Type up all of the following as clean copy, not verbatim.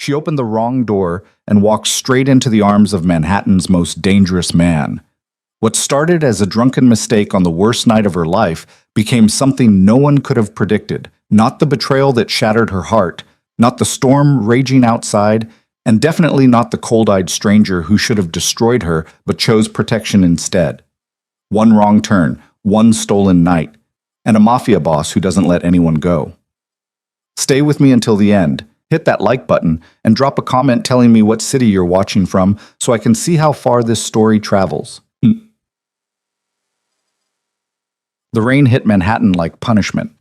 She opened the wrong door and walked straight into the arms of Manhattan's most dangerous man. What started as a drunken mistake on the worst night of her life became something no one could have predicted. Not the betrayal that shattered her heart, not the storm raging outside, and definitely not the cold-eyed stranger who should have destroyed her but chose protection instead. One wrong turn, one stolen night, and a mafia boss who doesn't let anyone go. Stay with me until the end. Hit that like button and drop a comment telling me what city you're watching from so I can see how far this story travels. The rain hit Manhattan like punishment.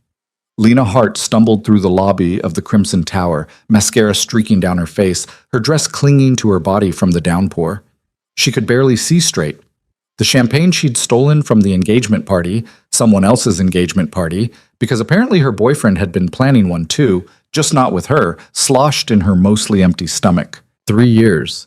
Lena Hart stumbled through the lobby of the Crimson Tower, mascara streaking down her face, her dress clinging to her body from the downpour. She could barely see straight. The champagne she'd stolen from the engagement party, someone else's engagement party, because apparently her boyfriend had been planning one too, just not with her, sloshed in her mostly empty stomach. 3 years.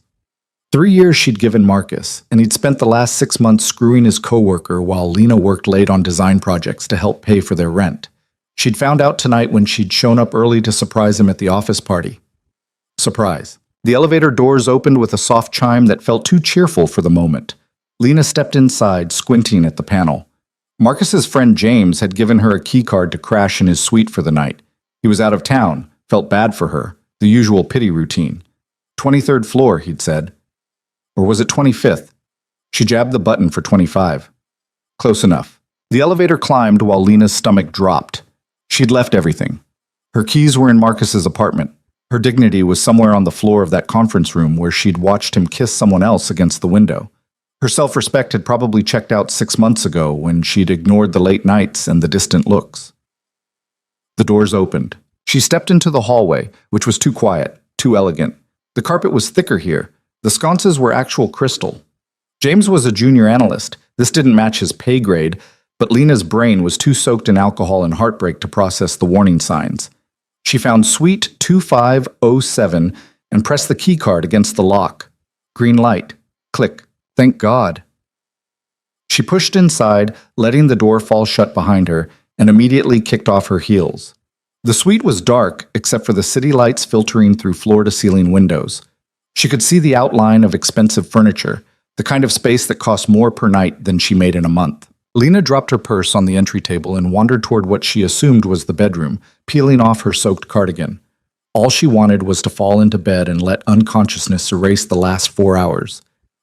3 years she'd given Marcus, and he'd spent the last 6 months screwing his coworker while Lena worked late on design projects to help pay for their rent. She'd found out tonight when she'd shown up early to surprise him at the office party. Surprise. The elevator doors opened with a soft chime that felt too cheerful for the moment. Lena stepped inside, squinting at the panel. Marcus's friend James had given her a keycard to crash in his suite for the night. He was out of town, felt bad for her, the usual pity routine. 23rd floor, he'd said. Or was it 25th? She jabbed the button for 25. Close enough. The elevator climbed while Lena's stomach dropped. She'd left everything. Her keys were in Marcus's apartment. Her dignity was somewhere on the floor of that conference room where she'd watched him kiss someone else against the window. Her self-respect had probably checked out 6 months ago when she'd ignored the late nights and the distant looks. The doors opened. She stepped into the hallway, which was too quiet, too elegant. The carpet was thicker here. The sconces were actual crystal. James was a junior analyst. This didn't match his pay grade, but Lena's brain was too soaked in alcohol and heartbreak to process the warning signs. She found suite 2507 and pressed the keycard against the lock. Green light. Click. Thank God. She pushed inside, letting the door fall shut behind her, and immediately kicked off her heels. The suite was dark, except for the city lights filtering through floor-to-ceiling windows. She could see the outline of expensive furniture, the kind of space that cost more per night than she made in a month. Lena dropped her purse on the entry table and wandered toward what she assumed was the bedroom, peeling off her soaked cardigan. All she wanted was to fall into bed and let unconsciousness erase the last 4 hours.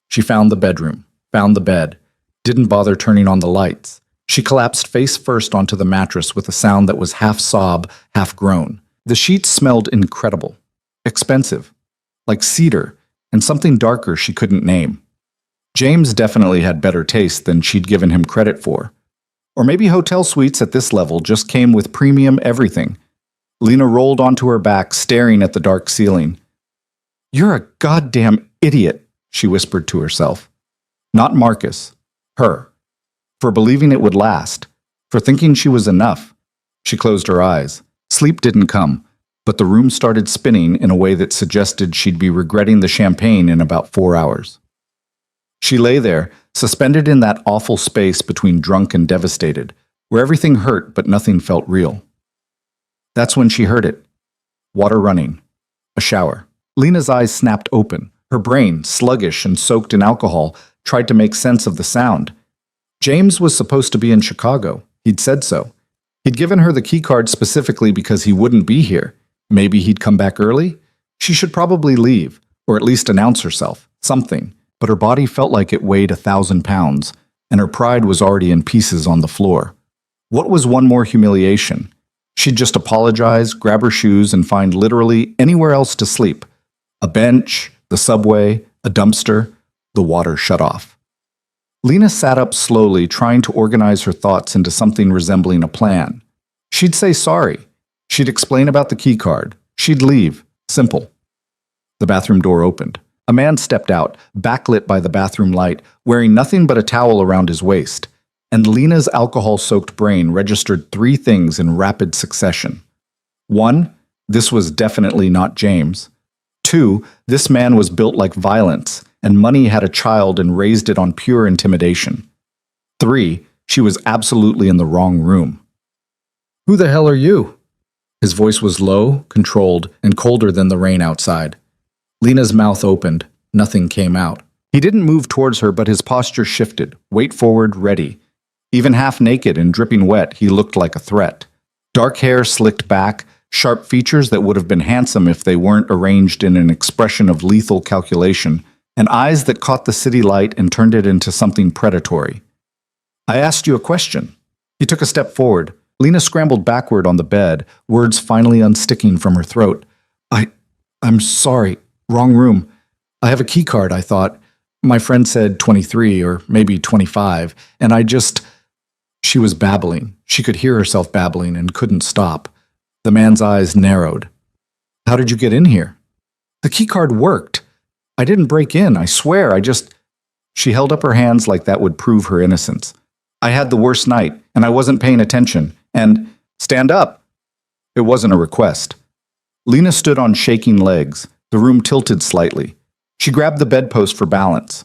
She found the bedroom, found the bed, didn't bother turning on the lights. She collapsed face first onto the mattress with a sound that was half sob, half groan. The sheets smelled incredible, expensive, like cedar, and something darker she couldn't name. James definitely had better taste than she'd given him credit for. Or maybe hotel suites at this level just came with premium everything. Lena rolled onto her back, staring at the dark ceiling. "You're a goddamn idiot," she whispered to herself. Not Marcus. Her. For believing it would last. For thinking she was enough. She closed her eyes. Sleep didn't come, but the room started spinning in a way that suggested she'd be regretting the champagne in about 4 hours. She lay there, suspended in that awful space between drunk and devastated, where everything hurt but nothing felt real. That's when she heard it. Water running. A shower. Lena's eyes snapped open. Her brain, sluggish and soaked in alcohol, tried to make sense of the sound. James was supposed to be in Chicago. He'd said so. He'd given her the keycard specifically because he wouldn't be here. Maybe he'd come back early? She should probably leave, or at least announce herself, something. But her body felt like it weighed 1,000 pounds, and her pride was already in pieces on the floor. What was one more humiliation? She'd just apologize, grab her shoes, and find literally anywhere else to sleep. A bench, the subway, a dumpster, the water shut off. Lena sat up slowly, trying to organize her thoughts into something resembling a plan. She'd say sorry. She'd explain about the keycard. She'd leave. Simple. The bathroom door opened. A man stepped out, backlit by the bathroom light, wearing nothing but a towel around his waist. And Lena's alcohol-soaked brain registered 3 things in rapid succession. 1, this was definitely not James. 2, this man was built like violence, and money had a child and raised it on pure intimidation. 3, she was absolutely in the wrong room. "Who the hell are you?" His voice was low, controlled, and colder than the rain outside. Lena's mouth opened. Nothing came out. He didn't move towards her, but his posture shifted. Weight forward, ready. Even half naked and dripping wet, he looked like a threat. Dark hair slicked back, sharp features that would have been handsome if they weren't arranged in an expression of lethal calculation, and eyes that caught the city light and turned it into something predatory. "I asked you a question." He took a step forward. Lena scrambled backward on the bed, words finally unsticking from her throat. I'm sorry. Wrong room. I have a key card, I thought. My friend said 23 or maybe 25, and She was babbling. She could hear herself babbling and couldn't stop. The man's eyes narrowed. "How did you get in here?" "The key card worked. I didn't break in, I swear. She held up her hands like that would prove her innocence. "I had the worst night, and I wasn't paying attention. And stand up." It wasn't a request. Lena stood on shaking legs. The room tilted slightly. She grabbed the bedpost for balance.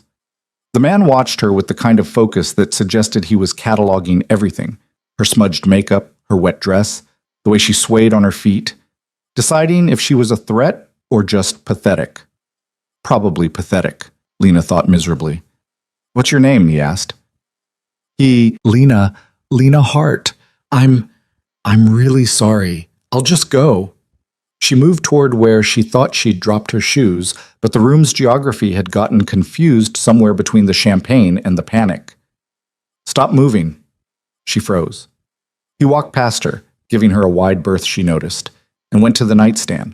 The man watched her with the kind of focus that suggested he was cataloging everything. Her smudged makeup, her wet dress, the way she swayed on her feet, deciding if she was a threat or just pathetic. Probably pathetic, Lena thought miserably. "What's your name?" he asked. Lena Hart. I'm really sorry. I'll just go." She moved toward where she thought she'd dropped her shoes, but the room's geography had gotten confused somewhere between the champagne and the panic. "Stop moving." She froze. He walked past her, giving her a wide berth she noticed, and went to the nightstand,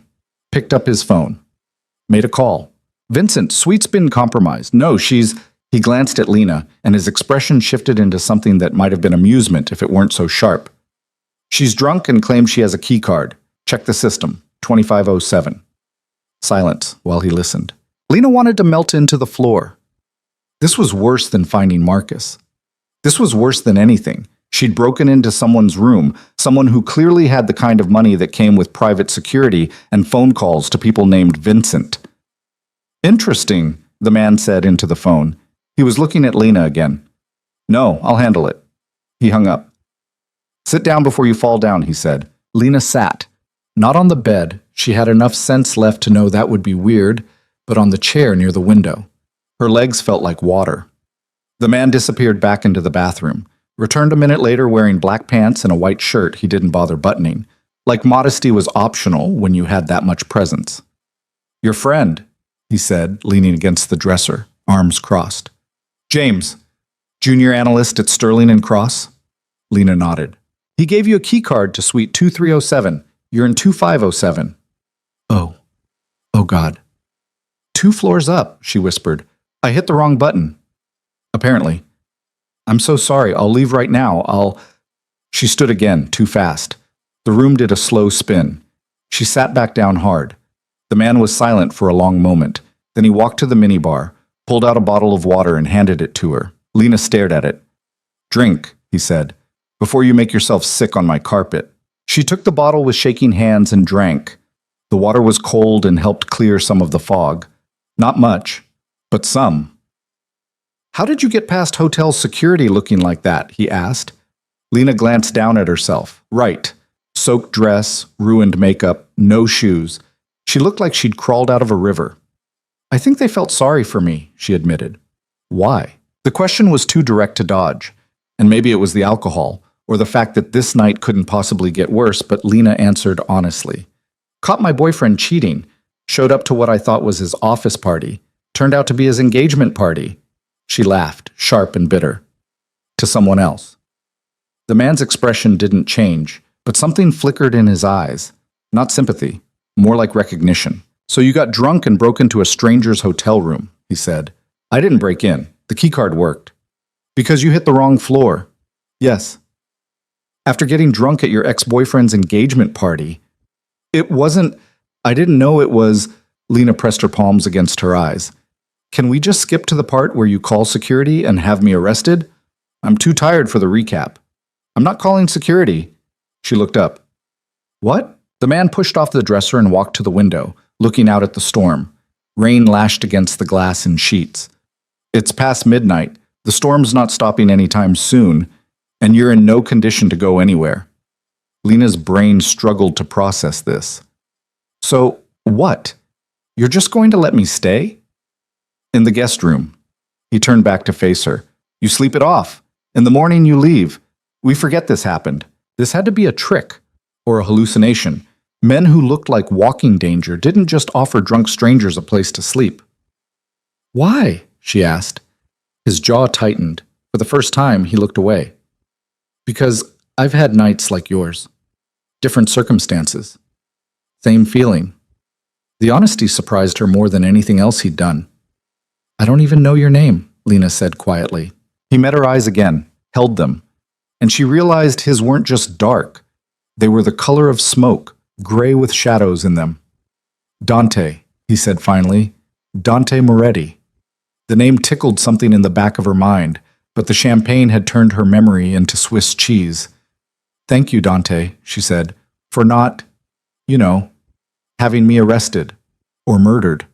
picked up his phone, made a call. "Vincent, Sweet's been compromised. No, she's..." He glanced at Lena, and his expression shifted into something that might have been amusement if it weren't so sharp. "She's drunk and claims she has a key card. Check the system. 2507. Silence while he listened. Lena wanted to melt into the floor. This was worse than finding Marcus. This was worse than anything. She'd broken into someone's room, someone who clearly had the kind of money that came with private security and phone calls to people named Vincent. "Interesting," the man said into the phone. He was looking at Lena again. "No, I'll handle it." He hung up. "Sit down before you fall down," he said. Lena sat. Not on the bed. She had enough sense left to know that would be weird, but on the chair near the window. Her legs felt like water. The man disappeared back into the bathroom, returned a minute later wearing black pants and a white shirt he didn't bother buttoning, like modesty was optional when you had that much presence. "Your friend," he said, leaning against the dresser, arms crossed. "James, junior analyst at Sterling and Cross?" Lena nodded. "He gave you a key card to suite 2307. You're in 2507. Oh God. 2 floors up," she whispered. "I hit the wrong button." Apparently. "I'm so sorry. I'll leave right now. She stood again, too fast. The room did a slow spin. She sat back down hard. The man was silent for a long moment. Then he walked to the minibar, pulled out a bottle of water and handed it to her. Lena stared at it. "Drink," he said, "before you make yourself sick on my carpet." She took the bottle with shaking hands and drank. The water was cold and helped clear some of the fog. Not much, but some. "How did you get past hotel security looking like that?" he asked. Lena glanced down at herself. Right. Soaked dress, ruined makeup, no shoes. She looked like she'd crawled out of a river. "I think they felt sorry for me," she admitted. Why? The question was too direct to dodge. And maybe it was the alcohol, or the fact that this night couldn't possibly get worse, but Lena answered honestly. "Caught my boyfriend cheating. Showed up to what I thought was his office party. Turned out to be his engagement party." She laughed, sharp and bitter. "To someone else." The man's expression didn't change, but something flickered in his eyes. Not sympathy, more like recognition. "So you got drunk and broke into a stranger's hotel room," he said. "I didn't break in. The keycard worked." "Because you hit the wrong floor." "Yes." "After getting drunk at your ex-boyfriend's engagement party." I didn't know it was..." Lena pressed her palms against her eyes. "Can we just skip to the part where you call security and have me arrested? I'm too tired for the recap." "I'm not calling security." She looked up. "What?" The man pushed off the dresser and walked to the window, looking out at the storm. Rain lashed against the glass in sheets. "It's past midnight. The storm's not stopping anytime soon, and you're in no condition to go anywhere." Lena's brain struggled to process this. "So, what?" You're just going to let me stay? In the guest room. He turned back to face her. You sleep it off. In the morning you leave. We forget this happened. This had to be a trick. Or a hallucination. Men who looked like walking danger didn't just offer drunk strangers a place to sleep. Why? She asked. His jaw tightened. For the first time, he looked away. Because I've had nights like yours. Different circumstances. Same feeling. The honesty surprised her more than anything else he'd done. I don't even know your name, Lena said quietly. He met her eyes again, held them, and she realized his weren't just dark. They were the color of smoke, gray with shadows in them. Dante, he said finally. Dante Moretti. The name tickled something in the back of her mind, but the champagne had turned her memory into Swiss cheese. Thank you, Dante, she said, for not, having me arrested or murdered.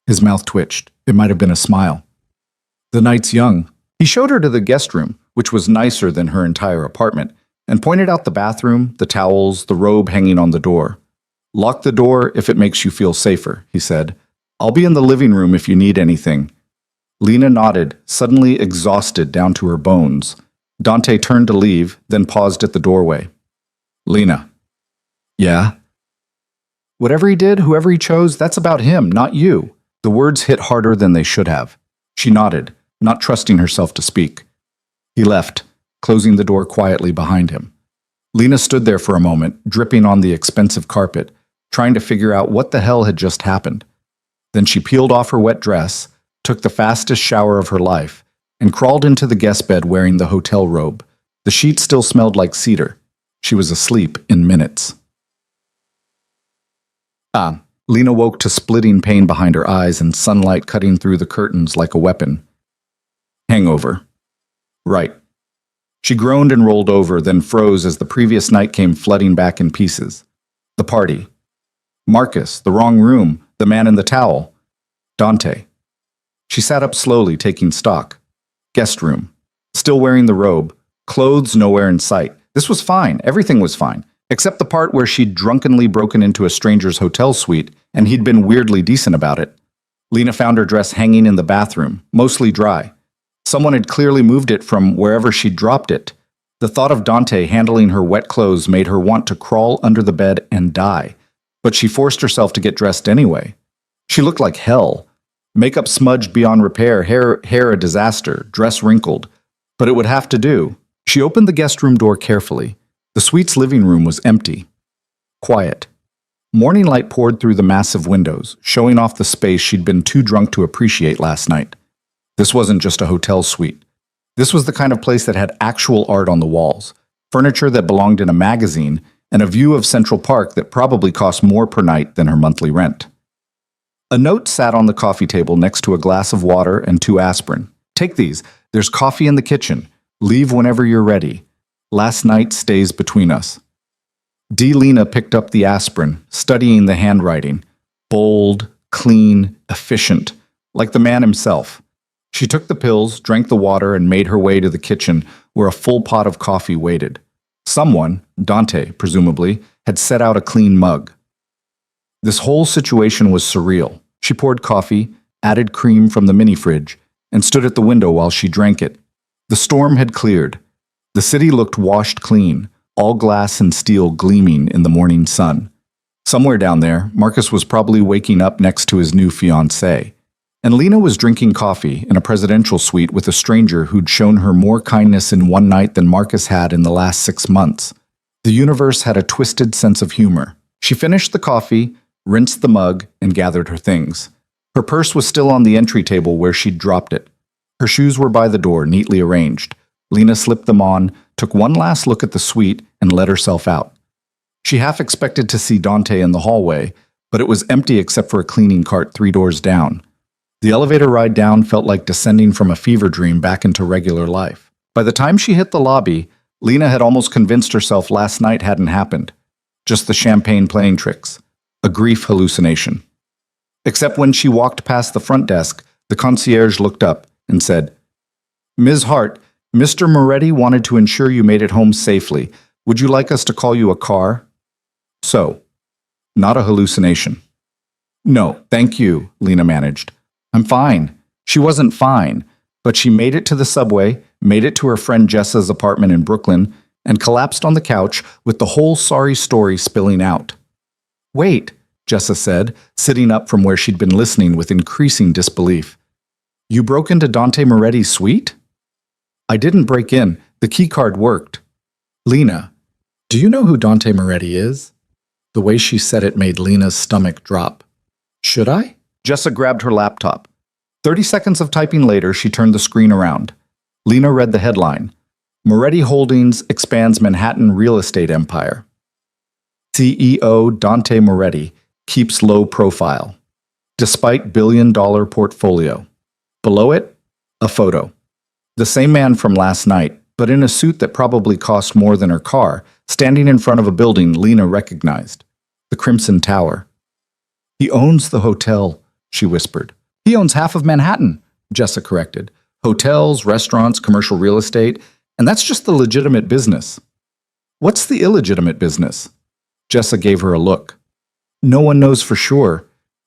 His mouth twitched. It might have been a smile. The night's young. He showed her to the guest room, which was nicer than her entire apartment, and pointed out the bathroom, the towels, the robe hanging on the door. Lock the door if it makes you feel safer, he said. I'll be in the living room if you need anything. Lena nodded, suddenly exhausted down to her bones. Dante turned to leave, then paused at the doorway. Lena. Yeah? Whatever he did, whoever he chose, that's about him, not you. The words hit harder than they should have. She nodded, not trusting herself to speak. He left, closing the door quietly behind him. Lena stood there for a moment, dripping on the expensive carpet, trying to figure out what the hell had just happened. Then she peeled off her wet dress, took the fastest shower of her life, and crawled into the guest bed wearing the hotel robe. The sheets still smelled like cedar. She was asleep in minutes. Lena woke to splitting pain behind her eyes and sunlight cutting through the curtains like a weapon. Hangover. Right. She groaned and rolled over, then froze as the previous night came flooding back in pieces. The party. Marcus, the wrong room, the man in the towel. Dante. She sat up slowly, taking stock. Guest room. Still wearing the robe. Clothes nowhere in sight. This was fine. Everything was fine. Except the part where she'd drunkenly broken into a stranger's hotel suite, and he'd been weirdly decent about it. Lena found her dress hanging in the bathroom, mostly dry. Someone had clearly moved it from wherever she'd dropped it. The thought of Dante handling her wet clothes made her want to crawl under the bed and die, but she forced herself to get dressed anyway. She looked like hell. Makeup smudged beyond repair, hair a disaster, dress wrinkled. But it would have to do. She opened the guest room door carefully. The suite's living room was empty. Quiet. Morning light poured through the massive windows, showing off the space she'd been too drunk to appreciate last night. This wasn't just a hotel suite. This was the kind of place that had actual art on the walls, furniture that belonged in a magazine, and a view of Central Park that probably cost more per night than her monthly rent. A note sat on the coffee table next to a glass of water and 2 aspirin. Take these. There's coffee in the kitchen. Leave whenever you're ready. Last night stays between us. Lena picked up the aspirin, studying the handwriting. Bold, clean, efficient, like the man himself. She took the pills, drank the water, and made her way to the kitchen where a full pot of coffee waited. Someone, Dante presumably, had set out a clean mug. This whole situation was surreal. She poured coffee, added cream from the mini-fridge, and stood at the window while she drank it. The storm had cleared. The city looked washed clean, all glass and steel gleaming in the morning sun. Somewhere down there, Marcus was probably waking up next to his new fiancée. And Lena was drinking coffee in a presidential suite with a stranger who'd shown her more kindness in one night than Marcus had in the last 6 months. The universe had a twisted sense of humor. She finished the coffee, rinsed the mug, and gathered her things. Her purse was still on the entry table where she'd dropped it. Her shoes were by the door, neatly arranged. Lena slipped them on, took one last look at the suite, and let herself out. She half expected to see Dante in the hallway, but it was empty except for a cleaning cart 3 doors down. The elevator ride down felt like descending from a fever dream back into regular life. By the time she hit the lobby, Lena had almost convinced herself last night hadn't happened. Just the champagne playing tricks. A grief hallucination. Except when she walked past the front desk, the concierge looked up and said, Ms. Hart, Mr. Moretti wanted to ensure you made it home safely. Would you like us to call you a car? So, not a hallucination. No, thank you, Lena managed. I'm fine. She wasn't fine, but she made it to the subway, made it to her friend Jessa's apartment in Brooklyn, and collapsed on the couch with the whole sorry story spilling out. Wait, Jessa said, sitting up from where she'd been listening with increasing disbelief. You broke into Dante Moretti's suite? I didn't break in. The keycard worked. Lena, do you know who Dante Moretti is? The way she said it made Lena's stomach drop. Should I? Jessa grabbed her laptop. 30 seconds of typing later, she turned the screen around. Lena read the headline. Moretti Holdings expands Manhattan real estate empire. CEO Dante Moretti keeps low profile, despite billion-dollar portfolio. Below it, a photo. The same man from last night, but in a suit that probably cost more than her car, standing in front of a building Lena recognized. The Crimson Tower. He owns the hotel, she whispered. He owns half of Manhattan, Jessa corrected. Hotels, restaurants, commercial real estate, and that's just the legitimate business. What's the illegitimate business? Jessa gave her a look. No one knows for sure,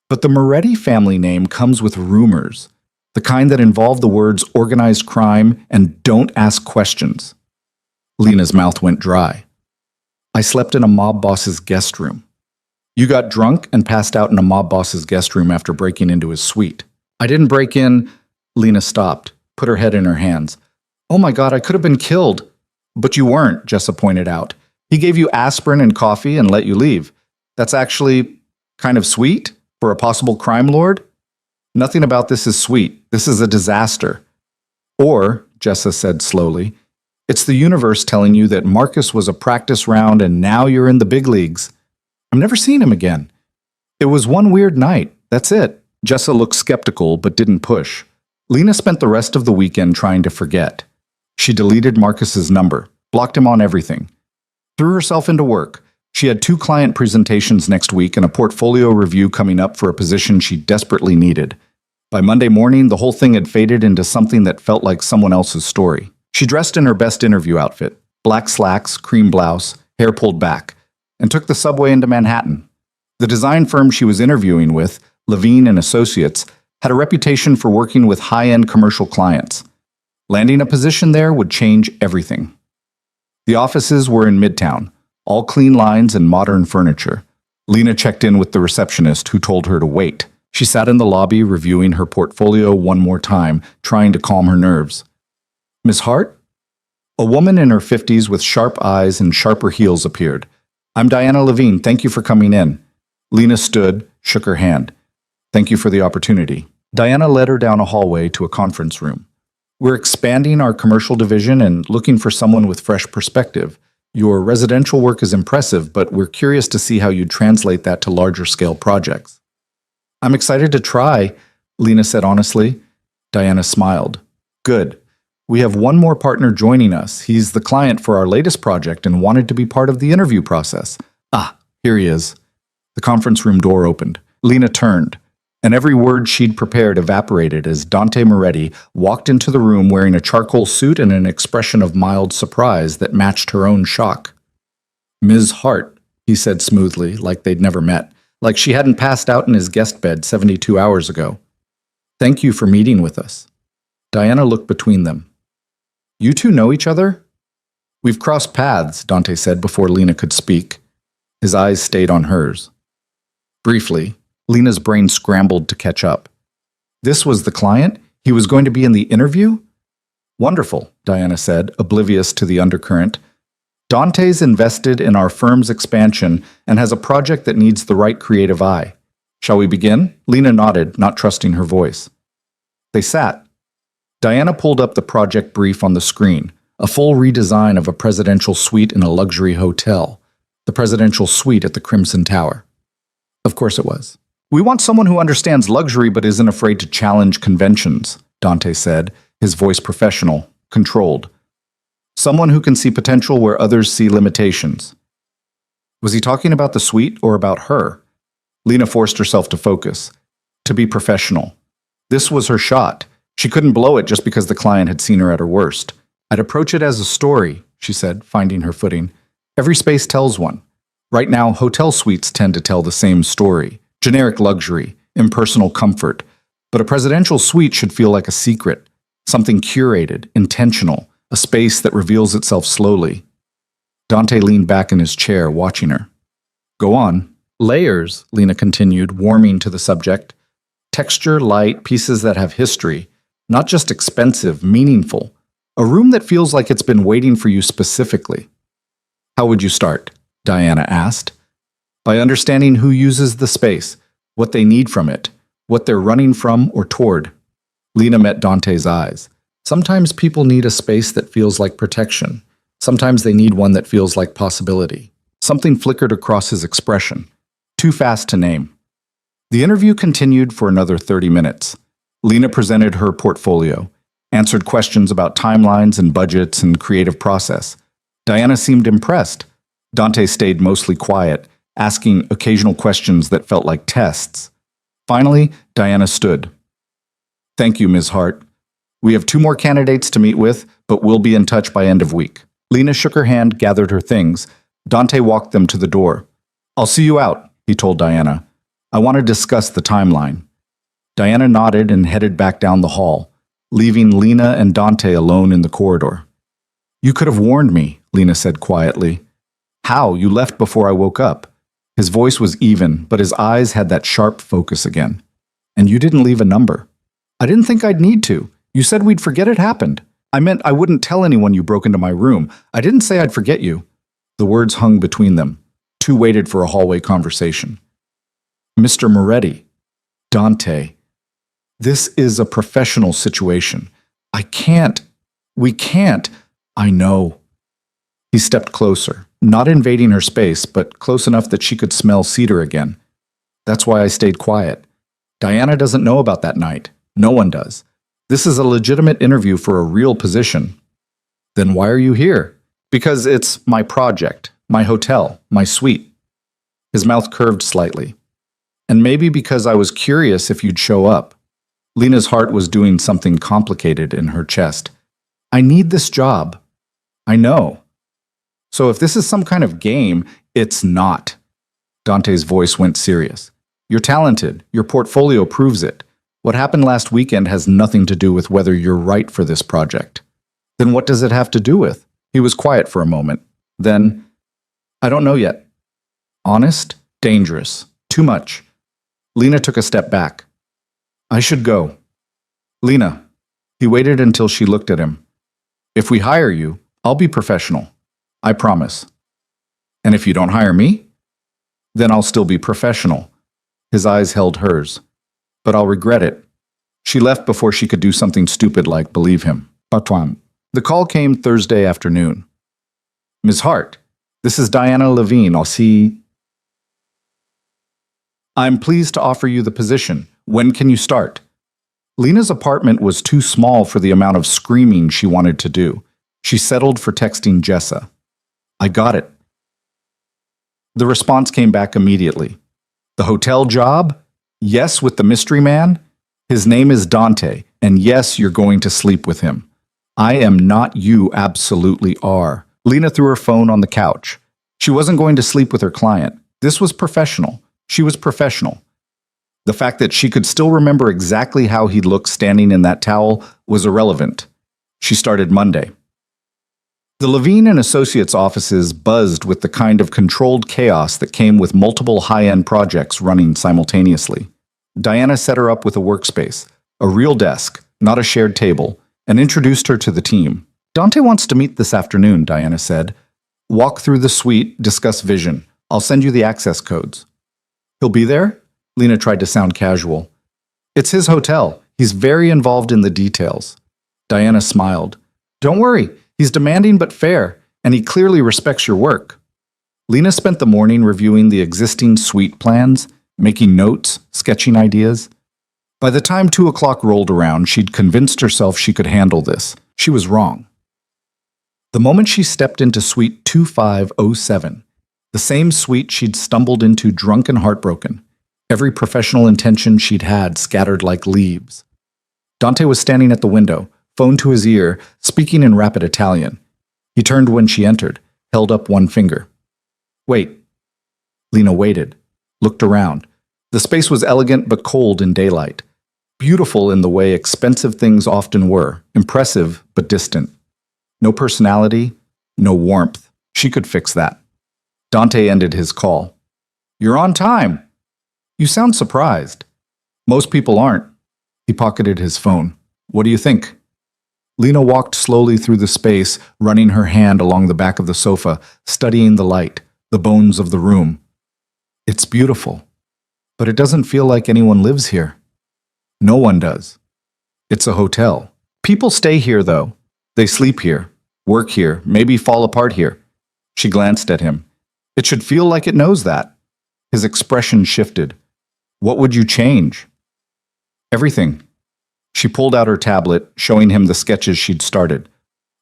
but the Moretti family name comes with rumors, the kind that involve the words organized crime and don't ask questions. Lena's mouth went dry. I slept in a mob boss's guest room. You got drunk and passed out in a mob boss's guest room after breaking into his suite. I didn't break in. Lena stopped, put her head in her hands. Oh my God, I could have been killed. But you weren't, Jessa pointed out. He gave you aspirin and coffee and let you leave. That's actually kind of sweet for a possible crime lord? Nothing about this is sweet. This is a disaster. Or, Jessa said slowly, it's the universe telling you that Marcus was a practice round and now you're in the big leagues. I'm never seeing him again. It was one weird night. That's it. Jessa looked skeptical but didn't push. Lena spent the rest of the weekend trying to forget. She deleted Marcus's number, blocked him on everything. Threw herself into work. She had 2 client presentations next week and a portfolio review coming up for a position she desperately needed. By Monday morning, the whole thing had faded into something that felt like someone else's story. She dressed in her best interview outfit, black slacks, cream blouse, hair pulled back, and took the subway into Manhattan. The design firm she was interviewing with, Levine and Associates, had a reputation for working with high-end commercial clients. Landing a position there would change everything. The offices were in Midtown, all clean lines and modern furniture. Lena checked in with the receptionist, who told her to wait. She sat in the lobby reviewing her portfolio one more time, trying to calm her nerves. Miss Hart? A woman in her 50s with sharp eyes and sharper heels appeared. I'm Diana Levine. Thank you for coming in. Lena stood, shook her hand. Thank you for the opportunity. Diana led her down a hallway to a conference room. We're expanding our commercial division and looking for someone with fresh perspective. Your residential work is impressive, but we're curious to see how you translate that to larger scale projects. I'm excited to try, Lena said honestly. Diana smiled. Good. We have one more partner joining us. He's the client for our latest project and wanted to be part of the interview process. Ah, here he is. The conference room door opened. Lena turned, and every word she'd prepared evaporated as Dante Moretti walked into the room wearing a charcoal suit and an expression of mild surprise that matched her own shock. Ms. Hart, he said smoothly, like they'd never met, like she hadn't passed out in his guest bed 72 hours ago. Thank you for meeting with us. Diana looked between them. You two know each other? We've crossed paths, Dante said before Lena could speak. His eyes stayed on hers. Briefly, Lena's brain scrambled to catch up. This was the client? He was going to be in the interview? Wonderful, Diana said, oblivious to the undercurrent. Dante's invested in our firm's expansion and has a project that needs the right creative eye. Shall we begin? Lena nodded, not trusting her voice. They sat. Diana pulled up the project brief on the screen, a full redesign of a presidential suite in a luxury hotel, the presidential suite at the Crimson Tower. Of course it was. We want someone who understands luxury but isn't afraid to challenge conventions, Dante said, his voice professional, controlled. Someone who can see potential where others see limitations. Was he talking about the suite or about her? Lena forced herself to focus, to be professional. This was her shot. She couldn't blow it just because the client had seen her at her worst. I'd approach it as a story, she said, finding her footing. Every space tells one. Right now, hotel suites tend to tell the same story. Generic luxury, impersonal comfort. But a presidential suite should feel like a secret, something curated, intentional, a space that reveals itself slowly. Dante leaned back in his chair, watching her. Go on. Layers, Lena continued, warming to the subject. Texture, light, pieces that have history. Not just expensive, meaningful. A room that feels like it's been waiting for you specifically. How would you start? Diana asked. By understanding who uses the space, what they need from it, what they're running from or toward. Lena met Dante's eyes. Sometimes people need a space that feels like protection. Sometimes they need one that feels like possibility. Something flickered across his expression. Too fast to name. The interview continued for another 30 minutes. Lena presented her portfolio, answered questions about timelines and budgets and creative process. Diana seemed impressed. Dante stayed mostly quiet, asking occasional questions that felt like tests. Finally, Diana stood. Thank you, Ms. Hart. We have 2 more candidates to meet with, but we'll be in touch by end of week. Lena shook her hand, gathered her things. Dante walked them to the door. I'll see you out, he told Diana. I want to discuss the timeline. Diana nodded and headed back down the hall, leaving Lena and Dante alone in the corridor. You could have warned me, Lena said quietly. How? You left before I woke up. His voice was even, but his eyes had that sharp focus again. And you didn't leave a number. I didn't think I'd need to. You said we'd forget it happened. I meant I wouldn't tell anyone you broke into my room. I didn't say I'd forget you. The words hung between them. 2 waited for a hallway conversation. Mr. Moretti. Dante. This is a professional situation. We can't. I know. He stepped closer, not invading her space, but close enough that she could smell cedar again. That's why I stayed quiet. Diana doesn't know about that night. No one does. This is a legitimate interview for a real position. Then why are you here? Because it's my project, my hotel, my suite. His mouth curved slightly. And maybe because I was curious if you'd show up. Lena's heart was doing something complicated in her chest. I need this job. I know. So if this is some kind of game, it's not. Dante's voice went serious. You're talented. Your portfolio proves it. What happened last weekend has nothing to do with whether you're right for this project. Then what does it have to do with? He was quiet for a moment. Then, I don't know yet. Honest? Dangerous. Too much. Lena took a step back. I should go. Lena. He waited until she looked at him. If we hire you, I'll be professional. I promise. And if you don't hire me, then I'll still be professional. His eyes held hers. But I'll regret it. She left before she could do something stupid like believe him. Patouin. The call came Thursday afternoon. Ms. Hart, this is Diana Levine. I'll see... I'm pleased to offer you the position. When can you start? Lena's apartment was too small for the amount of screaming she wanted to do. She settled for texting Jessa. I got it. The response came back immediately. The hotel job? Yes, with the mystery man? His name is Dante, and yes, you're going to sleep with him. I am not, you absolutely are. Lena threw her phone on the couch. She wasn't going to sleep with her client. This was professional. She was professional. The fact that she could still remember exactly how he looked standing in that towel was irrelevant. She started Monday. The Levine and Associates offices buzzed with the kind of controlled chaos that came with multiple high-end projects running simultaneously. Diana set her up with a workspace, a real desk, not a shared table, and introduced her to the team. Dante wants to meet this afternoon, Diana said. Walk through the suite, discuss vision. I'll send you the access codes. He'll be there? Lena tried to sound casual. It's his hotel. He's very involved in the details. Diana smiled. Don't worry. He's demanding but fair, and he clearly respects your work. Lena spent the morning reviewing the existing suite plans, making notes, sketching ideas. By the time 2 o'clock rolled around, she'd convinced herself she could handle this. She was wrong. The moment she stepped into suite 2507, the same suite she'd stumbled into drunk and heartbroken, every professional intention she'd had scattered like leaves. Dante was standing at the window, phone to his ear, speaking in rapid Italian. He turned when she entered, held up one finger. Wait. Lena waited, looked around. The space was elegant but cold in daylight, beautiful in the way expensive things often were, impressive but distant. No personality, no warmth. She could fix that. Dante ended his call. "You're on time." "You sound surprised." "Most people aren't." He pocketed his phone. "What do you think?" Lena walked slowly through the space, running her hand along the back of the sofa, studying the light, the bones of the room. "It's beautiful, but it doesn't feel like anyone lives here." "No one does. It's a hotel. People stay here, though. They sleep here, work here, maybe fall apart here." She glanced at him. "It should feel like it knows that." His expression shifted. "What would you change?" "Everything." She pulled out her tablet, showing him the sketches she'd started.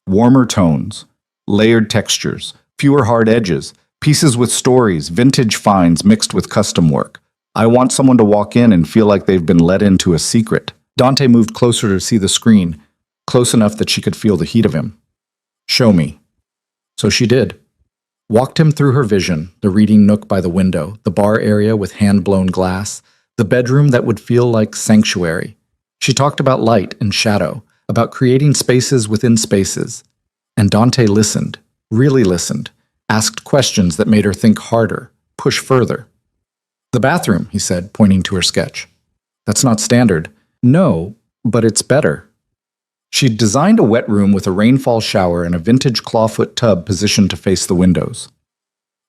Warmer tones, layered textures, fewer hard edges, pieces with stories, vintage finds mixed with custom work. "I want someone to walk in and feel like they've been let into a secret." Dante moved closer to see the screen, close enough that she could feel the heat of him. "Show me." So she did. Walked him through her vision, the reading nook by the window, the bar area with hand-blown glass, the bedroom that would feel like sanctuary. She talked about light and shadow, about creating spaces within spaces. And Dante listened, really listened, asked questions that made her think harder, push further. "The bathroom," he said, pointing to her sketch. "That's not standard." "No, but it's better." She'd designed a wet room with a rainfall shower and a vintage clawfoot tub positioned to face the windows.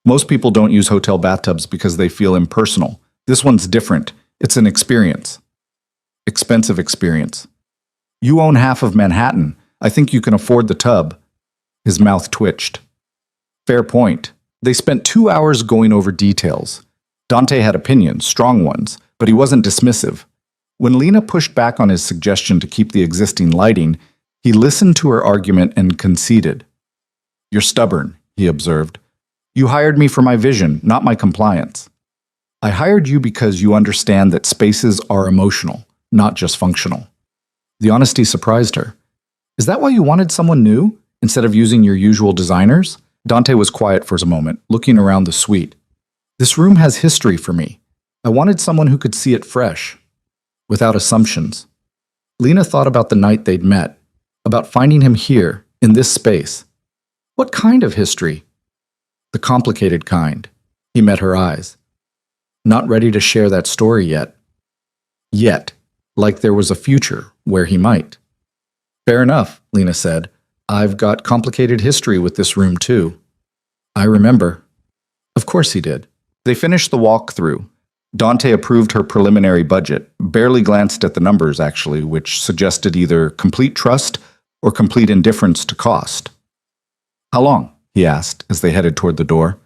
Most people don't use hotel bathtubs because they feel impersonal. This one's different. It's an experience. Expensive experience. "You own half of Manhattan. I think you can afford the tub." His mouth twitched. "Fair point." They spent 2 hours going over details. Dante had opinions, strong ones, but he wasn't dismissive. When Lena pushed back on his suggestion to keep the existing lighting, he listened to her argument and conceded. "You're stubborn," he observed. "You hired me for my vision, not my compliance." "I hired you because you understand that spaces are emotional, not just functional." The honesty surprised her. "Is that why you wanted someone new, instead of using your usual designers?" Dante was quiet for a moment, looking around the suite. "This room has history for me. I wanted someone who could see it fresh, without assumptions." Lena thought about the night they'd met, about finding him here, in this space. What kind of history? The complicated kind. He met her eyes. Not ready to share that story yet. Yet, like there was a future where he might. "Fair enough," Lena said. "I've got complicated history with this room too." "I remember." Of course he did. They finished the walkthrough. Dante approved her preliminary budget, barely glanced at the numbers actually, which suggested either complete trust or complete indifference to cost. "How long?" he asked as they headed toward the door.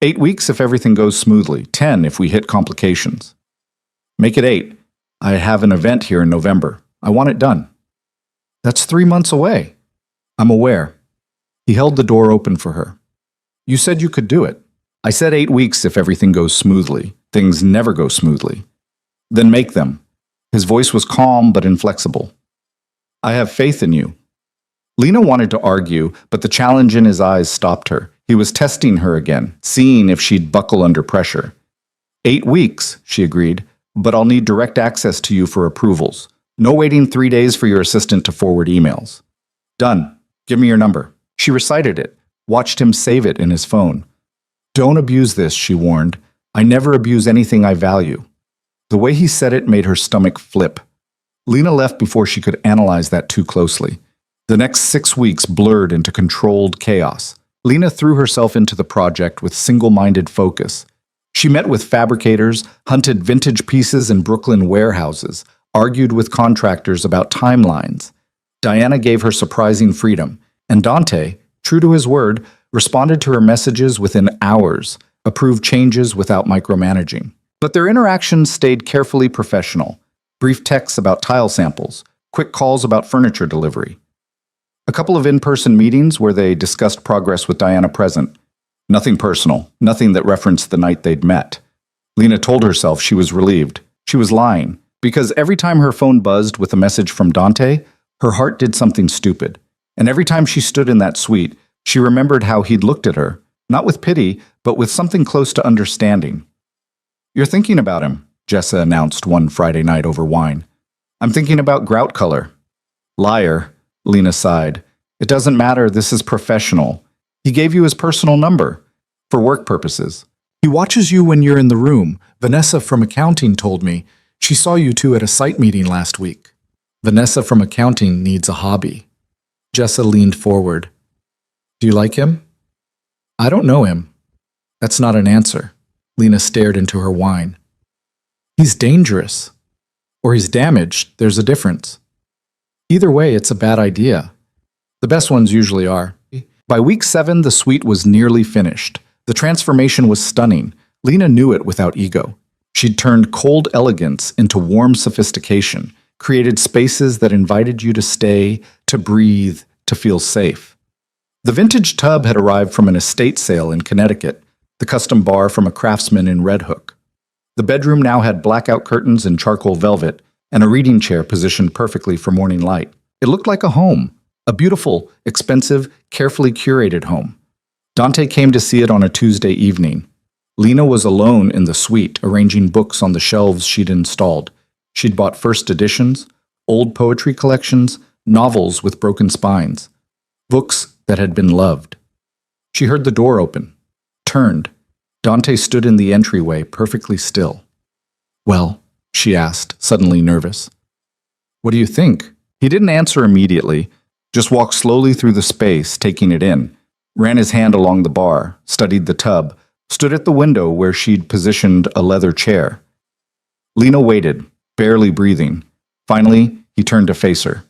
8 weeks if everything goes smoothly, 10 if we hit complications." "Make it 8. I have an event here in November. I want it done." "That's 3 months away." "I'm aware." He held the door open for her. "You said you could do it." "I said 8 weeks if everything goes smoothly. Things never go smoothly." "Then make them." His voice was calm but inflexible. "I have faith in you." Lena wanted to argue, but the challenge in his eyes stopped her. He was testing her again, seeing if she'd buckle under pressure. 8 weeks, she agreed, "but I'll need direct access to you for approvals. No waiting 3 days for your assistant to forward emails." "Done. Give me your number." She recited it, watched him save it in his phone. "Don't abuse this," she warned. "I never abuse anything I value." The way he said it made her stomach flip. Lena left before she could analyze that too closely. The next 6 weeks blurred into controlled chaos. Lena threw herself into the project with single-minded focus. She met with fabricators, hunted vintage pieces in Brooklyn warehouses, argued with contractors about timelines. Diana gave her surprising freedom, and Dante, true to his word, responded to her messages within hours, approved changes without micromanaging. But their interactions stayed carefully professional. Brief texts about tile samples, quick calls about furniture delivery. A couple of in-person meetings where they discussed progress with Diana present. Nothing personal, nothing that referenced the night they'd met. Lena told herself she was relieved. She was lying, because every time her phone buzzed with a message from Dante, her heart did something stupid. And every time she stood in that suite, she remembered how he'd looked at her, not with pity, but with something close to understanding. You're thinking about him, Jessa announced one Friday night over wine. I'm thinking about grout color. Liar, Lena sighed. It doesn't matter, this is professional. He gave you his personal number. For work purposes. He watches you when you're in the room. Vanessa from accounting told me. She saw you two at a site meeting last week. Vanessa from accounting needs a hobby. Jessa leaned forward. Do you like him? I don't know him. That's not an answer. Lena stared into her wine. He's dangerous. Or he's damaged. There's a difference. Either way, it's a bad idea. The best ones usually are. By week 7, the suite was nearly finished. The transformation was stunning. Lena knew it without ego. She'd turned cold elegance into warm sophistication, created spaces that invited you to stay, to breathe, to feel safe. The vintage tub had arrived from an estate sale in Connecticut, the custom bar from a craftsman in Red Hook. The bedroom now had blackout curtains and charcoal velvet, and a reading chair positioned perfectly for morning light. It looked like a home, a beautiful, expensive, carefully curated home. Dante came to see it on a Tuesday evening. Lena was alone in the suite, arranging books on the shelves she'd installed. She'd bought first editions, old poetry collections, novels with broken spines, books that had been loved. She heard the door open, turned. Dante stood in the entryway, perfectly still. Well, she asked, suddenly nervous. What do you think? He didn't answer immediately, just walked slowly through the space, taking it in, ran his hand along the bar, studied the tub, stood at the window where she'd positioned a leather chair. Lena waited, barely breathing. Finally, he turned to face her.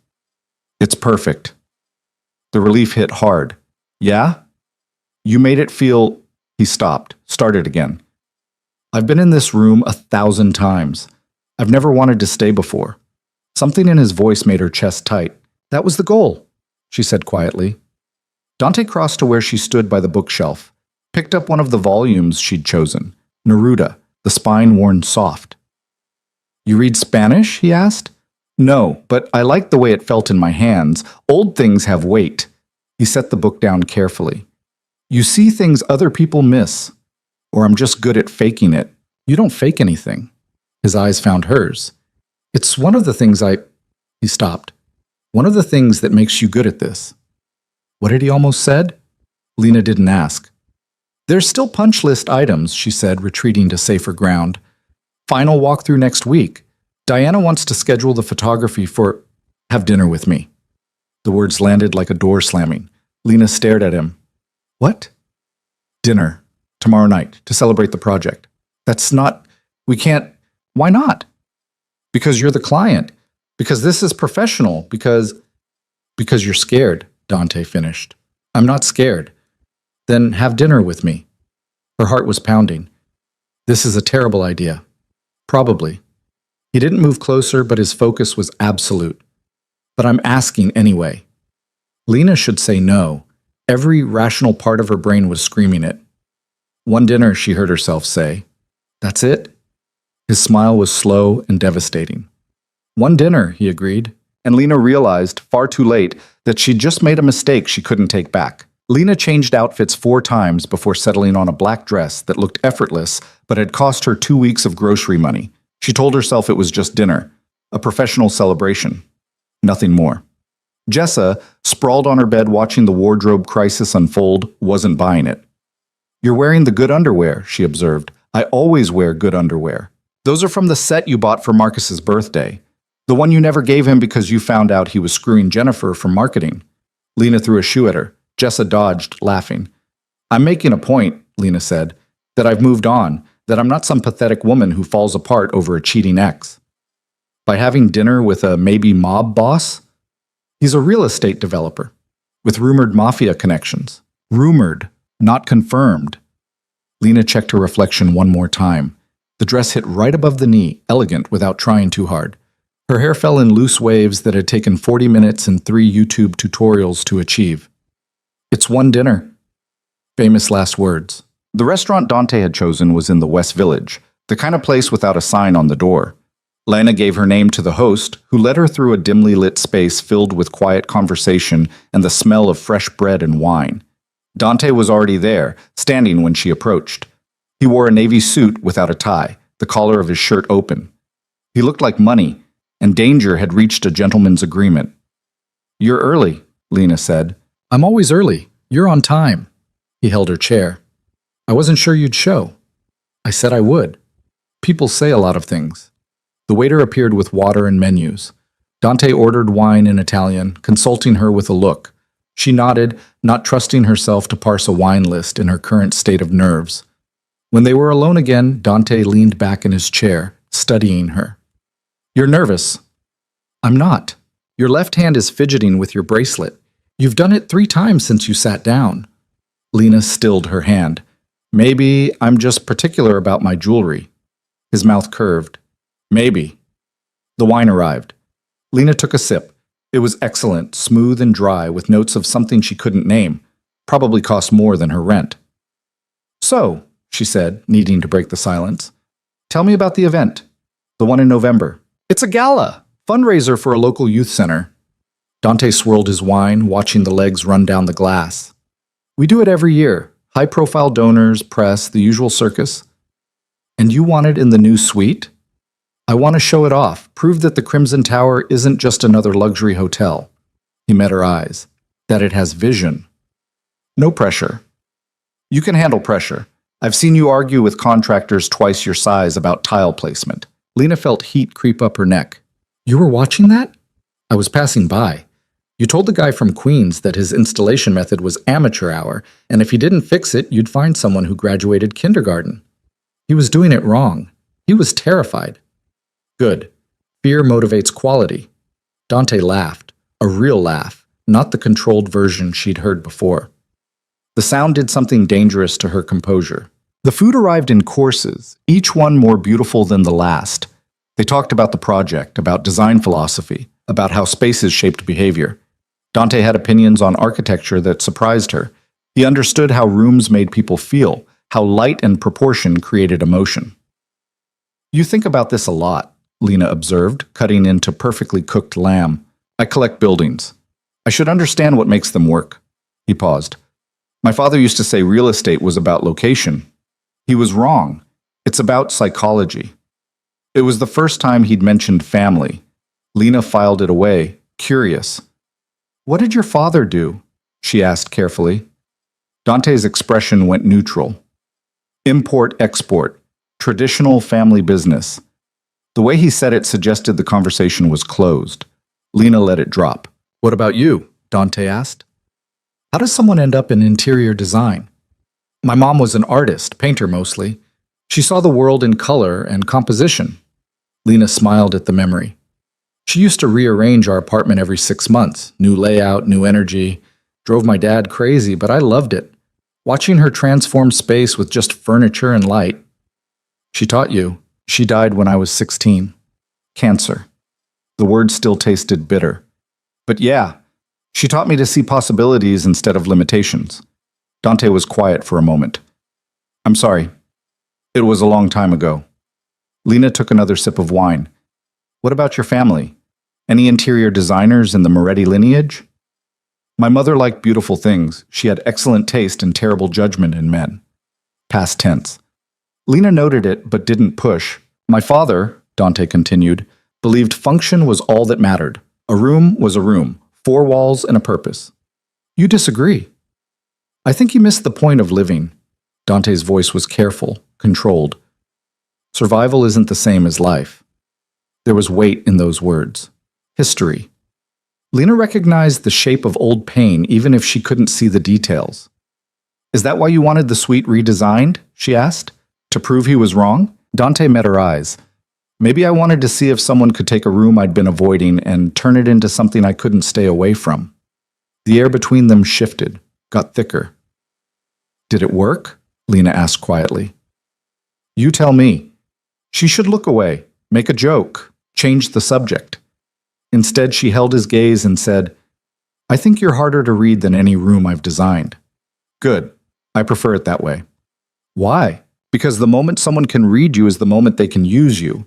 It's perfect. The relief hit hard. Yeah? You made it feel... He stopped, started again. I've been in this room 1,000 times. I've never wanted to stay before. Something in his voice made her chest tight. That was the goal, she said quietly. Dante crossed to where she stood by the bookshelf, picked up one of the volumes she'd chosen, Neruda, the spine worn soft. You read Spanish? He asked. No, but I liked the way it felt in my hands. Old things have weight. He set the book down carefully. You see things other people miss. Or I'm just good at faking it. You don't fake anything. His eyes found hers. It's one of the things He stopped. One of the things that makes you good at this. What had he almost said? Lena didn't ask. There's still punch list items, she said, retreating to safer ground. Final walkthrough next week. Diana wants to schedule the photography for... Have dinner with me. The words landed like a door slamming. Lena stared at him. What? Dinner. Tomorrow night, to celebrate the project. That's not... We can't... Why not? Because you're the client. Because this is professional. Because you're scared, Dante finished. I'm not scared. Then have dinner with me. Her heart was pounding. This is a terrible idea. Probably. He didn't move closer, but his focus was absolute. But I'm asking anyway. Lena should say no. Every rational part of her brain was screaming it. One dinner, she heard herself say. That's it? His smile was slow and devastating. One dinner, he agreed, and Lena realized, far too late, that she'd just made a mistake she couldn't take back. Lena changed outfits 4 times before settling on a black dress that looked effortless but had cost her 2 weeks of grocery money. She told herself it was just dinner, a professional celebration. Nothing more. Jessa, sprawled on her bed watching the wardrobe crisis unfold, wasn't buying it. You're wearing the good underwear, she observed. I always wear good underwear. Those are from the set you bought for Marcus's birthday. The one you never gave him because you found out he was screwing Jennifer for marketing. Lena threw a shoe at her. Jessa dodged, laughing. I'm making a point, Lena said, that I've moved on, that I'm not some pathetic woman who falls apart over a cheating ex. By having dinner with a maybe mob boss? He's a real estate developer, with rumored mafia connections. Rumored, not confirmed. Lena checked her reflection one more time. The dress hit right above the knee, elegant without trying too hard. Her hair fell in loose waves that had taken 40 minutes and 3 YouTube tutorials to achieve. It's one dinner. Famous last words. The restaurant Dante had chosen was in the West Village, the kind of place without a sign on the door. Lena gave her name to the host, who led her through a dimly lit space filled with quiet conversation and the smell of fresh bread and wine. Dante was already there, standing when she approached. He wore a navy suit without a tie, the collar of his shirt open. He looked like money, and danger had reached a gentleman's agreement. "You're early," Lena said. "I'm always early. You're on time." He held her chair. "I wasn't sure you'd show." "I said I would. People say a lot of things." The waiter appeared with water and menus. Dante ordered wine in Italian, consulting her with a look. She nodded, not trusting herself to parse a wine list in her current state of nerves. When they were alone again, Dante leaned back in his chair, studying her. "You're nervous." "I'm not. Your left hand is fidgeting with your bracelet. You've done it 3 times since you sat down." Lena stilled her hand. "Maybe I'm just particular about my jewelry." His mouth curved. "Maybe." The wine arrived. Lena took a sip. It was excellent, smooth and dry, with notes of something she couldn't name. Probably cost more than her rent. "So," she said, needing to break the silence, "tell me about the event. The one in November." "It's a gala, fundraiser for a local youth center." Dante swirled his wine, watching the legs run down the glass. "We do it every year. High-profile donors, press, the usual circus." "And you want it in the new suite?" "I want to show it off, prove that the Crimson Tower isn't just another luxury hotel." He met her eyes. "That it has vision." "No pressure." "You can handle pressure. I've seen you argue with contractors twice your size about tile placement." Lena felt heat creep up her neck. "You were watching that?" "I was passing by. You told the guy from Queens that his installation method was amateur hour, and if he didn't fix it, you'd find someone who graduated kindergarten. He was doing it wrong. He was terrified." "Good. Fear motivates quality." Dante laughed, a real laugh, not the controlled version she'd heard before. The sound did something dangerous to her composure. The food arrived in courses, each one more beautiful than the last. They talked about the project, about design philosophy, about how spaces shaped behavior. Dante had opinions on architecture that surprised her. He understood how rooms made people feel, how light and proportion created emotion. "You think about this a lot," Lena observed, cutting into perfectly cooked lamb. "I collect buildings. I should understand what makes them work." He paused. "My father used to say real estate was about location. He was wrong. It's about psychology." It was the first time he'd mentioned family. Lena filed it away, curious. "What did your father do?" she asked carefully. Dante's expression went neutral. "Import-export. Traditional family business." The way he said it suggested the conversation was closed. Lena let it drop. "What about you?" Dante asked. "How does someone end up in interior design?" "My mom was an artist, painter mostly. She saw the world in color and composition." Lena smiled at the memory. "She used to rearrange our apartment every 6 months. New layout, new energy. Drove my dad crazy, but I loved it. Watching her transform space with just furniture and light." "She taught you." "She died when I was 16. Cancer." The word still tasted bitter. "But yeah, she taught me to see possibilities instead of limitations." Dante was quiet for a moment. "I'm sorry. It was a long time ago." Lena took another sip of wine. "What about your family? Any interior designers in the Moretti lineage?" "My mother liked beautiful things. She had excellent taste and terrible judgment in men." Past tense. Lena noted it, but didn't push. "My father," Dante continued, "believed function was all that mattered. A room was a room, 4 walls and a purpose." "You disagree." "I think you missed the point of living." Dante's voice was careful, controlled. "Survival isn't the same as life." There was weight in those words. History. Lena recognized the shape of old pain even if she couldn't see the details. "Is that why you wanted the suite redesigned?" she asked. "To prove he was wrong?" Dante met her eyes. "Maybe I wanted to see if someone could take a room I'd been avoiding and turn it into something I couldn't stay away from." The air between them shifted, got thicker. "Did it work?" Lena asked quietly. "You tell me." She should look away, make a joke, change the subject. Instead, she held his gaze and said, "I think you're harder to read than any room I've designed." "Good. I prefer it that way." "Why?" "Because the moment someone can read you is the moment they can use you."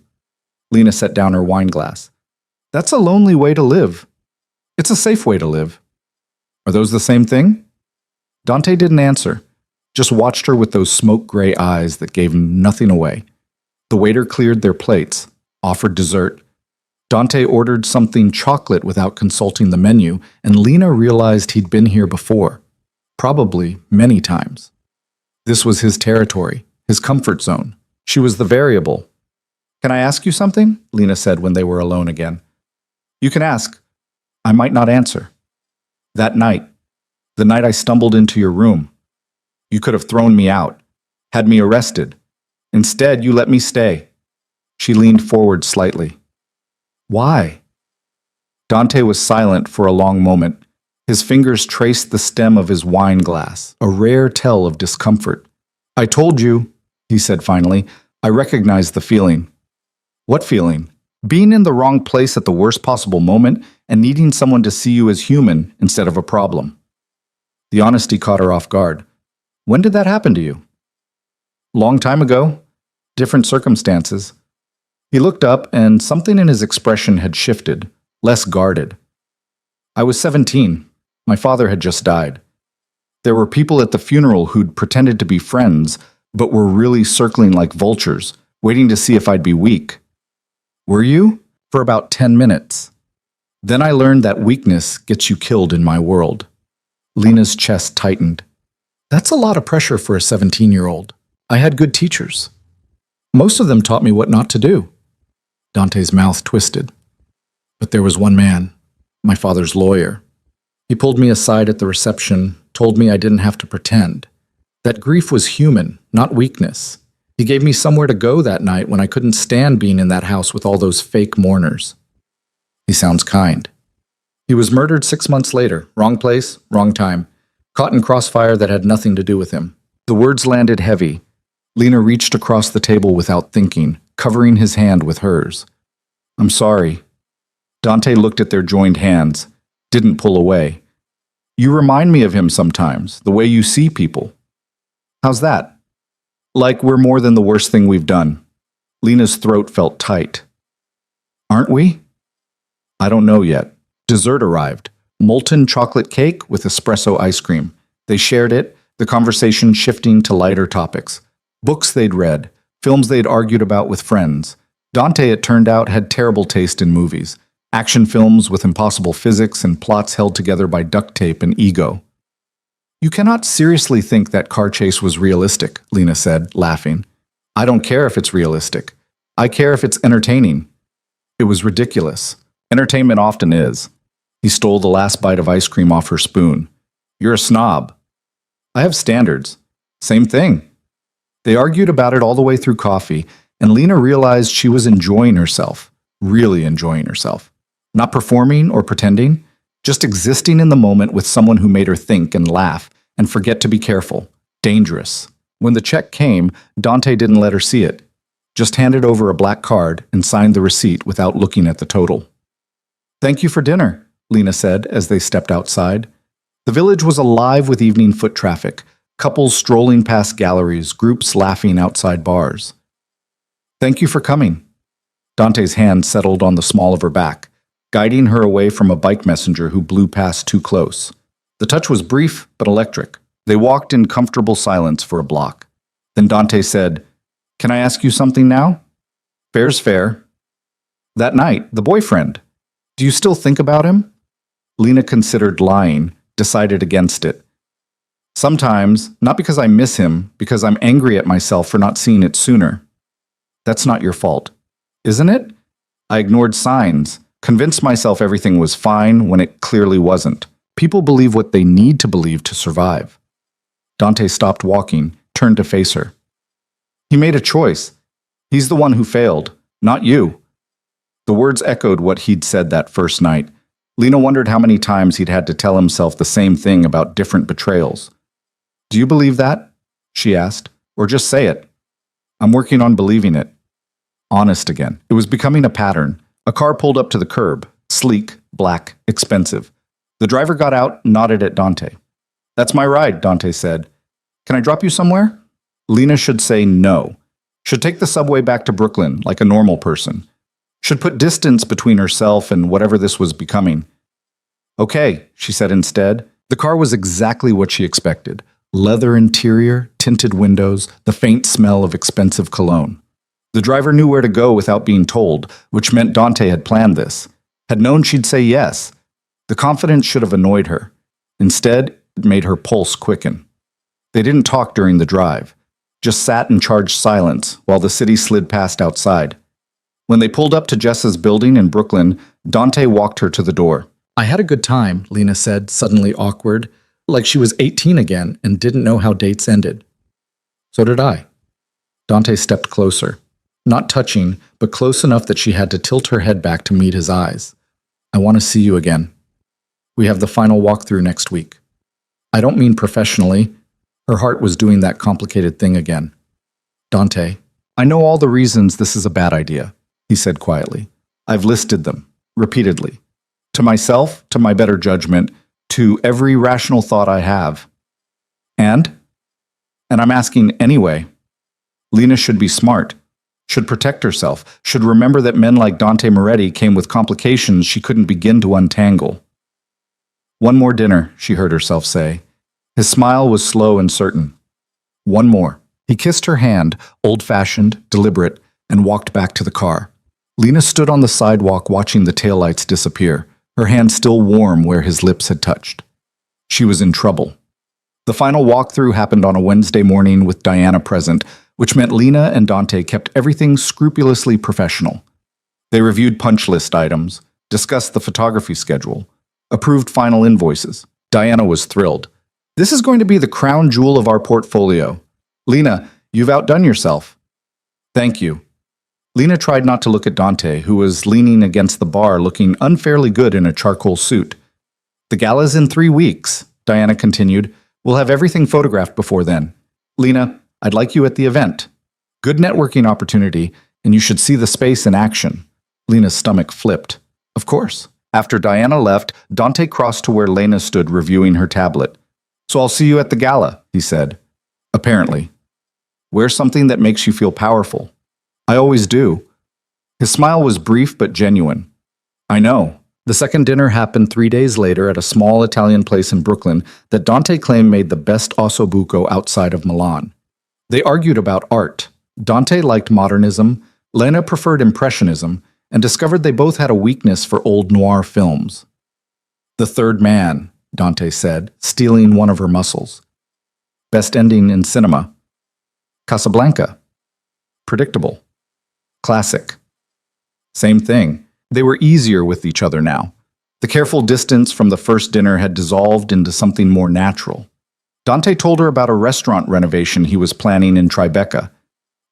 Lena set down her wine glass. "That's a lonely way to live." "It's a safe way to live." "Are those the same thing?" Dante didn't answer, just watched her with those smoke-gray eyes that gave nothing away. The waiter cleared their plates, offered dessert. Dante ordered something chocolate without consulting the menu, and Lena realized he'd been here before. Probably many times. This was his territory, his comfort zone. She was the variable. "Can I ask you something?" Lena said when they were alone again. "You can ask. I might not answer." "That night, the night I stumbled into your room, you could have thrown me out, had me arrested. Instead, you let me stay." She leaned forward slightly. "Why?" Dante was silent for a long moment. His fingers traced the stem of his wine glass, a rare tell of discomfort. "I told you," he said finally. "I recognized the feeling." "What feeling?" "Being in the wrong place at the worst possible moment and needing someone to see you as human instead of a problem." The honesty caught her off guard. "When did that happen to you?" "Long time ago. Different circumstances." He looked up, and something in his expression had shifted, less guarded. "I was 17. My father had just died. There were people at the funeral who'd pretended to be friends, but were really circling like vultures, waiting to see if I'd be weak." "Were you?" "For about 10 minutes. Then I learned that weakness gets you killed in my world." Lena's chest tightened. "That's a lot of pressure for a 17-year-old. I had good teachers. Most of them taught me what not to do." Dante's mouth twisted. "But there was one man, my father's lawyer. He pulled me aside at the reception, told me I didn't have to pretend. That grief was human, not weakness. He gave me somewhere to go that night when I couldn't stand being in that house with all those fake mourners." He sounds kind. "He was murdered 6 months later. Wrong place, wrong time. Caught in crossfire that had nothing to do with him." The words landed heavy. Lena reached across the table without thinking, covering his hand with hers. "I'm sorry." Dante looked at their joined hands, didn't pull away. "You remind me of him sometimes, the way you see people." "How's that?" "Like we're more than the worst thing we've done." Lena's throat felt tight. "Aren't we?" "I don't know yet." Dessert arrived. Molten chocolate cake with espresso ice cream. They shared it, the conversation shifting to lighter topics. Books they'd read, films they'd argued about with friends. Dante, it turned out, had terrible taste in movies. Action films with impossible physics and plots held together by duct tape and ego. "You cannot seriously think that car chase was realistic," Lena said, laughing. "I don't care if it's realistic. I care if it's entertaining." It was ridiculous. Entertainment often is. He stole the last bite of ice cream off her spoon. "You're a snob." "I have standards." "Same thing." They argued about it all the way through coffee, and Lena realized she was enjoying herself, really enjoying herself. Not performing or pretending, just existing in the moment with someone who made her think and laugh and forget to be careful. Dangerous. When the check came, Dante didn't let her see it. Just handed over a black card and signed the receipt without looking at the total. "Thank you for dinner," Lena said as they stepped outside. The village was alive with evening foot traffic, couples strolling past galleries, groups laughing outside bars. "Thank you for coming." Dante's hand settled on the small of her back, guiding her away from a bike messenger who blew past too close. The touch was brief but electric. They walked in comfortable silence for a block. Then Dante said, "Can I ask you something now?" "Fair's fair." "That night, the boyfriend. Do you still think about him?" Lena considered lying, decided against it. "Sometimes, not because I miss him, because I'm angry at myself for not seeing it sooner." "That's not your fault." "Isn't it?" "I ignored signs, convinced myself everything was fine when it clearly wasn't. People believe what they need to believe to survive." Dante stopped walking, turned to face her. "He made a choice. He's the one who failed, not you." The words echoed what he'd said that first night. Lena wondered how many times he'd had to tell himself the same thing about different betrayals. "Do you believe that?" she asked. "Or just say it?" "I'm working on believing it." Honest again. It was becoming a pattern. A car pulled up to the curb. Sleek, black, expensive. The driver got out, nodded at Dante. "That's my ride," Dante said. "Can I drop you somewhere?" Lena should say no. Should take the subway back to Brooklyn like a normal person. Should put distance between herself and whatever this was becoming. "Okay," she said instead. The car was exactly what she expected. Leather interior, tinted windows, the faint smell of expensive cologne. The driver knew where to go without being told, which meant Dante had planned this, had known she'd say yes. The confidence should have annoyed her. Instead, it made her pulse quicken. They didn't talk during the drive, just sat in charged silence while the city slid past outside. When they pulled up to Jessa's building in Brooklyn, Dante walked her to the door. "I had a good time," Lena said, suddenly awkward, like she was 18 again and didn't know how dates ended. "So did I." Dante stepped closer, not touching, but close enough that she had to tilt her head back to meet his eyes. "I want to see you again. We have the final walkthrough next week." "I don't mean professionally." Her heart was doing that complicated thing again. "Dante, I know all the reasons this is a bad idea," he said quietly. "I've listed them, repeatedly. To myself, to my better judgment, to every rational thought I have. And I'm asking anyway. Lena should be smart, should protect herself, should remember that men like Dante Moretti came with complications she couldn't begin to untangle." "One more dinner," she heard herself say. His smile was slow and certain. "One more." He kissed her hand, old-fashioned, deliberate, and walked back to the car. Lena stood on the sidewalk watching the taillights disappear, her hand still warm where his lips had touched. She was in trouble. The final walkthrough happened on a Wednesday morning with Diana present, which meant Lena and Dante kept everything scrupulously professional. They reviewed punch list items, discussed the photography schedule, approved final invoices. Diana was thrilled. "This is going to be the crown jewel of our portfolio. Lena, you've outdone yourself." "Thank you." Lena tried not to look at Dante, who was leaning against the bar looking unfairly good in a charcoal suit. "The gala's in 3 weeks," Diana continued. "We'll have everything photographed before then. Lena, I'd like you at the event. Good networking opportunity, and you should see the space in action." Lena's stomach flipped. "Of course." After Diana left, Dante crossed to where Lena stood reviewing her tablet. "So I'll see you at the gala," he said. "Apparently. Wear something that makes you feel powerful." "I always do." His smile was brief but genuine. "I know." The second dinner happened 3 days later at a small Italian place in Brooklyn that Dante claimed made the best ossobuco outside of Milan. They argued about art. Dante liked modernism, Lena preferred impressionism, and discovered they both had a weakness for old noir films. "The third man," Dante said, stealing one of her muscles. "Best ending in cinema." "Casablanca." "Predictable." "Classic." Same thing. They were easier with each other now. The careful distance from the first dinner had dissolved into something more natural. Dante told her about a restaurant renovation he was planning in Tribeca.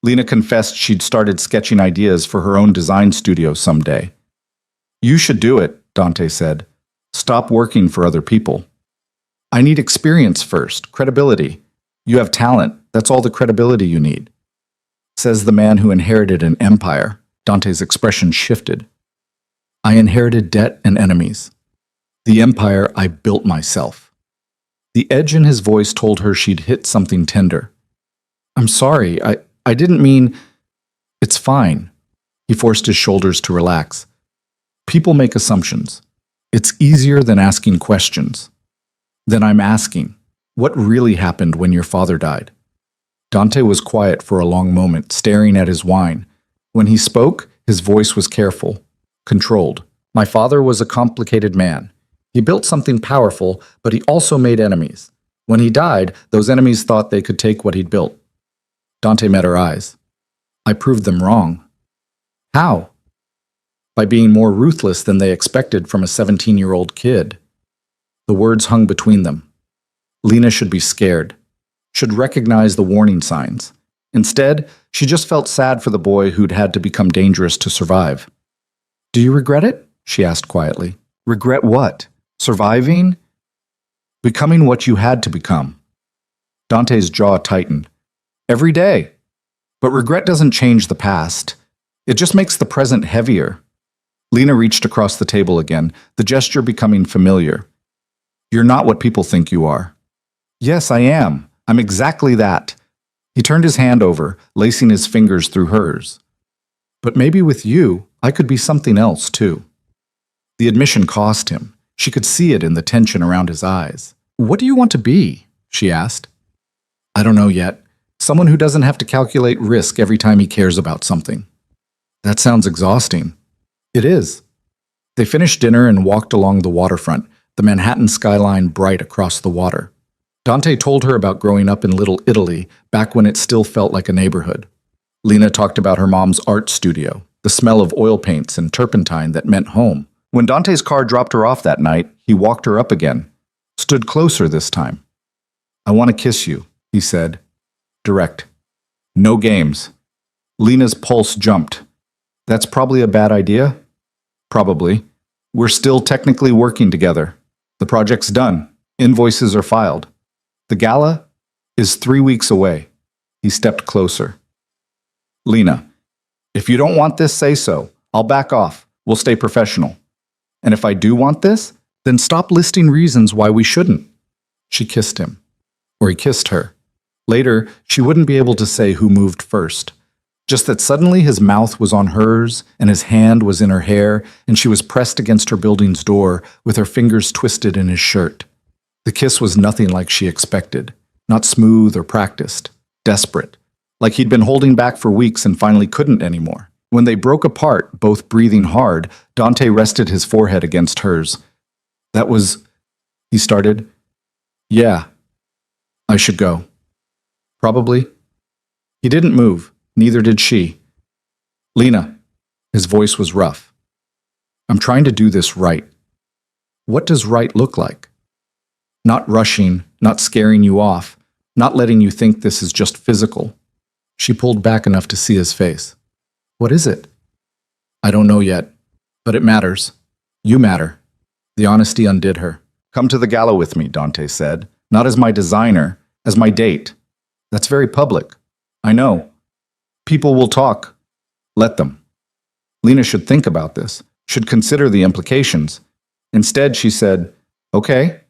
Lena confessed she'd started sketching ideas for her own design studio someday. "You should do it," Dante said. "Stop working for other people." "I need experience first, credibility. You have talent, that's all the credibility you need." Says the man who inherited an empire. Dante's expression shifted. "I inherited debt and enemies. The empire I built myself." The edge in his voice told her she'd hit something tender. "I'm sorry, I didn't mean..." "It's fine." He forced his shoulders to relax. "People make assumptions. It's easier than asking questions." "Then I'm asking, what really happened when your father died?" Dante was quiet for a long moment, staring at his wine. When he spoke, his voice was careful, controlled. "My father was a complicated man. He built something powerful, but he also made enemies. When he died, those enemies thought they could take what he'd built." Dante met her eyes. "I proved them wrong." "How?" "By being more ruthless than they expected from a 17-year-old kid." The words hung between them. Lena should be scared, should recognize the warning signs. Instead, she just felt sad for the boy who'd had to become dangerous to survive. "Do you regret it?" she asked quietly. "Regret what? Surviving? Becoming what you had to become." Dante's jaw tightened. "Every day. But regret doesn't change the past. It just makes the present heavier." Lena reached across the table again, the gesture becoming familiar. "You're not what people think you are." "Yes, I am. I'm exactly that." He turned his hand over, lacing his fingers through hers. "But maybe with you, I could be something else, too." The admission cost him. She could see it in the tension around his eyes. "What do you want to be?" she asked. "I don't know yet. Someone who doesn't have to calculate risk every time he cares about something. That sounds exhausting. It is. They finished dinner and walked along the waterfront, the Manhattan skyline bright across the water. Dante told her about growing up in Little Italy, back when it still felt like a neighborhood. Lena talked about her mom's art studio, the smell of oil paints and turpentine that meant home. When Dante's car dropped her off that night, he walked her up again. Stood closer this time. "I want to kiss you," he said. Direct. No games. Lena's pulse jumped. "That's probably a bad idea." "Probably. We're still technically working together. The project's done. Invoices are filed. The gala is 3 weeks away." He stepped closer. "Lena, if you don't want this, say so. I'll back off. We'll stay professional. And if I do want this, then stop listing reasons why we shouldn't." She kissed him. Or he kissed her. Later, she wouldn't be able to say who moved first. Just that suddenly his mouth was on hers, and his hand was in her hair, and she was pressed against her building's door, with her fingers twisted in his shirt. The kiss was nothing like she expected. Not smooth or practiced. Desperate. Like he'd been holding back for weeks and finally couldn't anymore. When they broke apart, both breathing hard, Dante rested his forehead against hers. "That was..." he started. "Yeah. I should go." "Probably." He didn't move. Neither did she. "Lena," his voice was rough. "I'm trying to do this right." "What does right look like?" "Not rushing, not scaring you off, not letting you think this is just physical." She pulled back enough to see his face. "What is it?" "I don't know yet, but it matters. You matter." The honesty undid her. "Come to the gala with me," Dante said. "Not as my designer, as my date." "That's very public." "I know. People will talk. Let them." Lena should think about this, should consider the implications. Instead, she said, "Okay."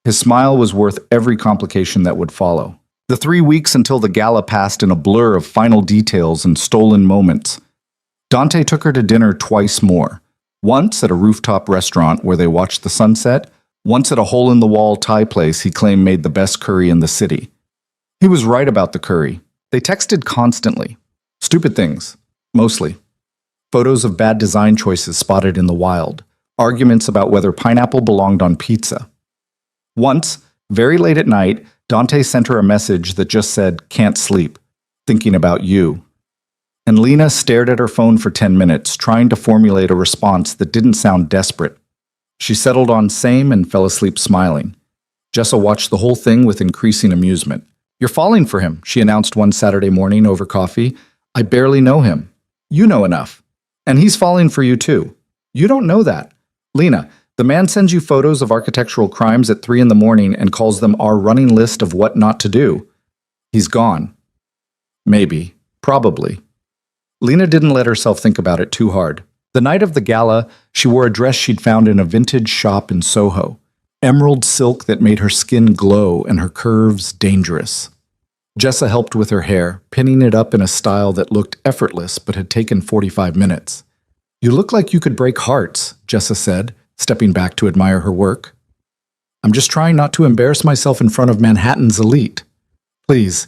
His smile was worth every complication that would follow. The 3 weeks until the gala passed in a blur of final details and stolen moments. Dante took her to dinner twice more. Once at a rooftop restaurant where they watched the sunset, once at a hole-in-the-wall Thai place he claimed made the best curry in the city. He was right about the curry. They texted constantly. Stupid things, mostly. Photos of bad design choices spotted in the wild. Arguments about whether pineapple belonged on pizza. Once, very late at night, Dante sent her a message that just said, "Can't sleep. Thinking about you." And Lena stared at her phone for 10 minutes, trying to formulate a response that didn't sound desperate. She settled on same and fell asleep smiling. Jessa watched the whole thing with increasing amusement. "You're falling for him," she announced one Saturday morning over coffee. "I barely know him. You know enough. And he's falling for you too. You don't know that. Lena, the man sends you photos of architectural crimes at 3 in the morning and calls them our running list of what not to do. He's gone. Maybe. Probably." Lena didn't let herself think about it too hard. The night of the gala, she wore a dress she'd found in a vintage shop in Soho. Emerald silk that made her skin glow and her curves dangerous. Jessa helped with her hair, pinning it up in a style that looked effortless but had taken 45 minutes. "You look like you could break hearts," Jessa said, stepping back to admire her work. "I'm just trying not to embarrass myself in front of Manhattan's elite." "Please,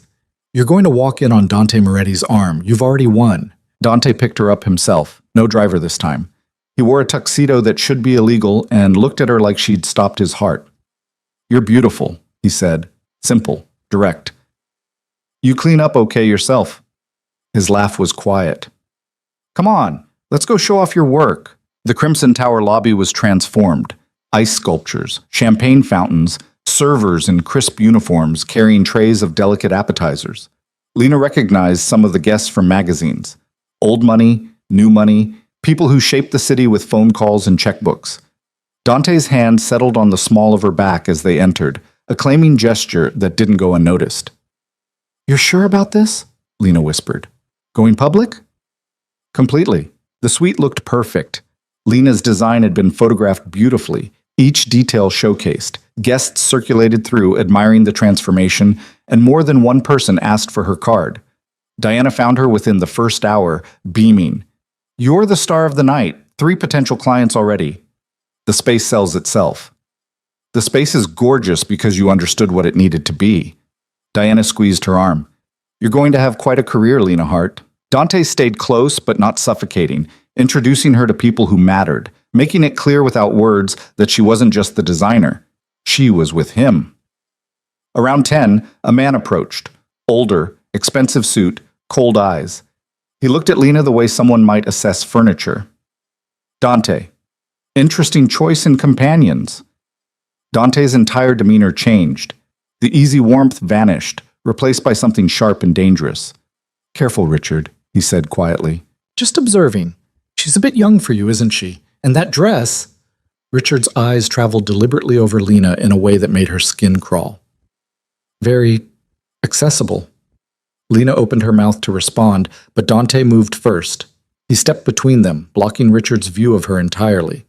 you're going to walk in on Dante Moretti's arm. You've already won." Dante picked her up himself, no driver this time. He wore a tuxedo that should be illegal and looked at her like she'd stopped his heart. "You're beautiful," he said, simple, direct. "You clean up okay yourself." His laugh was quiet. "Come on, let's go show off your work." The Crimson Tower lobby was transformed. Ice sculptures, champagne fountains, servers in crisp uniforms carrying trays of delicate appetizers. Lena recognized some of the guests from magazines. Old money, new money, people who shaped the city with phone calls and checkbooks. Dante's hand settled on the small of her back as they entered, a claiming gesture that didn't go unnoticed. "You're sure about this?" Lena whispered. "Going public?" "Completely." The suite looked perfect. Lena's design had been photographed beautifully, each detail showcased. Guests circulated through, admiring the transformation, and more than one person asked for her card. Diana found her within the first hour, beaming. "You're the star of the night. 3 potential clients already." The space sells itself. "The space is gorgeous because you understood what it needed to be." Diana squeezed her arm. You're going to have quite a career, Lena Hart. Dante stayed close but not suffocating, introducing her to people who mattered, making it clear without words that she wasn't just the designer. She was with him. Around 10, a man approached. Older, expensive suit, cold eyes. He looked at Lena the way someone might assess furniture. Dante. Interesting choice in companions. Dante's entire demeanor changed. The easy warmth vanished, replaced by something sharp and dangerous. Careful, Richard, he said quietly. Just observing. She's a bit young for you, isn't she? And that dress... Richard's eyes traveled deliberately over Lena in a way that made her skin crawl. Very accessible. Lena opened her mouth to respond, but Dante moved first. He stepped between them, blocking Richard's view of her entirely.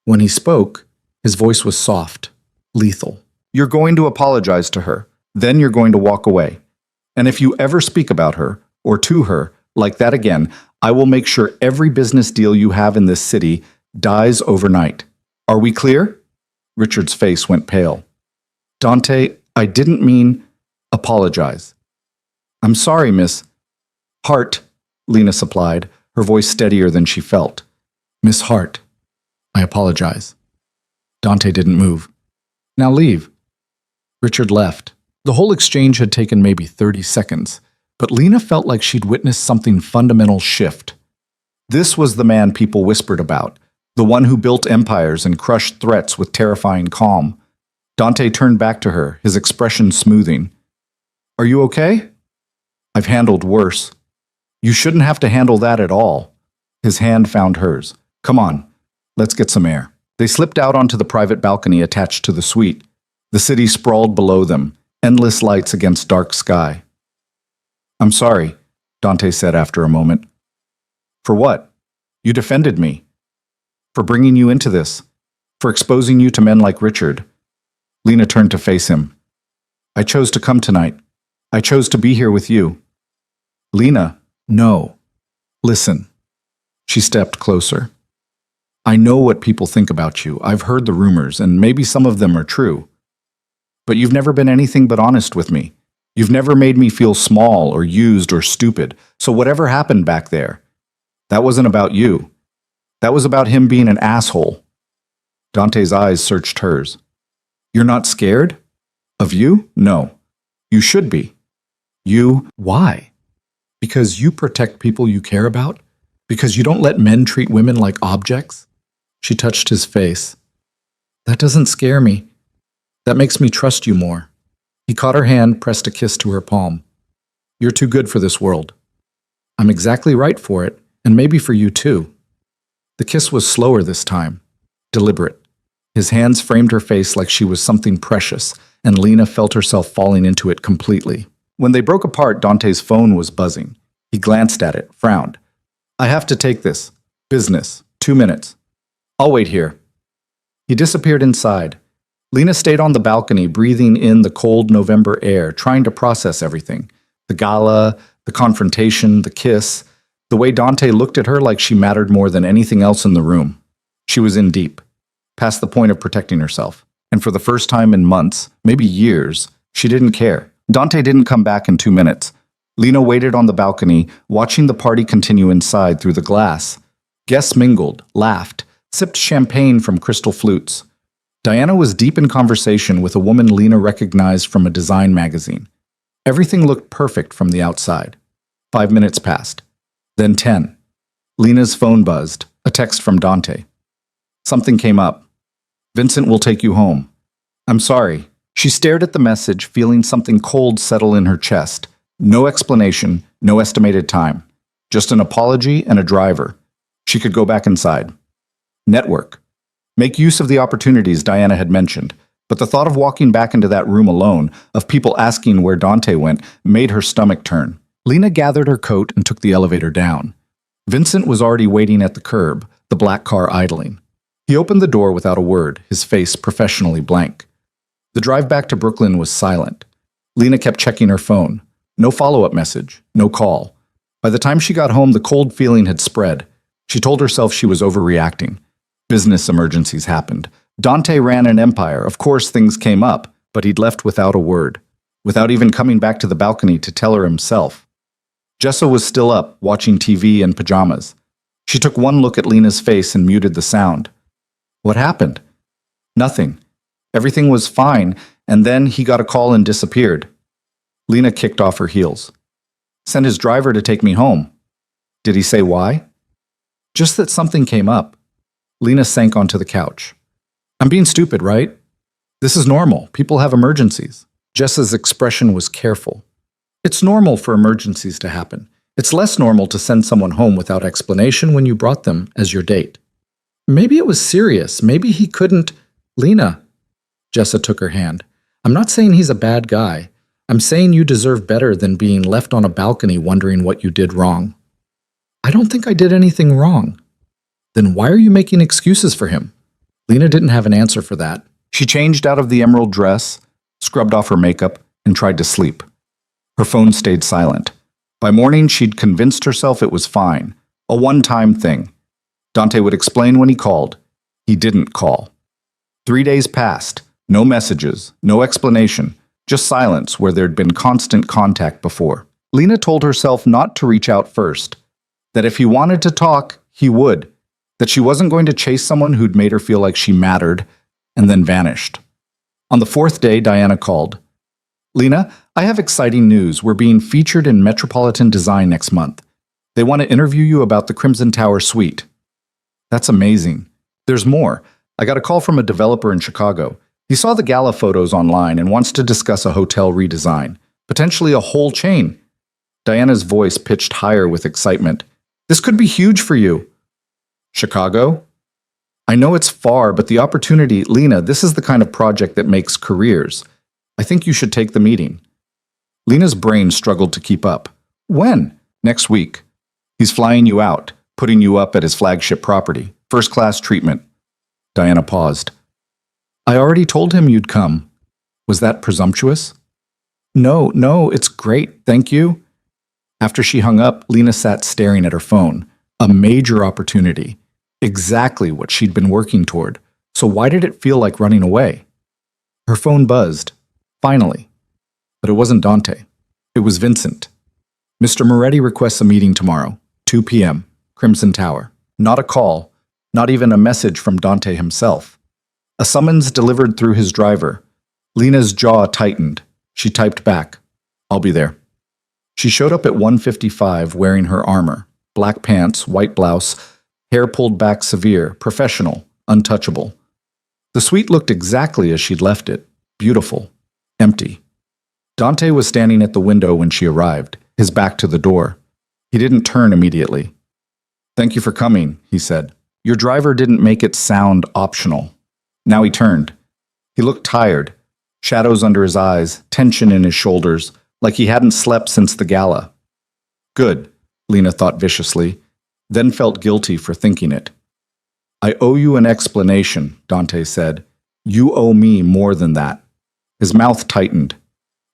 When he spoke, his voice was soft, lethal. You're going to apologize to her. Then you're going to walk away. And if you ever speak about her, or to her, like that again, I will make sure every business deal you have in this city dies overnight. Are we clear? Richard's face went pale. Dante, I didn't mean apologize. I'm sorry, Miss Hart, Lena supplied, her voice steadier than she felt. Miss Hart, I apologize. Dante didn't move. Now leave. Richard left. The whole exchange had taken maybe 30 seconds, but Lena felt like she'd witnessed something fundamental shift. This was the man people whispered about, the one who built empires and crushed threats with terrifying calm. Dante turned back to her, his expression smoothing. Are you okay? I've handled worse. You shouldn't have to handle that at all. His hand found hers. Come on, let's get some air. They slipped out onto the private balcony attached to the suite. The city sprawled below them, endless lights against dark sky. I'm sorry, Dante said after a moment. For what? You defended me. For bringing you into this. For exposing you to men like Richard. Lena turned to face him. I chose to come tonight. I chose to be here with you. Lena, no. Listen. She stepped closer. I know what people think about you. I've heard the rumors, and maybe some of them are true. But you've never been anything but honest with me. You've never made me feel small or used or stupid. So whatever happened back there, that wasn't about you. That was about him being an asshole. Dante's eyes searched hers. You're not scared? Of you? No. You should be. You, why? Because you protect people you care about? Because you don't let men treat women like objects? She touched his face. That doesn't scare me. That makes me trust you more. He caught her hand, pressed a kiss to her palm. You're too good for this world. I'm exactly right for it, and maybe for you too. The kiss was slower this time, deliberate. His hands framed her face like she was something precious, and Lena felt herself falling into it completely. When they broke apart, Dante's phone was buzzing. He glanced at it, frowned. I have to take this. Business. 2 minutes. I'll wait here. He disappeared inside. Lena stayed on the balcony, breathing in the cold November air, trying to process everything. The gala, the confrontation, the kiss, the way Dante looked at her like she mattered more than anything else in the room. She was in deep, past the point of protecting herself. And for the first time in months, maybe years, she didn't care. Dante didn't come back in 2 minutes. Lena waited on the balcony, watching the party continue inside through the glass. Guests mingled, laughed, sipped champagne from crystal flutes. Diana was deep in conversation with a woman Lena recognized from a design magazine. Everything looked perfect from the outside. 5 minutes passed. Then 10. Lena's phone buzzed, a text from Dante. Something came up. Vincent will take you home. I'm sorry. She stared at the message, feeling something cold settle in her chest. No explanation, no estimated time. Just an apology and a driver. She could go back inside. Network. Make use of the opportunities Diana had mentioned, but the thought of walking back into that room alone, of people asking where Dante went, made her stomach turn. Lena gathered her coat and took the elevator down. Vincent was already waiting at the curb, the black car idling. He opened the door without a word, his face professionally blank. The drive back to Brooklyn was silent. Lena kept checking her phone. No follow-up message, no call. By the time she got home, the cold feeling had spread. She told herself she was overreacting. Business emergencies happened. Dante ran an empire. Of course, things came up, but he'd left without a word. without even coming back to the balcony to tell her himself. Jessa was still up, watching TV in pajamas. She took one look at Lena's face and muted the sound. What happened? Nothing. Everything was fine, and then he got a call and disappeared. Lena kicked off her heels. Sent his driver to take me home. Did he say why? Just that something came up. Lena sank onto the couch. I'm being stupid, right? This is normal. People have emergencies. Jessa's expression was careful. It's normal for emergencies to happen. It's less normal to send someone home without explanation when you brought them as your date. Maybe it was serious. Maybe he couldn't. Lena. Jessa took her hand. I'm not saying he's a bad guy. I'm saying you deserve better than being left on a balcony wondering what you did wrong. I don't think I did anything wrong. Then why are you making excuses for him? Lena didn't have an answer for that. She changed out of the emerald dress, scrubbed off her makeup, and tried to sleep. Her phone stayed silent. By morning, she'd convinced herself it was fine, a one-time thing. Dante would explain when he called. He didn't call. 3 days passed. No messages, no explanation, just silence where there'd been constant contact before. Lena told herself not to reach out first, that if he wanted to talk, he would, that she wasn't going to chase someone who'd made her feel like she mattered, and then vanished. On the 4th day, Diana called. Lena, I have exciting news. We're being featured in Metropolitan Design next month. They want to interview you about the Crimson Tower suite. That's amazing. There's more. I got a call from a developer in Chicago. He saw the gala photos online and wants to discuss a hotel redesign, potentially a whole chain. Diana's voice pitched higher with excitement. This could be huge for you. Chicago? I know it's far, but the opportunity, Lena, this is the kind of project that makes careers. I think you should take the meeting. Lena's brain struggled to keep up. When? Next week. He's flying you out, putting you up at his flagship property. First-class treatment. Diana paused. I already told him you'd come. Was that presumptuous? No, it's great, thank you. After she hung up, Lena sat staring at her phone. A major opportunity. Exactly what she'd been working toward. So why did it feel like running away? Her phone buzzed. Finally. But it wasn't Dante. It was Vincent. Mr. Moretti requests a meeting tomorrow, 2 p.m., Crimson Tower. Not a call, not even a message from Dante himself. A summons delivered through his driver. Lena's jaw tightened. She typed back, I'll be there. She showed up at 1:55 wearing her armor, black pants, white blouse, hair pulled back severe, professional, untouchable. The suite looked exactly as she'd left it, beautiful, empty. Dante was standing at the window when she arrived, his back to the door. He didn't turn immediately. Thank you for coming, he said. Your driver didn't make it sound optional. Now he turned. He looked tired, shadows under his eyes, tension in his shoulders, like he hadn't slept since the gala. Good, Lena thought viciously, then felt guilty for thinking it. I owe you an explanation, Dante said. You owe me more than that. His mouth tightened.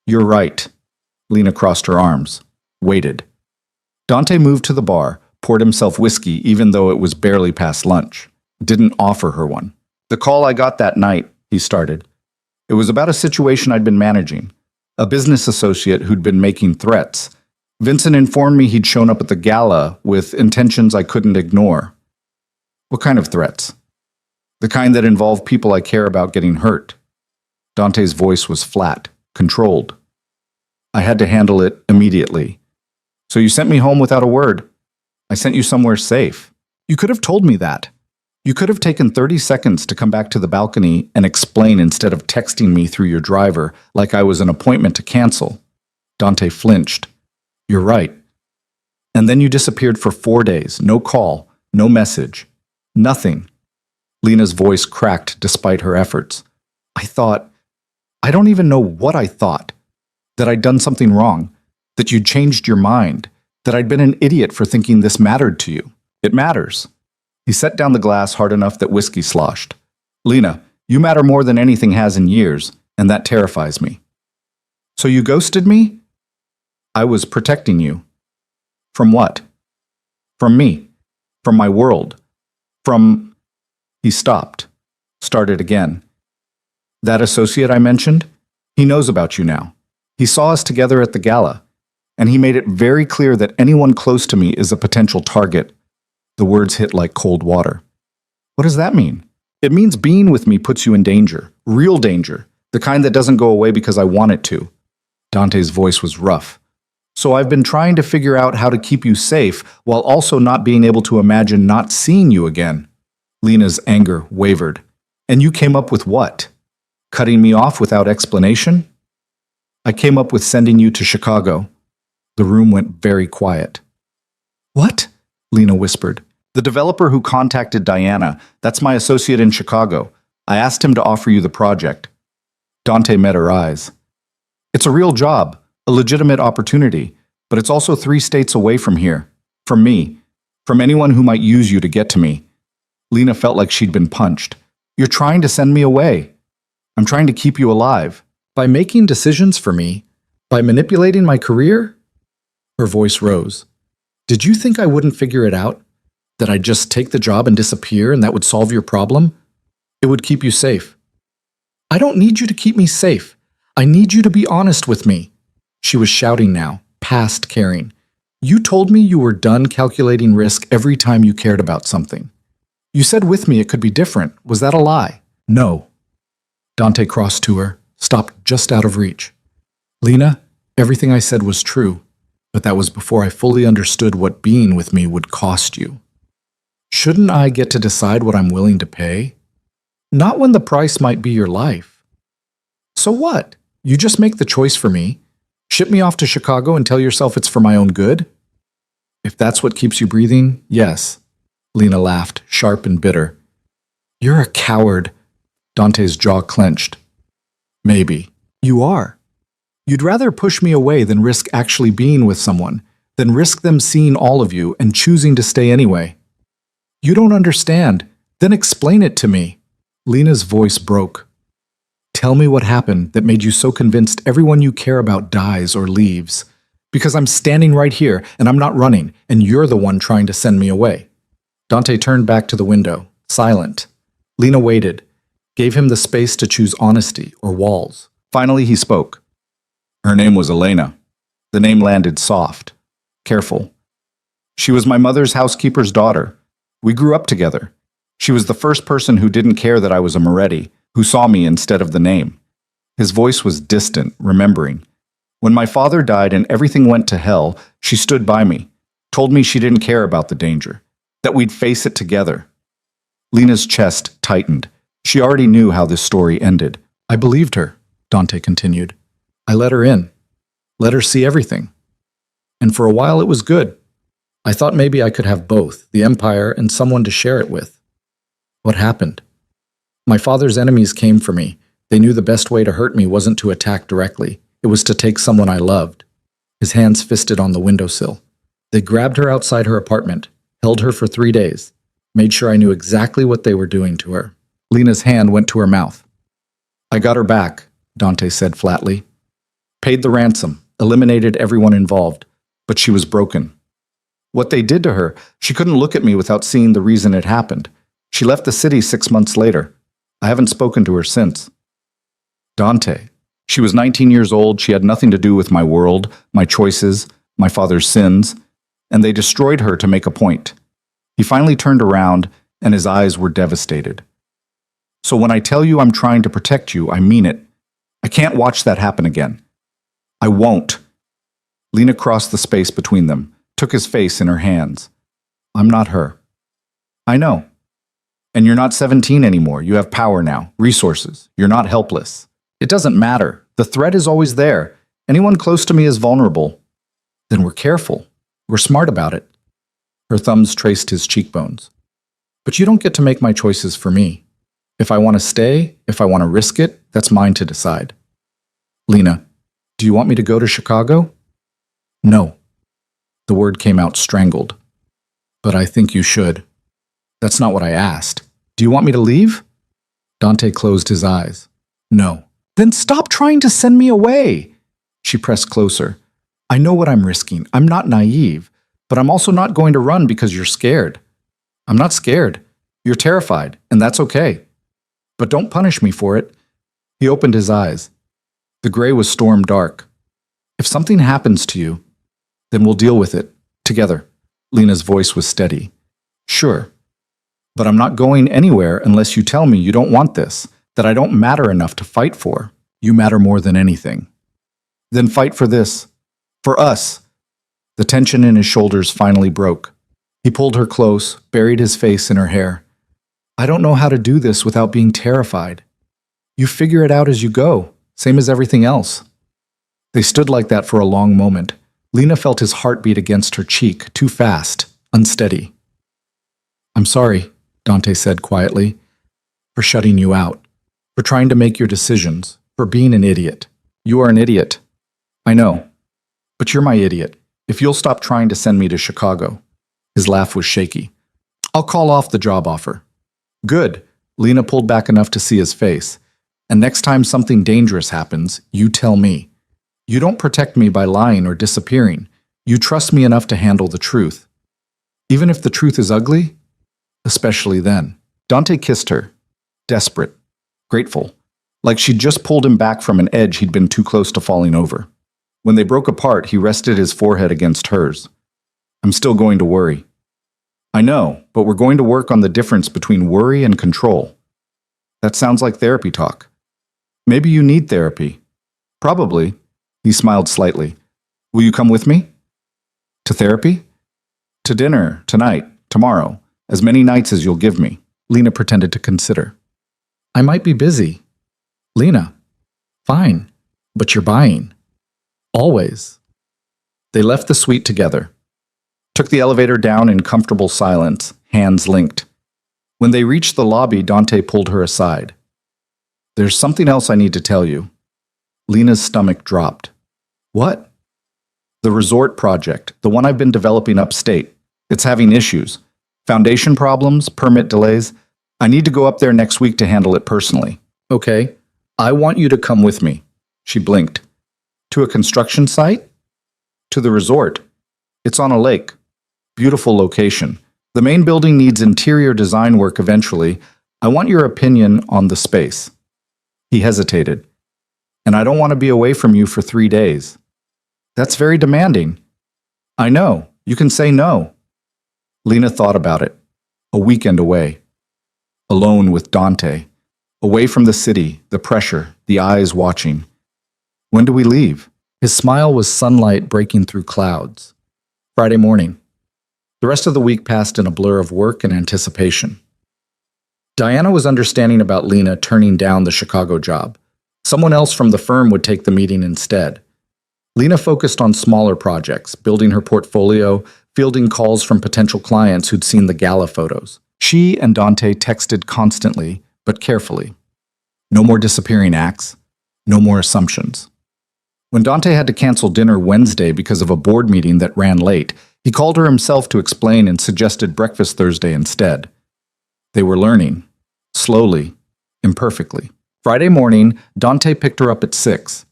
You're right. Lena crossed her arms, waited. Dante moved to the bar, poured himself whiskey even though it was barely past lunch. Didn't offer her one. The call I got that night, he started. It was about a situation I'd been managing. A business associate who'd been making threats. Vincent informed me he'd shown up at the gala with intentions I couldn't ignore. What kind of threats? The kind that involve people I care about getting hurt. Dante's voice was flat, controlled. I had to handle it immediately. So you sent me home without a word. I sent you somewhere safe. You could have told me that. You could have taken 30 seconds to come back to the balcony and explain instead of texting me through your driver like I was an appointment to cancel. Dante flinched. You're right. And then you disappeared for 4 days. No call, no message, nothing. Lena's voice cracked despite her efforts. I don't even know what I thought. That I'd done something wrong. That you'd changed your mind. That I'd been an idiot for thinking this mattered to you. It matters. He set down the glass hard enough that whiskey sloshed. Lena, you matter more than anything has in years, and that terrifies me. So you ghosted me? I was protecting you. From what? From me. From my world. From... He stopped. Started again. That associate I mentioned? He knows about you now. He saw us together at the gala, and he made it very clear that anyone close to me is a potential target. The words hit like cold water. What does that mean? It means being with me puts you in danger, real danger, the kind that doesn't go away because I want it to. Dante's voice was rough. So I've been trying to figure out how to keep you safe while also not being able to imagine not seeing you again. Lena's anger wavered. And you came up with what? Cutting me off without explanation? I came up with sending you to Chicago. The room went very quiet. What? Lena whispered. The developer who contacted Diana, that's my associate in Chicago. I asked him to offer you the project. Dante met her eyes. It's a real job, a legitimate opportunity, but it's also 3 states away from here. From me. From anyone who might use you to get to me. Lena felt like she'd been punched. You're trying to send me away. I'm trying to keep you alive. By making decisions for me? By manipulating my career? Her voice rose. Did you think I wouldn't figure it out? That I'd just take the job and disappear and that would solve your problem? It would keep you safe. I don't need you to keep me safe. I need you to be honest with me. She was shouting now, past caring. You told me you were done calculating risk every time you cared about something. You said with me it could be different. Was that a lie? No. Dante crossed to her, stopped just out of reach. Lena, everything I said was true, but that was before I fully understood what being with me would cost you. Shouldn't I get to decide what I'm willing to pay? Not when the price might be your life. So what? You just make the choice for me. Ship me off to Chicago and tell yourself it's for my own good? If that's what keeps you breathing, yes. Lena laughed, sharp and bitter. You're a coward. Dante's jaw clenched. Maybe. You are. You'd rather push me away than risk actually being with someone, than risk them seeing all of you and choosing to stay anyway. You don't understand. Then explain it to me. Lena's voice broke. Tell me what happened that made you so convinced everyone you care about dies or leaves. Because I'm standing right here and I'm not running, and you're the one trying to send me away. Dante turned back to the window, silent. Lena waited, gave him the space to choose honesty or walls. Finally, he spoke. Her name was Elena. The name landed soft, careful. She was my mother's housekeeper's daughter. We grew up together. She was the first person who didn't care that I was a Moretti, who saw me instead of the name. His voice was distant, remembering. When my father died and everything went to hell, she stood by me, told me she didn't care about the danger, that we'd face it together. Lena's chest tightened. She already knew how this story ended. I believed her, Dante continued. I let her in, let her see everything. And for a while it was good. I thought maybe I could have both, the Empire and someone to share it with. What happened? My father's enemies came for me. They knew the best way to hurt me wasn't to attack directly. It was to take someone I loved. His hands fisted on the windowsill. They grabbed her outside her apartment, held her for 3 days, made sure I knew exactly what they were doing to her. Lena's hand went to her mouth. I got her back, Dante said flatly. Paid the ransom, eliminated everyone involved, but she was broken. What they did to her, she couldn't look at me without seeing the reason it happened. She left the city 6 months later. I haven't spoken to her since. Dante. She was 19 years old. She had nothing to do with my world, my choices, my father's sins, and they destroyed her to make a point. He finally turned around, and his eyes were devastated. So when I tell you I'm trying to protect you, I mean it. I can't watch that happen again. I won't. Lena crossed the space between them, took his face in her hands. I'm not her. I know. And you're not 17 anymore. You have power now, resources. You're not helpless. It doesn't matter. The threat is always there. Anyone close to me is vulnerable. Then we're careful. We're smart about it. Her thumbs traced his cheekbones. But you don't get to make my choices for me. If I want to stay, if I want to risk it, that's mine to decide. Lena, do you want me to go to Chicago? No. The word came out strangled. But I think you should. That's not what I asked. Do you want me to leave? Dante closed his eyes. No. Then stop trying to send me away. She pressed closer. I know what I'm risking. I'm not naive, but I'm also not going to run because you're scared. I'm not scared. You're terrified, and that's okay. But don't punish me for it. He opened his eyes. The gray was storm dark. If something happens to you, then we'll deal with it together. Lena's voice was steady. Sure, but I'm not going anywhere unless you tell me you don't want this, that I don't matter enough to fight for. You matter more than anything. Then fight for this. For us. The tension in his shoulders finally broke. He pulled her close, buried his face in her hair. I don't know how to do this without being terrified. You figure it out as you go, same as everything else. They stood like that for a long moment. Lena felt his heartbeat against her cheek, too fast, unsteady. I'm sorry, Dante said quietly, for shutting you out, for trying to make your decisions, for being an idiot. You are an idiot. I know. But you're my idiot. If you'll stop trying to send me to Chicago. His laugh was shaky. I'll call off the job offer. Good. Lena pulled back enough to see his face. And next time something dangerous happens, you tell me. You don't protect me by lying or disappearing. You trust me enough to handle the truth. Even if the truth is ugly? Especially then. Dante kissed her. Desperate. Grateful. Like she'd just pulled him back from an edge he'd been too close to falling over. When they broke apart, he rested his forehead against hers. I'm still going to worry. I know, but we're going to work on the difference between worry and control. That sounds like therapy talk. Maybe you need therapy. Probably. He smiled slightly. Will you come with me? To therapy? To dinner, tonight, tomorrow, as many nights as you'll give me. Lena pretended to consider. I might be busy. Lena. Fine. But you're buying. Always. They left the suite together. Took the elevator down in comfortable silence, hands linked. When they reached the lobby, Dante pulled her aside. There's something else I need to tell you. Lena's stomach dropped. What? The resort project, the one I've been developing upstate. It's having issues. Foundation problems, permit delays. I need to go up there next week to handle it personally. Okay. I want you to come with me. She blinked. To a construction site? To the resort. It's on a lake. Beautiful location. The main building needs interior design work eventually. I want your opinion on the space. He hesitated. And I don't want to be away from you for 3 days. That's very demanding. I know. You can say no. Lena thought about it. A weekend away. Alone with Dante. Away from the city, the pressure, the eyes watching. When do we leave? His smile was sunlight breaking through clouds. Friday morning. The rest of the week passed in a blur of work and anticipation. Diana was understanding about Lena turning down the Chicago job. Someone else from the firm would take the meeting instead. Lena focused on smaller projects, building her portfolio, fielding calls from potential clients who'd seen the gala photos. She and Dante texted constantly, but carefully. No more disappearing acts. No more assumptions. When Dante had to cancel dinner Wednesday because of a board meeting that ran late, he called her himself to explain and suggested breakfast Thursday instead. They were learning. Slowly. Imperfectly. Friday morning, Dante picked her up at 6.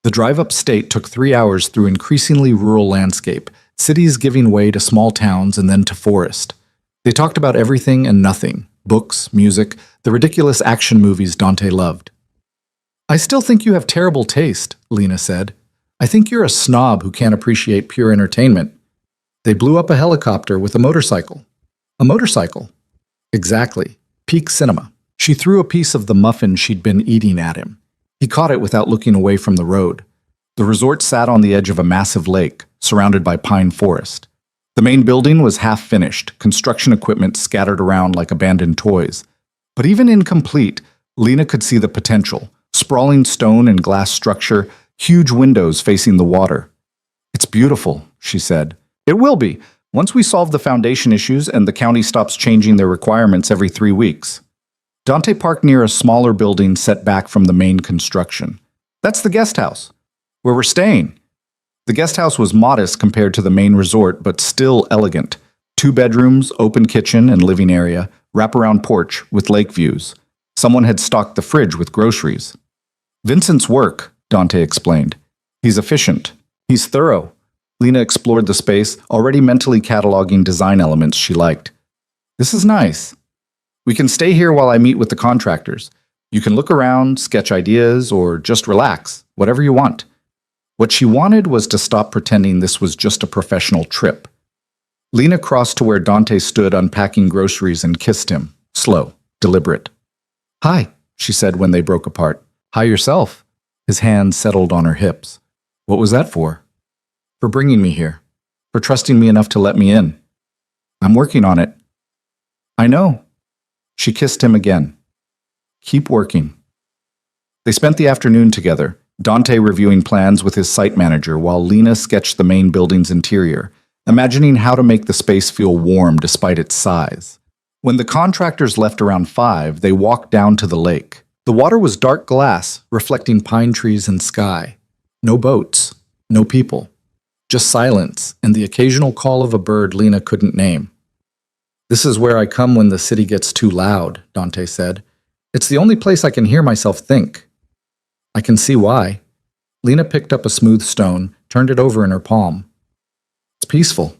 The drive upstate took 3 hours through increasingly rural landscape, cities giving way to small towns and then to forest. They talked about everything and nothing. Books, music, the ridiculous action movies Dante loved. I still think you have terrible taste, Lena said. I think you're a snob who can't appreciate pure entertainment. They blew up a helicopter with a motorcycle. A motorcycle? Exactly. Peak cinema. She threw a piece of the muffin she'd been eating at him. He caught it without looking away from the road. The resort sat on the edge of a massive lake, surrounded by pine forest. The main building was half-finished, construction equipment scattered around like abandoned toys. But even incomplete, Lena could see the potential. Sprawling stone and glass structure, huge windows facing the water. It's beautiful, she said. It will be, once we solve the foundation issues and the county stops changing their requirements every 3 weeks. Dante parked near a smaller building set back from the main construction. That's the guest house, where we're staying. The guest house was modest compared to the main resort, but still elegant. 2 bedrooms, open kitchen and living area, wraparound porch with lake views. Someone had stocked the fridge with groceries. Vincent's work, Dante explained. He's efficient. He's thorough. Lena explored the space, already mentally cataloging design elements she liked. This is nice. We can stay here while I meet with the contractors. You can look around, sketch ideas, or just relax, whatever you want. What she wanted was to stop pretending this was just a professional trip. Lena crossed to where Dante stood unpacking groceries and kissed him, slow, deliberate. "Hi," she said when they broke apart. "Hi yourself." His hand settled on her hips. "What was that for?" "For bringing me here. For trusting me enough to let me in." "I'm working on it." "I know." She kissed him again. "Keep working." They spent the afternoon together, Dante reviewing plans with his site manager while Lena sketched the main building's interior, imagining how to make the space feel warm despite its size. When the contractors left around 5, they walked down to the lake. The water was dark glass, reflecting pine trees and sky. No boats, no people. Just silence and the occasional call of a bird Lena couldn't name. "This is where I come when the city gets too loud," Dante said. "It's the only place I can hear myself think." "I can see why." Lena picked up a smooth stone, turned it over in her palm. "It's peaceful."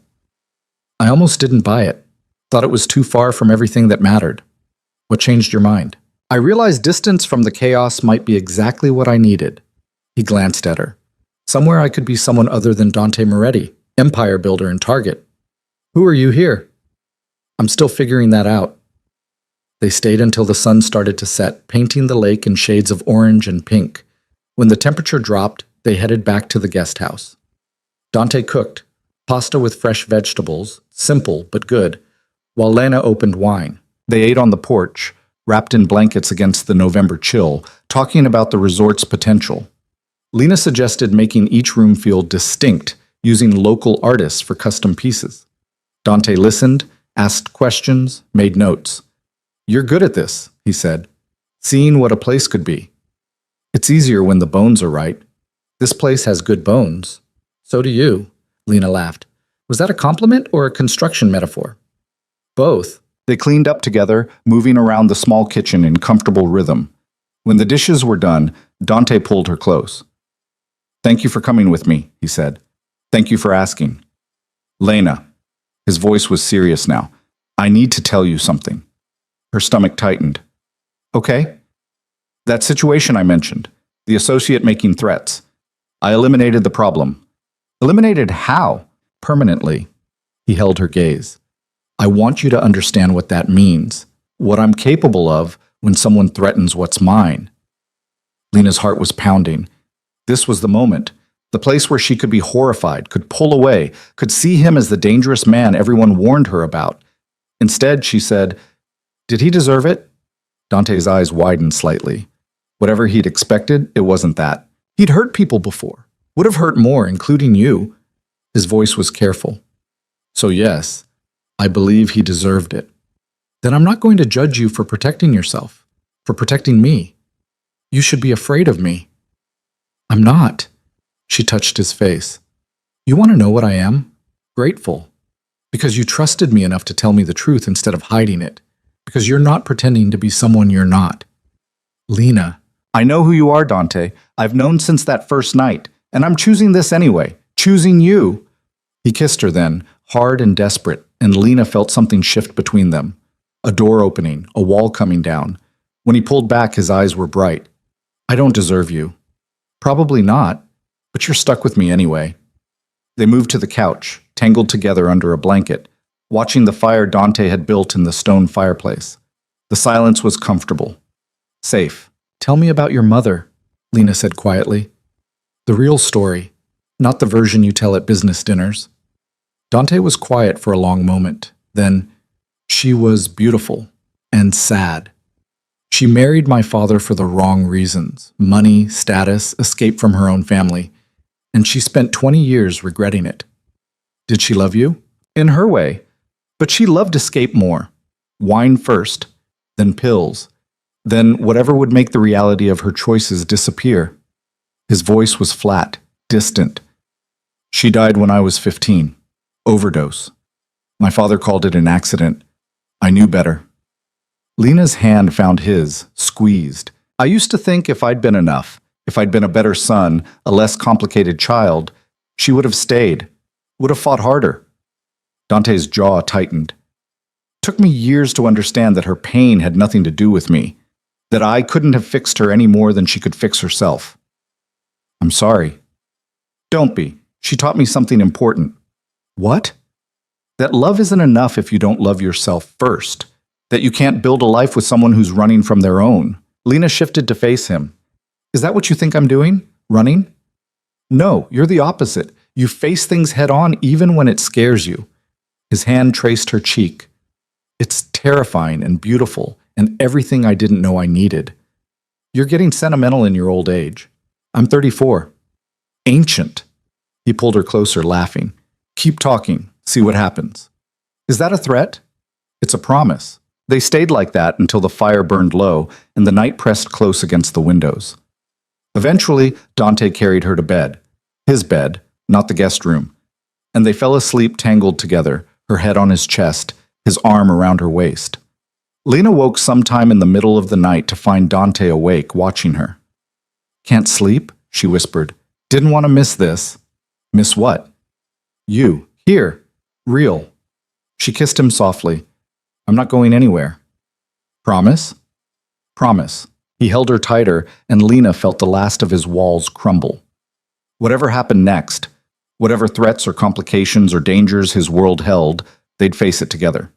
"I almost didn't buy it. Thought it was too far from everything that mattered." "What changed your mind?" "I realized distance from the chaos might be exactly what I needed." He glanced at her. "Somewhere I could be someone other than Dante Moretti, empire builder and target." "Who are you here?" "I'm still figuring that out." They stayed until the sun started to set, painting the lake in shades of orange and pink. When the temperature dropped, they headed back to the guest house. Dante cooked, pasta with fresh vegetables, simple but good, while Lena opened wine. They ate on the porch, wrapped in blankets against the November chill, talking about the resort's potential. Lena suggested making each room feel distinct, using local artists for custom pieces. Dante listened, asked questions, made notes. "You're good at this," he said, "seeing what a place could be. It's easier when the bones are right. This place has good bones." "So do you," Lena laughed. "Was that a compliment or a construction metaphor?" "Both." They cleaned up together, moving around the small kitchen in comfortable rhythm. When the dishes were done, Dante pulled her close. "Thank you for coming with me," he said. "Thank you for asking." "Lena," his voice was serious now, "I need to tell you something." Her stomach tightened. "Okay." "That situation I mentioned, the associate making threats. I eliminated the problem." "Eliminated how?" "Permanently." He held her gaze. "I want you to understand what that means, what I'm capable of when someone threatens what's mine." Lena's heart was pounding. This was the moment, the place where she could be horrified, could pull away, could see him as the dangerous man everyone warned her about. Instead, she said, "Did he deserve it?" Dante's eyes widened slightly. Whatever he'd expected, it wasn't that. He'd hurt people before. Would have hurt more, including you. His voice was careful. "So yes, I believe he deserved it." "Then I'm not going to judge you for protecting yourself, for protecting me. You should be afraid of me." "I'm not." She touched his face. "You want to know what I am? Grateful. Because you trusted me enough to tell me the truth instead of hiding it. Because you're not pretending to be someone you're not." "Lena." "I know who you are, Dante. I've known since that first night. And I'm choosing this anyway. Choosing you." He kissed her then, hard and desperate, and Lena felt something shift between them. A door opening, a wall coming down. When he pulled back, his eyes were bright. "I don't deserve you." "Probably not, but you're stuck with me anyway." They moved to the couch, tangled together under a blanket, watching the fire Dante had built in the stone fireplace. The silence was comfortable. Safe. "Tell me about your mother," Lena said quietly. "The real story, not the version you tell at business dinners." Dante was quiet for a long moment. Then, "She was beautiful and sad. She married my father for the wrong reasons, money, status, escape from her own family, and she spent 20 years regretting it." "Did she love you?" "In her way. But she loved escape more. Wine first, then pills, then whatever would make the reality of her choices disappear." His voice was flat, distant. "She died when I was 15. Overdose. My father called it an accident. I knew better." Lena's hand found his, squeezed. "I used to think if I'd been enough, if I'd been a better son, a less complicated child, she would have stayed, would have fought harder." Dante's jaw tightened. "Took me years to understand that her pain had nothing to do with me, that I couldn't have fixed her any more than she could fix herself." "I'm sorry." Don't be. She taught me something important. What? That love isn't enough if you don't love yourself first. That you can't build a life with someone who's running from their own. Lena shifted to face him. Is that what you think I'm doing? Running? No, you're the opposite. You face things head on even when it scares you. His hand traced her cheek. It's terrifying and beautiful and everything I didn't know I needed. You're getting sentimental in your old age. I'm 34. Ancient. He pulled her closer, laughing. Keep talking. See what happens. Is that a threat? It's a promise. They stayed like that until the fire burned low and the night pressed close against the windows. Eventually, Dante carried her to bed. His bed, not the guest room. And they fell asleep tangled together, her head on his chest, his arm around her waist. Lena woke sometime in the middle of the night to find Dante awake, watching her. Can't sleep? She whispered. Didn't want to miss this. Miss what? You. Here. Real. She kissed him softly. I'm not going anywhere. Promise? Promise. He held her tighter, and Lena felt the last of his walls crumble. Whatever happened next, whatever threats or complications or dangers his world held, they'd face it together.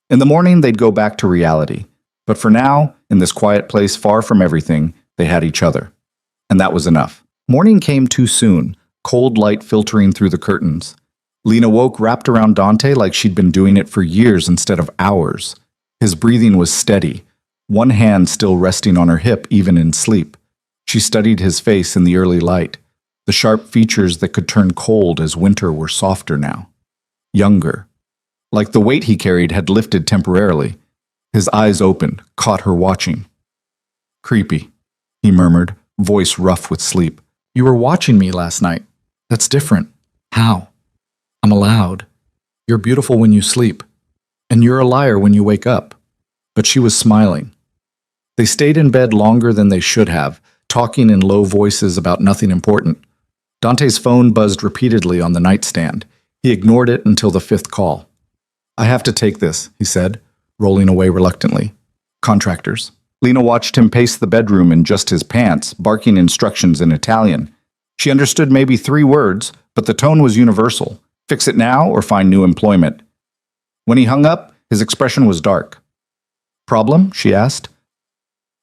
In the morning, they'd go back to reality. But for now, in this quiet place far from everything, they had each other. And that was enough. Morning came too soon, cold light filtering through the curtains. Lena woke wrapped around Dante like she'd been doing it for years instead of hours. His breathing was steady, one hand still resting on her hip even in sleep. She studied his face in the early light, the sharp features that could turn cold as winter were softer now. Younger. Like the weight he carried had lifted temporarily. His eyes opened, caught her watching. Creepy, he murmured, voice rough with sleep. You were watching me last night. That's different. How? I'm allowed. You're beautiful when you sleep. And you're a liar when you wake up. But she was smiling. They stayed in bed longer than they should have, talking in low voices about nothing important. Dante's phone buzzed repeatedly on the nightstand. He ignored it until the fifth call. I have to take this, he said, rolling away reluctantly. Contractors. Lena watched him pace the bedroom in just his pants, barking instructions in Italian. She understood maybe 3 words, but the tone was universal. Fix it now or find new employment. When he hung up, his expression was dark. Problem? She asked.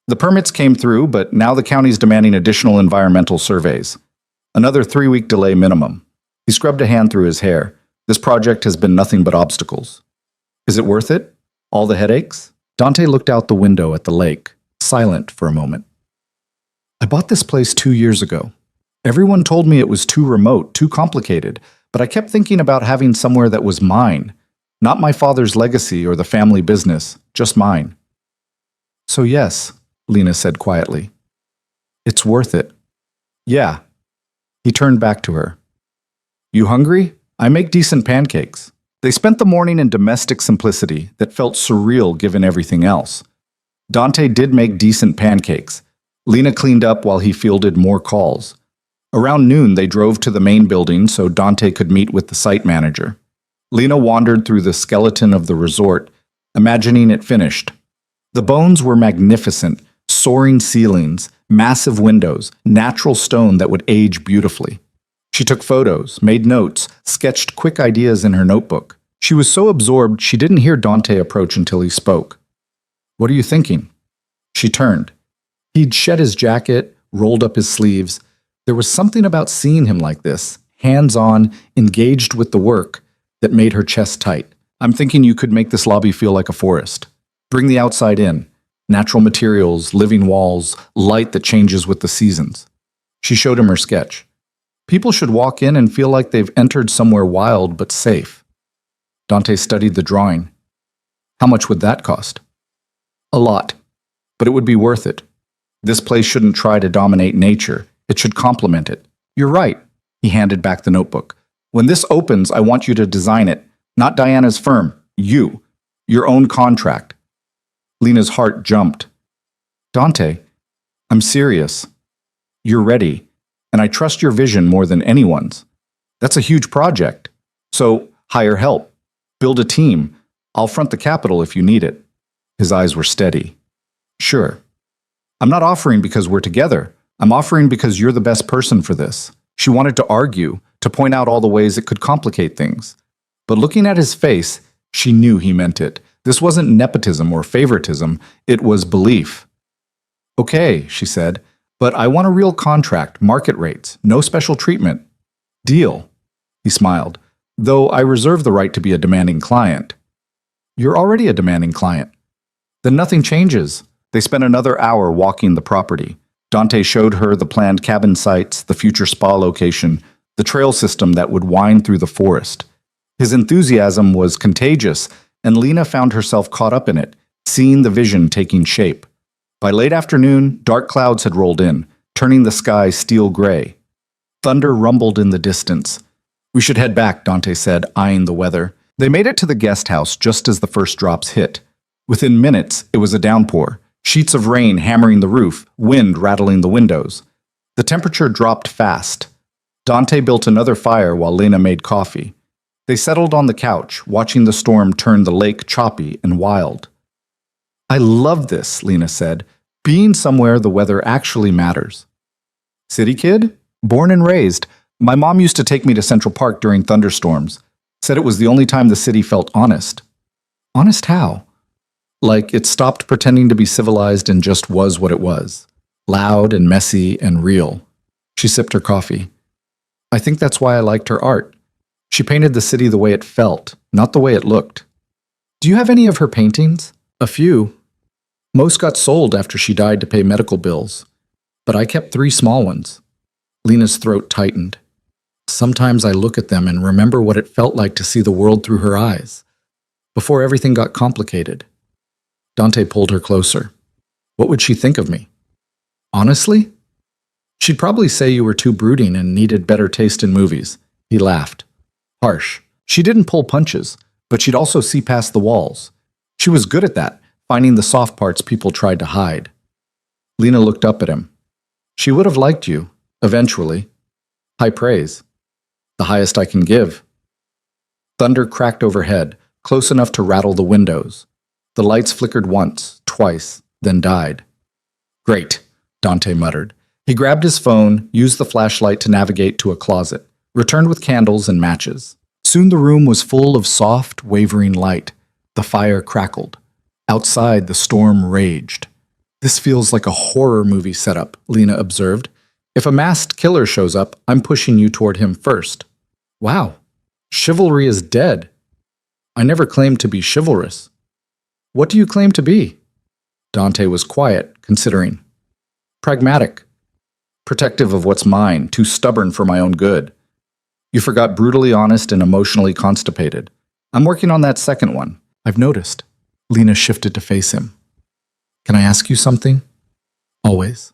The permits came through, but now the county's demanding additional environmental surveys. Another 3-week delay minimum. He scrubbed a hand through his hair. This project has been nothing but obstacles. Is it worth it? All the headaches? Dante looked out the window at the lake, silent for a moment. I bought this place 2 years ago. Everyone told me it was too remote, too complicated, but I kept thinking about having somewhere that was mine. Not my father's legacy or the family business, just mine. So yes, Lena said quietly. It's worth it. Yeah. He turned back to her. You hungry? I make decent pancakes. They spent the morning in domestic simplicity that felt surreal given everything else. Dante did make decent pancakes. Lena cleaned up while he fielded more calls. Around noon, they drove to the main building so Dante could meet with the site manager. Lena wandered through the skeleton of the resort, imagining it finished. The bones were magnificent, soaring ceilings, massive windows, natural stone that would age beautifully. She took photos, made notes, sketched quick ideas in her notebook. She was so absorbed she didn't hear Dante approach until he spoke. What are you thinking? She turned. He'd shed his jacket, rolled up his sleeves. There was something about seeing him like this, hands-on, engaged with the work, that made her chest tight. I'm thinking you could make this lobby feel like a forest. Bring the outside in. Natural materials, living walls, light that changes with the seasons. She showed him her sketch. People should walk in and feel like they've entered somewhere wild but safe. Dante studied the drawing. How much would that cost? A lot. But it would be worth it. This place shouldn't try to dominate nature. It should complement it. You're right. He handed back the notebook. When this opens, I want you to design it. Not Diana's firm. You. Your own contract. Lena's heart jumped. Dante, I'm serious. You're ready, and I trust your vision more than anyone's. That's a huge project. So, hire help. Build a team. I'll front the capital if you need it. His eyes were steady. Sure. I'm not offering because we're together. I'm offering because you're the best person for this. She wanted to argue, to point out all the ways it could complicate things. But looking at his face, she knew he meant it. This wasn't nepotism or favoritism, it was belief. Okay, she said, but I want a real contract, market rates, no special treatment. Deal. He smiled, though I reserve the right to be a demanding client. You're already a demanding client. Then nothing changes. They spent another hour walking the property. Dante showed her the planned cabin sites, the future spa location, the trail system that would wind through the forest. His enthusiasm was contagious, and Lena found herself caught up in it, seeing the vision taking shape. By late afternoon, dark clouds had rolled in, turning the sky steel gray. Thunder rumbled in the distance. We should head back, Dante said, eyeing the weather. They made it to the guest house just as the first drops hit. Within minutes, it was a downpour. Sheets of rain hammering the roof, wind rattling the windows. The temperature dropped fast. Dante built another fire while Lena made coffee. They settled on the couch, watching the storm turn the lake choppy and wild. I love this, Lena said. Being somewhere the weather actually matters. City kid? Born and raised. My mom used to take me to Central Park during thunderstorms. Said it was the only time the city felt honest. Honest how? Like it stopped pretending to be civilized and just was what it was. Loud and messy and real. She sipped her coffee. I think that's why I liked her art. She painted the city the way it felt, not the way it looked. Do you have any of her paintings? A few. Most got sold after she died to pay medical bills, but I kept 3 small ones. Lena's throat tightened. Sometimes I look at them and remember what it felt like to see the world through her eyes, before everything got complicated. Dante pulled her closer. What would she think of me? Honestly? She'd probably say you were too brooding and needed better taste in movies. He laughed. Harsh. She didn't pull punches, but she'd also see past the walls. She was good at that, finding the soft parts people tried to hide. Lena looked up at him. She would have liked you, eventually. High praise. The highest I can give. Thunder cracked overhead, close enough to rattle the windows. The lights flickered once, twice, then died. Great, Dante muttered. He grabbed his phone, used the flashlight to navigate to a closet, returned with candles and matches. Soon the room was full of soft, wavering light. The fire crackled. Outside, the storm raged. This feels like a horror movie setup, Lena observed. If a masked killer shows up, I'm pushing you toward him first. Wow, chivalry is dead. I never claimed to be chivalrous. What do you claim to be? Dante was quiet, considering. Pragmatic. Protective of what's mine, too stubborn for my own good. You forgot brutally honest and emotionally constipated. I'm working on that second one. I've noticed. Lena shifted to face him. Can I ask you something? Always.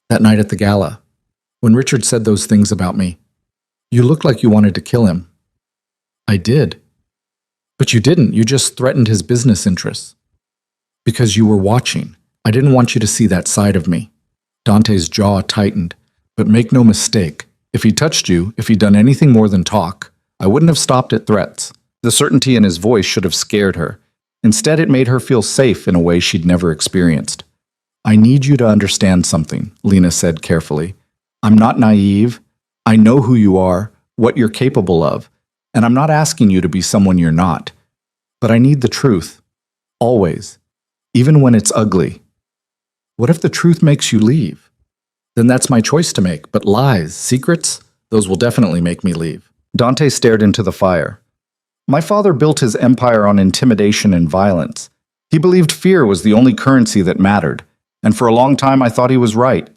That night at the gala, when Richard said those things about me, you looked like you wanted to kill him. I did. But you didn't. You just threatened his business interests. Because you were watching. I didn't want you to see that side of me. Dante's jaw tightened. But make no mistake, if he touched you, if he'd done anything more than talk, I wouldn't have stopped at threats. The certainty in his voice should have scared her. Instead, it made her feel safe in a way she'd never experienced. I need you to understand something, Lena said carefully. I'm not naive. I know who you are, what you're capable of, and I'm not asking you to be someone you're not. But I need the truth. Always. Even when it's ugly. What if the truth makes you leave? Then that's my choice to make, but lies, secrets, those will definitely make me leave. Dante stared into the fire. My father built his empire on intimidation and violence. He believed fear was the only currency that mattered, and for a long time I thought he was right.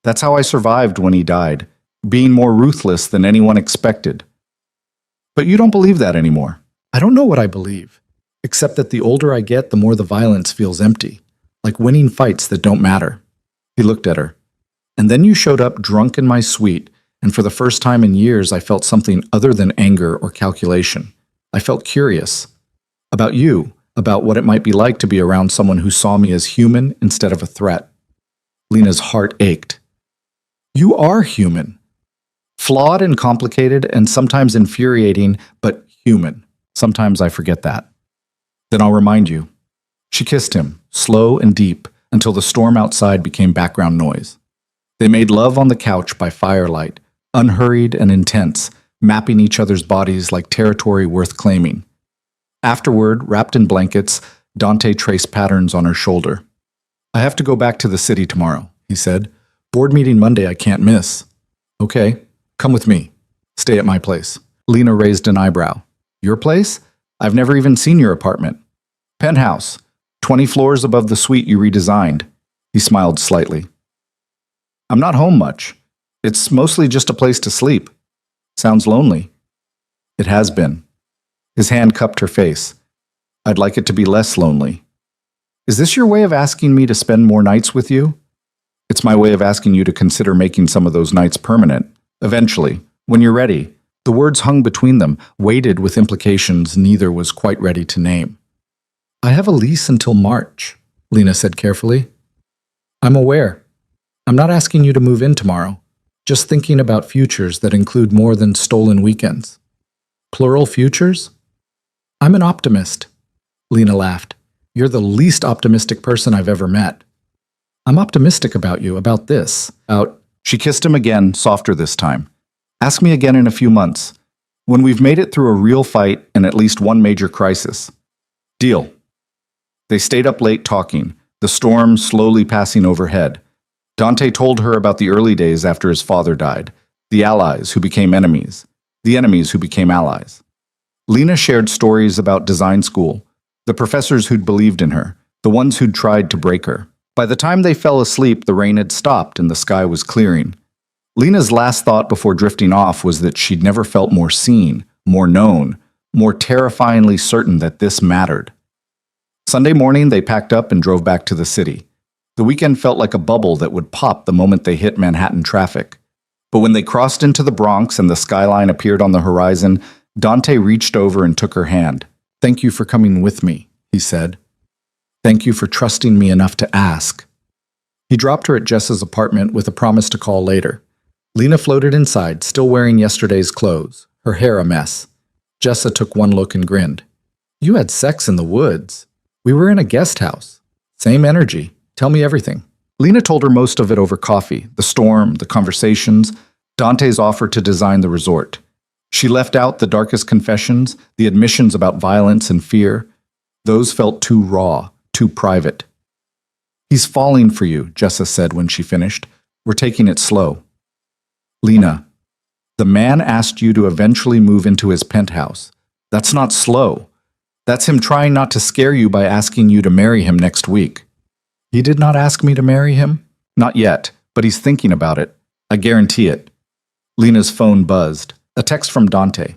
That's how I survived when he died, being more ruthless than anyone expected. But you don't believe that anymore. I don't know what I believe, except that the older I get, the more the violence feels empty, like winning fights that don't matter. He looked at her. And then you showed up drunk in my suite, and for the first time in years I felt something other than anger or calculation. I felt curious. About you, about what it might be like to be around someone who saw me as human instead of a threat. Lena's heart ached. You are human. Flawed and complicated and sometimes infuriating, but human. Sometimes I forget that. Then I'll remind you. She kissed him, slow and deep, until the storm outside became background noise. They made love on the couch by firelight, unhurried and intense, mapping each other's bodies like territory worth claiming. Afterward, wrapped in blankets, Dante traced patterns on her shoulder. "I have to go back to the city tomorrow," he said. "Board meeting Monday I can't miss." "Okay, come with me. Stay at my place." Lena raised an eyebrow. "Your place? I've never even seen your apartment." "Penthouse, 20 floors above the suite you redesigned." He smiled slightly. "I'm not home much. It's mostly just a place to sleep. Sounds lonely." It has been. His hand cupped her face. "I'd like it to be less lonely." "Is this your way of asking me to spend more nights with you?" "It's my way of asking you to consider making some of those nights permanent. Eventually, when you're ready." The words hung between them, weighted with implications neither was quite ready to name. "I have a lease until March," Lena said carefully. "I'm aware. I'm not asking you to move in tomorrow. Just thinking about futures that include more than stolen weekends." "Plural futures?" "I'm an optimist," Lena laughed. "You're the least optimistic person I've ever met." "I'm optimistic about you, about this, about—" She kissed him again, softer this time. "Ask me again in a few months, when we've made it through a real fight and at least one major crisis." "Deal." They stayed up late talking, the storm slowly passing overhead. Dante told her about the early days after his father died, the allies who became enemies, the enemies who became allies. Lena shared stories about design school, the professors who'd believed in her, the ones who'd tried to break her. By the time they fell asleep, the rain had stopped and the sky was clearing. Lena's last thought before drifting off was that she'd never felt more seen, more known, more terrifyingly certain that this mattered. Sunday morning, they packed up and drove back to the city. The weekend felt like a bubble that would pop the moment they hit Manhattan traffic. But when they crossed into the Bronx and the skyline appeared on the horizon, Dante reached over and took her hand. "Thank you for coming with me," he said. "Thank you for trusting me enough to ask." He dropped her at Jessa's apartment with a promise to call later. Lena floated inside, still wearing yesterday's clothes, her hair a mess. Jessa took one look and grinned. "You had sex in the woods. We were in a guest house. Same energy. Tell me everything." Lena told her most of it over coffee, the storm, the conversations, Dante's offer to design the resort. She left out the darkest confessions, the admissions about violence and fear. Those felt too raw, too private. "He's falling for you," Jessa said when she finished. "We're taking it slow." "Lena, the man asked you to eventually move into his penthouse. That's not slow. That's him trying not to scare you by asking you to marry him next week." "He did not ask me to marry him?" "Not yet, but he's thinking about it. I guarantee it." Lena's phone buzzed. A text from Dante.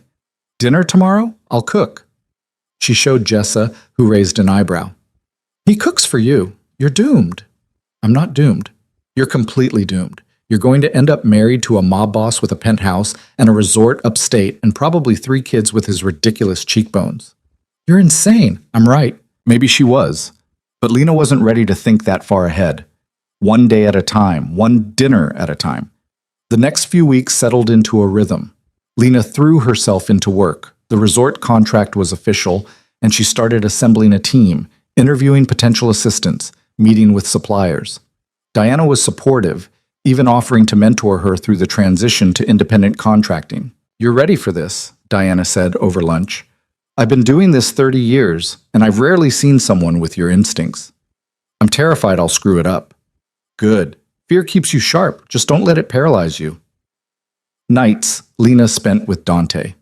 "Dinner tomorrow? I'll cook." She showed Jessa, who raised an eyebrow. "He cooks for you. You're doomed." "I'm not doomed. You're completely doomed. You're going to end up married to a mob boss with a penthouse and a resort upstate and probably 3 kids with his ridiculous cheekbones." "You're insane." "I'm right." Maybe she was. But Lena wasn't ready to think that far ahead. One day at a time, one dinner at a time. The next few weeks settled into a rhythm. Lena threw herself into work. The resort contract was official, and she started assembling a team, interviewing potential assistants, meeting with suppliers. Diana was supportive, even offering to mentor her through the transition to independent contracting. "You're ready for this," Diana said over lunch. "I've been doing this 30 years, and I've rarely seen someone with your instincts. I'm terrified I'll screw it up." "Good. Fear keeps you sharp. Just don't let it paralyze you." Nights Lena spent with Dante.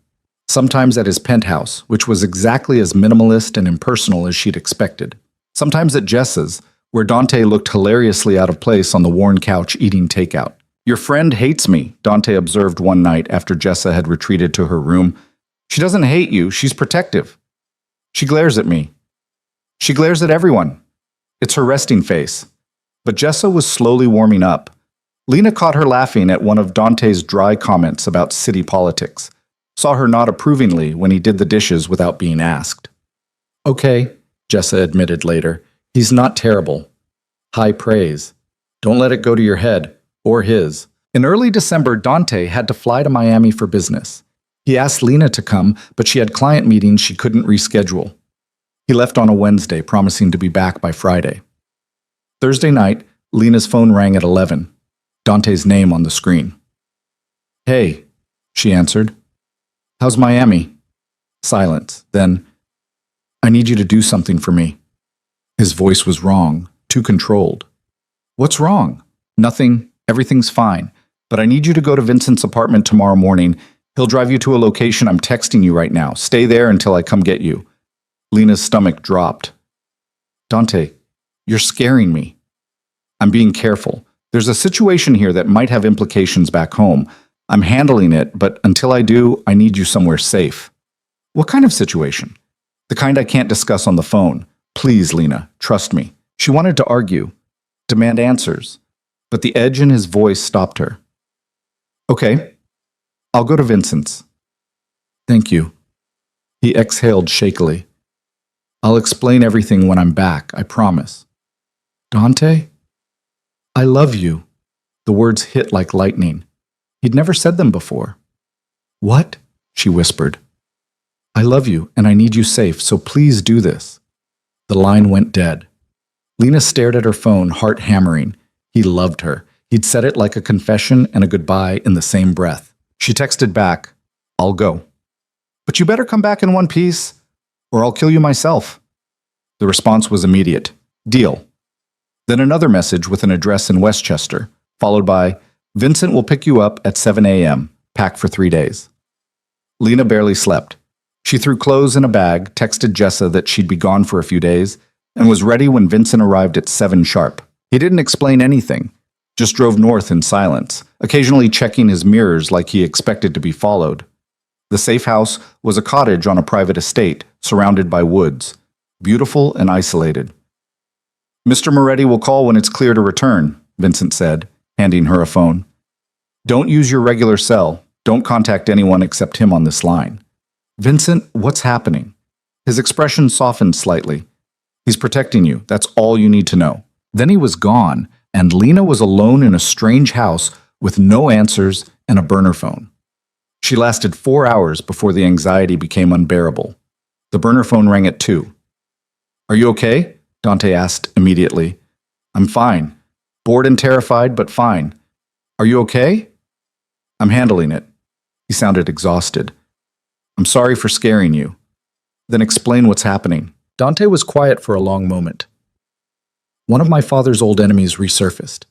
Sometimes at his penthouse, which was exactly as minimalist and impersonal as she'd expected. Sometimes at Jessa's, where Dante looked hilariously out of place on the worn couch eating takeout. "Your friend hates me," Dante observed one night after Jessa had retreated to her room. "She doesn't hate you, she's protective. She glares at me. She glares at everyone. It's her resting face." But Jessa was slowly warming up. Lena caught her laughing at one of Dante's dry comments about city politics. Saw her nod approvingly when he did the dishes without being asked. "Okay," Jessa admitted later. "He's not terrible." High praise. Don't let it go to your head, or his. In early December, Dante had to fly to Miami for business. He asked Lena to come, but she had client meetings she couldn't reschedule. He left on a Wednesday, promising to be back by Friday. Thursday night, Lena's phone rang at 11. Dante's name on the screen. Hey, she answered. How's Miami? Silence. Then, I need you to do something for me. His voice was wrong, too controlled. What's wrong? Nothing. Everything's fine. But I need you to go to Vincent's apartment tomorrow morning. He'll drive you to a location I'm texting you right now. Stay there until I come get you. Lena's stomach dropped. Dante, you're scaring me. I'm being careful. There's a situation here that might have implications back home. I'm handling it, but until I do, I need you somewhere safe. What kind of situation? The kind I can't discuss on the phone. Please, Lena, trust me. She wanted to argue, demand answers, but the edge in his voice stopped her. Okay, I'll go to Vincent's. Thank you. He exhaled shakily. I'll explain everything when I'm back, I promise. Dante? I love you. The words hit like lightning. He'd never said them before. What? She whispered. I love you, and I need you safe, so please do this. The line went dead. Lena stared at her phone, heart hammering. He loved her. He'd said it like a confession and a goodbye in the same breath. She texted back, I'll go. But you better come back in one piece, or I'll kill you myself. The response was immediate. Deal. Then another message with an address in Westchester, followed by, Vincent will pick you up at 7 a.m., pack for 3 days. Lena barely slept. She threw clothes in a bag, texted Jessa that she'd be gone for a few days, and was ready when Vincent arrived at 7 sharp. He didn't explain anything, just drove north in silence, occasionally checking his mirrors like he expected to be followed. The safe house was a cottage on a private estate, surrounded by woods, beautiful and isolated. Mr. Moretti will call when it's clear to return, Vincent said, handing her a phone. Don't use your regular cell. Don't contact anyone except him on this line. Vincent, what's happening? His expression softened slightly. He's protecting you. That's all you need to know. Then he was gone, and Lena was alone in a strange house with no answers and a burner phone. She lasted 4 hours before the anxiety became unbearable. The burner phone rang at 2. Are you okay? Dante asked immediately. I'm fine. Bored and terrified, but fine. Are you okay? I'm handling it. He sounded exhausted. I'm sorry for scaring you. Then explain what's happening. Dante was quiet for a long moment. One of my father's old enemies resurfaced.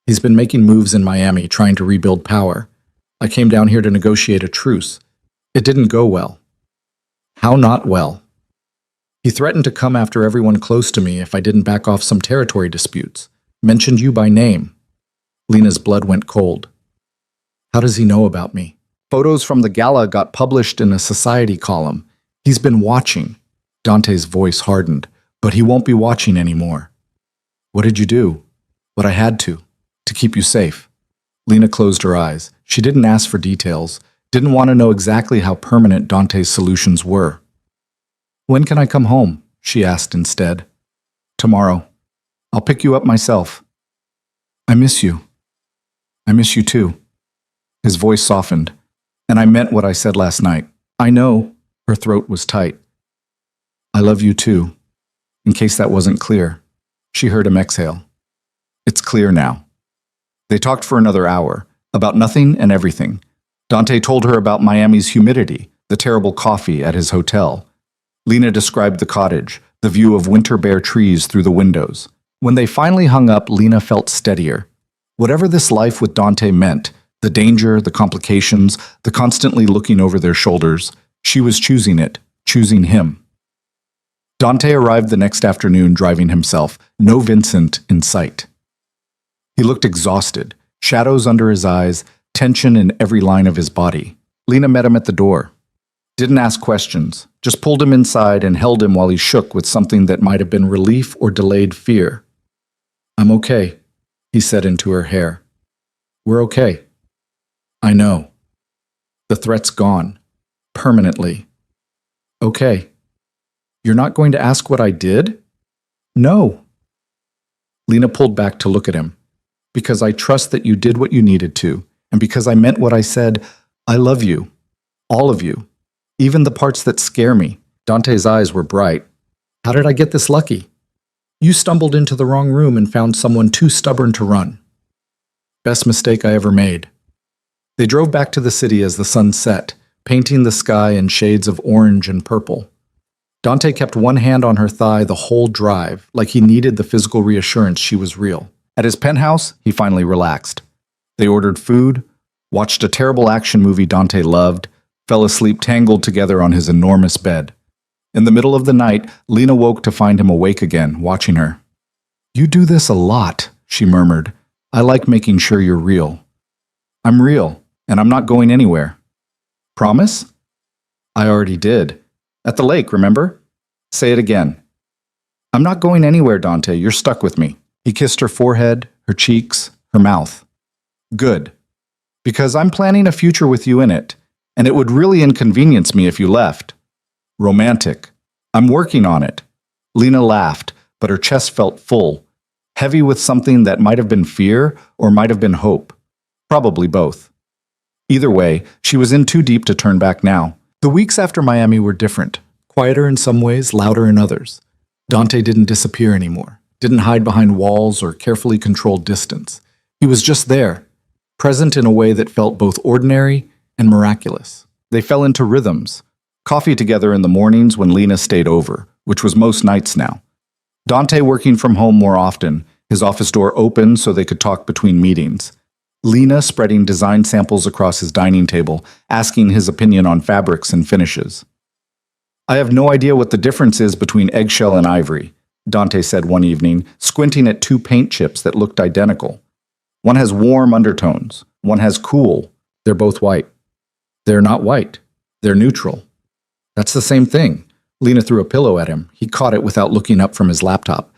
He's been making moves in Miami, trying to rebuild power. I came down here to negotiate a truce. It didn't go well. How not well? He threatened to come after everyone close to me if I didn't back off some territory disputes. Mentioned you by name. Lena's blood went cold. How does he know about me? Photos from the gala got published in a society column. He's been watching. Dante's voice hardened, but he won't be watching anymore. What did you do? What I had to keep you safe. Lena closed her eyes. She didn't ask for details, didn't want to know exactly how permanent Dante's solutions were. When can I come home? She asked instead. Tomorrow. I'll pick you up myself. I miss you. I miss you too. His voice softened, and I meant what I said last night. I know. Her throat was tight. I love you too. In case that wasn't clear. She heard him exhale. It's clear now. They talked for another hour, about nothing and everything. Dante told her about Miami's humidity, the terrible coffee at his hotel. Lena described the cottage, the view of winter bare trees through the windows. When they finally hung up, Lena felt steadier. Whatever this life with Dante meant, the danger, the complications, the constantly looking over their shoulders, she was choosing it, choosing him. Dante arrived the next afternoon driving himself, no Vincent in sight. He looked exhausted, shadows under his eyes, tension in every line of his body. Lena met him at the door. Didn't ask questions, just pulled him inside and held him while he shook with something that might have been relief or delayed fear. I'm okay, he said into her hair. We're okay. I know. The threat's gone. Permanently. Okay. You're not going to ask what I did? No. Lena pulled back to look at him. Because I trust that you did what you needed to, and because I meant what I said, I love you. All of you. Even the parts that scare me. Dante's eyes were bright. How did I get this lucky? You stumbled into the wrong room and found someone too stubborn to run. Best mistake I ever made. They drove back to the city as the sun set, painting the sky in shades of orange and purple. Dante kept one hand on her thigh the whole drive, like he needed the physical reassurance she was real. At his penthouse, he finally relaxed. They ordered food, watched a terrible action movie Dante loved, fell asleep tangled together on his enormous bed. In the middle of the night, Lena woke to find him awake again, watching her. "You do this a lot," she murmured. "I like making sure you're real." "I'm real, and I'm not going anywhere." "Promise?" "I already did. At the lake, remember?" "Say it again." "I'm not going anywhere, Dante. You're stuck with me." He kissed her forehead, her cheeks, her mouth. "Good. Because I'm planning a future with you in it, and it would really inconvenience me if you left." "Romantic. I'm working on it." Lena laughed, but her chest felt full, heavy with something that might have been fear or might have been hope. Probably both. Either way, she was in too deep to turn back now. The weeks after Miami were different, quieter in some ways, louder in others. Dante didn't disappear anymore, didn't hide behind walls or carefully controlled distance. He was just there, present in a way that felt both ordinary and miraculous. They fell into rhythms. Coffee together in the mornings when Lena stayed over, which was most nights now. Dante working from home more often, his office door open so they could talk between meetings. Lena spreading design samples across his dining table, asking his opinion on fabrics and finishes. "I have no idea what the difference is between eggshell and ivory," Dante said one evening, squinting at two paint chips that looked identical. "One has warm undertones. One has cool. They're both white." "They're not white. They're neutral." "That's the same thing." Lena threw a pillow at him. He caught it without looking up from his laptop.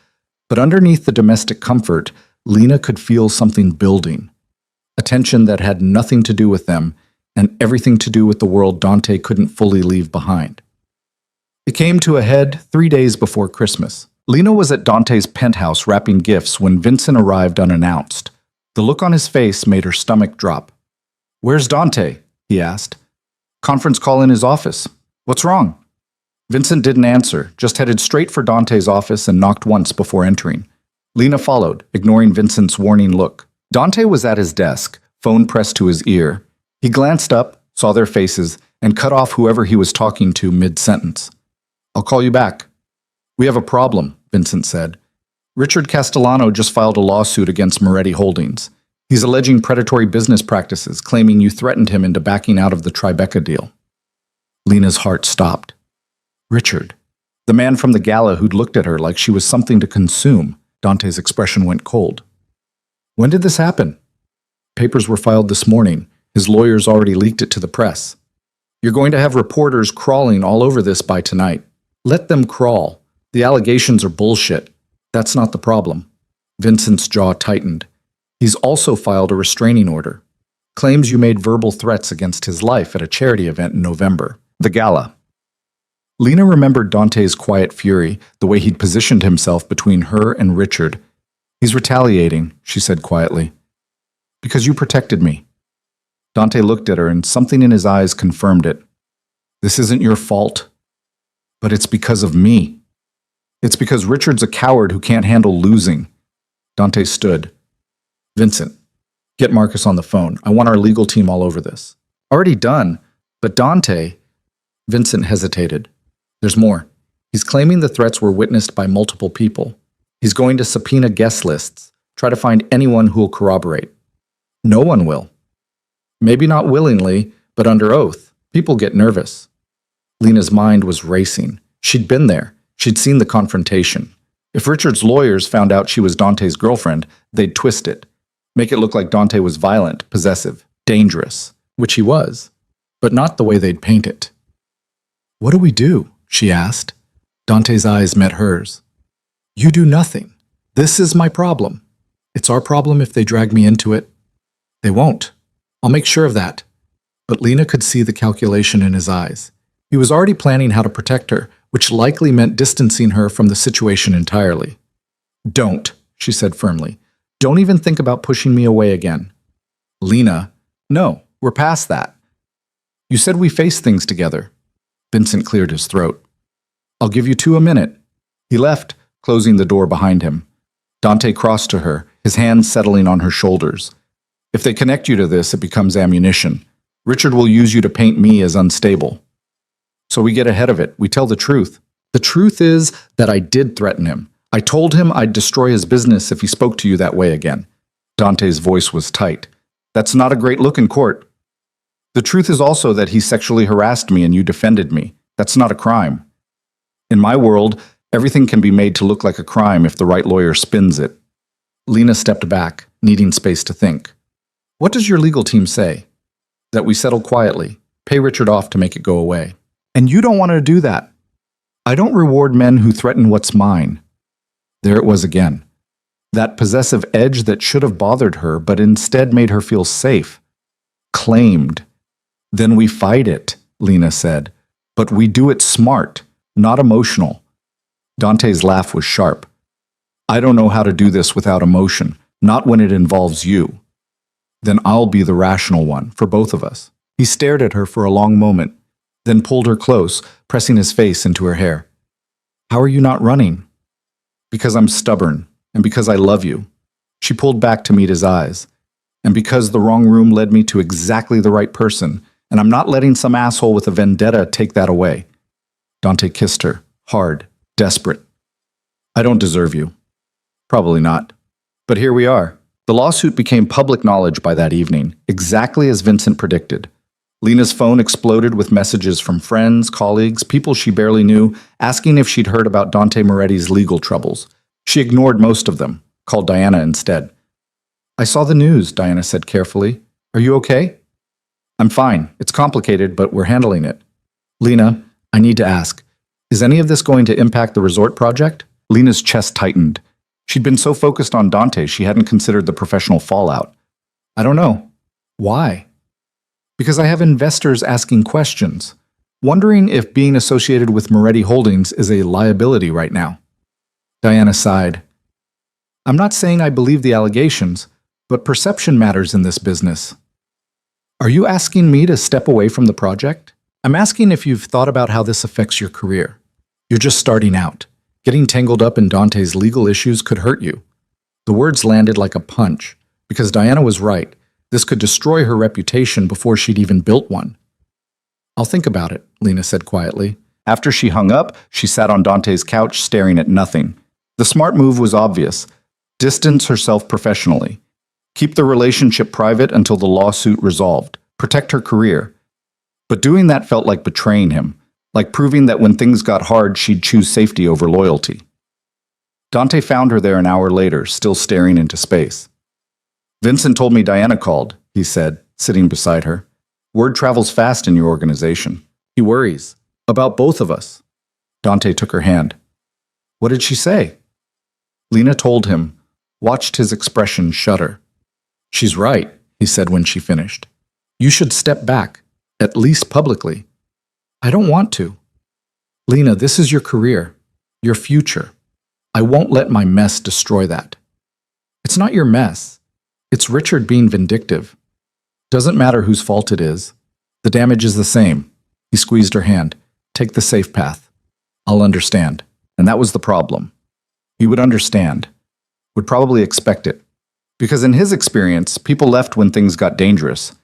But underneath the domestic comfort, Lena could feel something building. A tension that had nothing to do with them and everything to do with the world Dante couldn't fully leave behind. It came to a head 3 days before Christmas. Lena was at Dante's penthouse wrapping gifts when Vincent arrived unannounced. The look on his face made her stomach drop. "Where's Dante?" he asked. "Conference call in his office. What's wrong?" Vincent didn't answer, just headed straight for Dante's office and knocked once before entering. Lena followed, ignoring Vincent's warning look. Dante was at his desk, phone pressed to his ear. He glanced up, saw their faces, and cut off whoever he was talking to mid-sentence. "I'll call you back." "We have a problem," Vincent said. "Richard Castellano just filed a lawsuit against Moretti Holdings. He's alleging predatory business practices, claiming you threatened him into backing out of the Tribeca deal." Lena's heart stopped. Richard. The man from the gala who'd looked at her like she was something to consume. Dante's expression went cold. "When did this happen?" "Papers were filed this morning. His lawyers already leaked it to the press. You're going to have reporters crawling all over this by tonight. Let them crawl. The allegations are bullshit. That's not the problem." Vincent's jaw tightened. "He's also filed a restraining order. Claims you made verbal threats against his life at a charity event in November. The gala." Lena remembered Dante's quiet fury, the way he'd positioned himself between her and Richard. "He's retaliating," she said quietly. "Because you protected me." Dante looked at her, and something in his eyes confirmed it. "This isn't your fault. But it's because of me. It's because Richard's a coward who can't handle losing." Dante stood. "Vincent, get Marcus on the phone. I want our legal team all over this." "Already done. But Dante..." Vincent hesitated. "There's more. He's claiming the threats were witnessed by multiple people. He's going to subpoena guest lists, try to find anyone who'll corroborate." "No one will." "Maybe not willingly, but under oath. People get nervous." Lena's mind was racing. She'd been there. She'd seen the confrontation. If Richard's lawyers found out she was Dante's girlfriend, they'd twist it. Make it look like Dante was violent, possessive, dangerous, which he was, but not the way they'd paint it. "What do we do?" she asked. Dante's eyes met hers. "You do nothing. This is my problem. It's our problem if they drag me into it." "They won't. I'll make sure of that." But Lena could see the calculation in his eyes. He was already planning how to protect her, which likely meant distancing her from the situation entirely. "Don't," she said firmly. "Don't even think about pushing me away again." "Lena, no, we're past that. You said we face things together." Vincent cleared his throat. "I'll give you 2 a minute." He left, closing the door behind him. Dante crossed to her, his hands settling on her shoulders. If they connect you to this, it becomes ammunition. Richard will use you to paint me as unstable. So we get ahead of it. We tell the truth. The truth is that I did threaten him. I told him I'd destroy his business if he spoke to you that way again. Dante's voice was tight. That's not a great look in court. The truth is also that he sexually harassed me and you defended me. That's not a crime. In my world, everything can be made to look like a crime if the right lawyer spins it. Lena stepped back, needing space to think. What does your legal team say? That we settle quietly, pay Richard off to make it go away. And you don't want to do that. I don't reward men who threaten what's mine. There it was again. That possessive edge that should have bothered her, but instead made her feel safe. Claimed. Then we fight it, Lena said. But we do it smart, not emotional. Dante's laugh was sharp. I don't know how to do this without emotion, not when it involves you. Then I'll be the rational one, for both of us. He stared at her for a long moment, then pulled her close, pressing his face into her hair. How are you not running? Because I'm stubborn, and because I love you. She pulled back to meet his eyes. And because the wrong room led me to exactly the right person, and I'm not letting some asshole with a vendetta take that away. Dante kissed her, hard, desperate. I don't deserve you. Probably not. But here we are. The lawsuit became public knowledge by that evening, exactly as Vincent predicted. Lena's phone exploded with messages from friends, colleagues, people she barely knew, asking if she'd heard about Dante Moretti's legal troubles. She ignored most of them, called Diana instead. I saw the news, Diana said carefully. Are you okay? I'm fine. It's complicated, but we're handling it. Lena, I need to ask, is any of this going to impact the resort project? Lena's chest tightened. She'd been so focused on Dante, she hadn't considered the professional fallout. I don't know. Why? Because I have investors asking questions, wondering if being associated with Moretti Holdings is a liability right now. Diana sighed. I'm not saying I believe the allegations, but perception matters in this business. Are you asking me to step away from the project? I'm asking if you've thought about how this affects your career. You're just starting out. Getting tangled up in Dante's legal issues could hurt you. The words landed like a punch, because Diana was right. This could destroy her reputation before she'd even built one. I'll think about it, Lena said quietly. After she hung up, she sat on Dante's couch staring at nothing. The smart move was obvious. Distance herself professionally. Keep the relationship private until the lawsuit resolved. Protect her career. But doing that felt like betraying him, like proving that when things got hard, she'd choose safety over loyalty. Dante found her there an hour later, still staring into space. Vincent told me Diana called, he said, sitting beside her. Word travels fast in your organization. He worries. About both of us. Dante took her hand. What did she say? Lena told him, watched his expression shudder. She's right, he said when she finished. You should step back, at least publicly. I don't want to. Lena, this is your career, your future. I won't let my mess destroy that. It's not your mess. It's Richard being vindictive. Doesn't matter whose fault it is. The damage is the same. He squeezed her hand. Take the safe path. I'll understand. And that was the problem. He would understand. Would probably expect it. Because in his experience, people left when things got dangerous.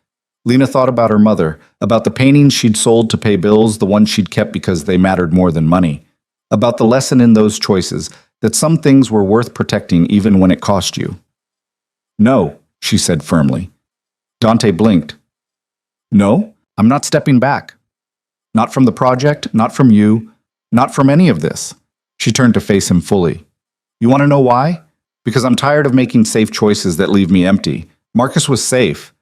Lena thought about her mother, about the paintings she'd sold to pay bills, the ones she'd kept because they mattered more than money. About the lesson in those choices, that some things were worth protecting even when it cost you. No, she said firmly. Dante blinked. No, I'm not stepping back. Not from the project, not from you, not from any of this. She turned to face him fully. You want to know why? Because I'm tired of making safe choices that leave me empty. Marcus was safe.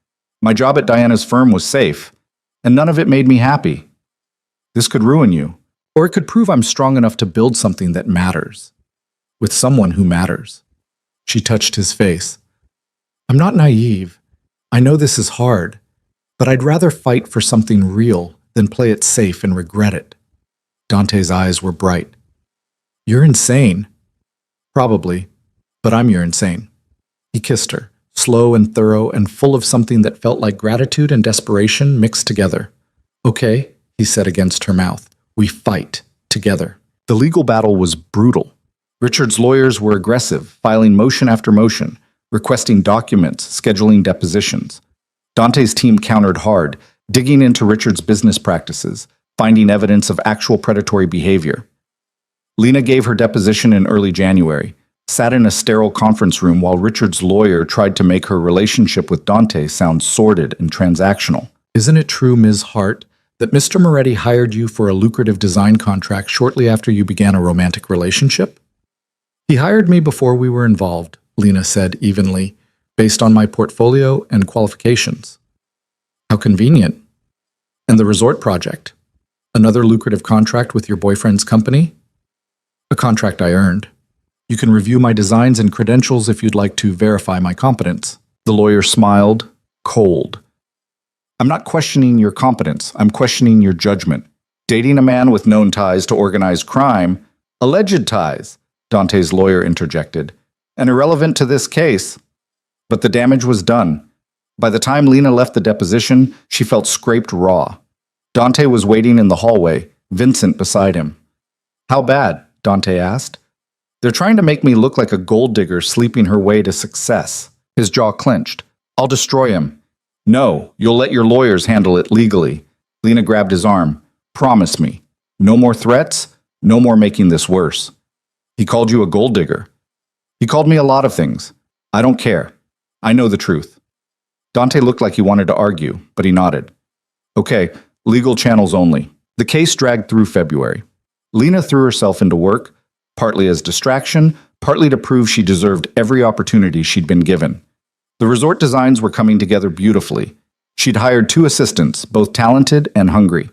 My job at Diana's firm was safe. And none of it made me happy. This could ruin you. Or it could prove I'm strong enough to build something that matters. With someone who matters. She touched his face. I'm not naive. I know this is hard. But I'd rather fight for something real than play it safe and regret it. Dante's eyes were bright. You're insane. Probably. But I'm your insane. He kissed her, slow and thorough and full of something that felt like gratitude and desperation mixed together. Okay, he said against her mouth. We fight together. The legal battle was brutal. Richard's lawyers were aggressive, filing motion after motion. requesting documents, scheduling depositions. Dante's team countered hard, digging into Richard's business practices, finding evidence of actual predatory behavior. Lena gave her deposition in early January, sat in a sterile conference room while Richard's lawyer tried to make her relationship with Dante sound sordid and transactional. Isn't it true, Ms. Hart, that Mr. Moretti hired you for a lucrative design contract shortly after you began a romantic relationship? He hired me before we were involved, Lena said evenly, based on my portfolio and qualifications. How convenient. And the resort project? Another lucrative contract with your boyfriend's company? A contract I earned. You can review my designs and credentials if you'd like to verify my competence. The lawyer smiled, cold. I'm not questioning your competence. I'm questioning your judgment. Dating a man with known ties to organized crime, alleged ties, Dante's lawyer interjected, and irrelevant to this case. But the damage was done. By the time Lena left the deposition, she felt scraped raw. Dante was waiting in the hallway, Vincent beside him. How bad? Dante asked. They're trying to make me look like a gold digger sleeping her way to success. His jaw clenched. I'll destroy him. No, you'll let your lawyers handle it legally. Lena grabbed his arm. Promise me. No more threats, no more making this worse. He called you a gold digger. He called me a lot of things. I don't care. I know the truth. Dante looked like he wanted to argue, but he nodded. Okay, legal channels only. The case dragged through February. Lena threw herself into work, partly as distraction, partly to prove she deserved every opportunity she'd been given. The resort designs were coming together beautifully. She'd hired 2 assistants, both talented and hungry.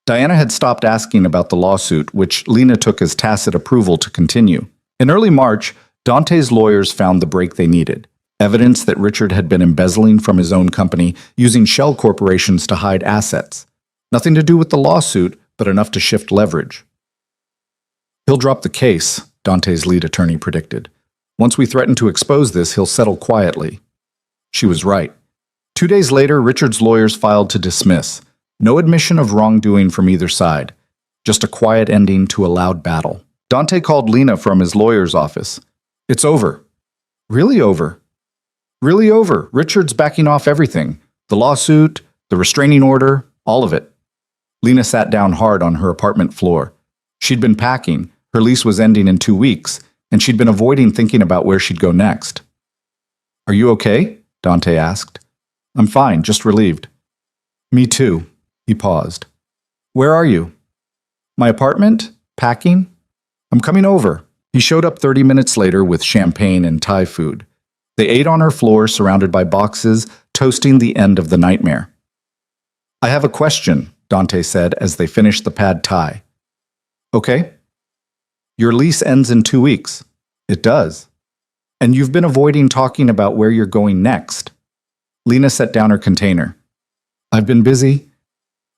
Diana had stopped asking about the lawsuit, which Lena took as tacit approval to continue. In early March, Dante's lawyers found the break they needed. Evidence that Richard had been embezzling from his own company, using shell corporations to hide assets. Nothing to do with the lawsuit, but enough to shift leverage. He'll drop the case, Dante's lead attorney predicted. Once we threaten to expose this, he'll settle quietly. She was right. 2 days later, Richard's lawyers filed to dismiss. No admission of wrongdoing from either side. Just a quiet ending to a loud battle. Dante called Lena from his lawyer's office. It's over. Really over. Really over. Richard's backing off everything. The lawsuit, the restraining order, all of it. Lena sat down hard on her apartment floor. She'd been packing. Her lease was ending in 2 weeks, and she'd been avoiding thinking about where she'd go next. Are you okay? Dante asked. I'm fine, just relieved. Me too. He paused. Where are you? My apartment? Packing? I'm coming over. He showed up 30 minutes later with champagne and Thai food. They ate on her floor, surrounded by boxes, toasting the end of the nightmare. I have a question, Dante said as they finished the pad Thai. Okay. Your lease ends in 2 weeks. It does. And you've been avoiding talking about where you're going next. Lena set down her container. I've been busy.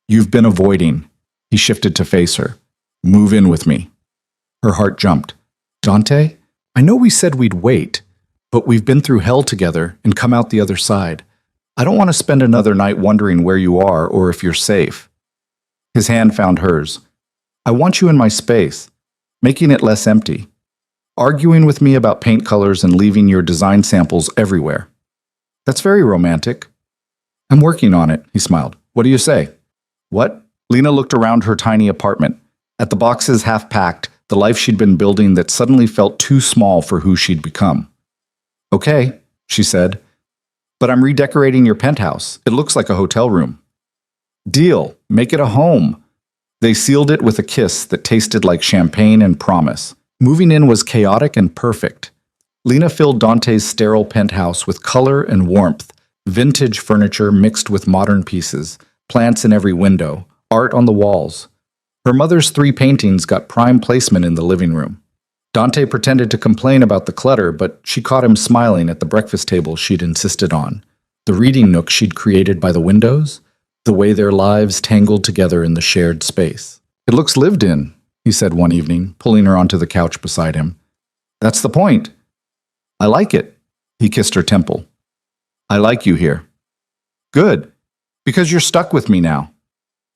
You've been avoiding. He shifted to face her. Move in with me. Her heart jumped. Dante, I know we said we'd wait, but we've been through hell together and come out the other side. I don't want to spend another night wondering where you are or if you're safe. His hand found hers. I want you in my space, making it less empty. Arguing with me about paint colors and leaving your design samples everywhere. That's very romantic. I'm working on it, he smiled. What do you say? What? Lena looked around her tiny apartment. At the boxes half packed, the life she'd been building that suddenly felt too small for who she'd become. Okay, she said. But I'm redecorating your penthouse. It looks like a hotel room. Deal. Make it a home. They sealed it with a kiss that tasted like champagne and promise. Moving in was chaotic and perfect. Lena filled Dante's sterile penthouse with color and warmth, vintage furniture mixed with modern pieces, plants in every window, art on the walls. Her mother's 3 paintings got prime placement in the living room. Dante pretended to complain about the clutter, but she caught him smiling at the breakfast table she'd insisted on, the reading nook she'd created by the windows, the way their lives tangled together in the shared space. It looks lived in, he said one evening, pulling her onto the couch beside him. That's the point. I like it. He kissed her temple. I like you here. Good, because you're stuck with me now.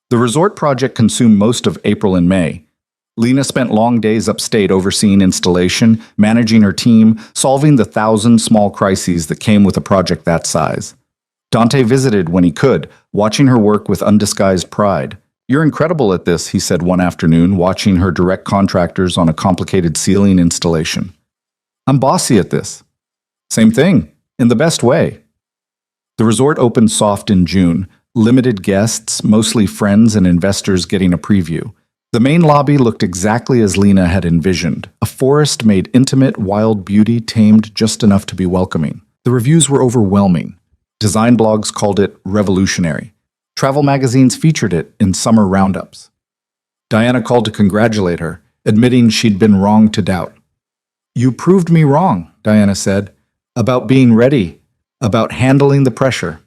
The resort project consumed most of April and May. Lena spent long days upstate overseeing installation, managing her team, solving the 1,000 small crises that came with a project that size. Dante visited when he could, watching her work with undisguised pride. "You're incredible at this," he said one afternoon, watching her direct contractors on a complicated ceiling installation. "I'm bossy at this." "Same thing, in the best way." The resort opened soft in June, limited guests, mostly friends and investors getting a preview. The main lobby looked exactly as Lena had envisioned, a forest made intimate, wild beauty tamed just enough to be welcoming. The reviews were overwhelming. Design blogs called it revolutionary. Travel magazines featured it in summer roundups. Diana called to congratulate her, admitting she'd been wrong to doubt. "You proved me wrong," Diana said, "about being ready, about handling the pressure.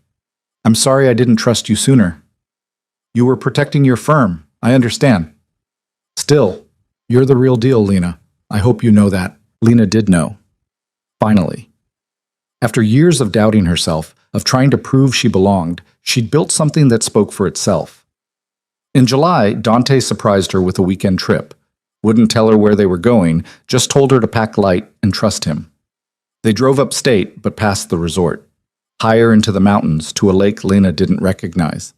I'm sorry I didn't trust you sooner. You were protecting your firm, I understand. Still, you're the real deal, Lena. I hope you know that." Lena did know. Finally. After years of doubting herself, of trying to prove she belonged, she'd built something that spoke for itself. In July, Dante surprised her with a weekend trip. Wouldn't tell her where they were going, just told her to pack light and trust him. They drove upstate, but past the resort. Higher into the mountains, to a lake Lena didn't recognize.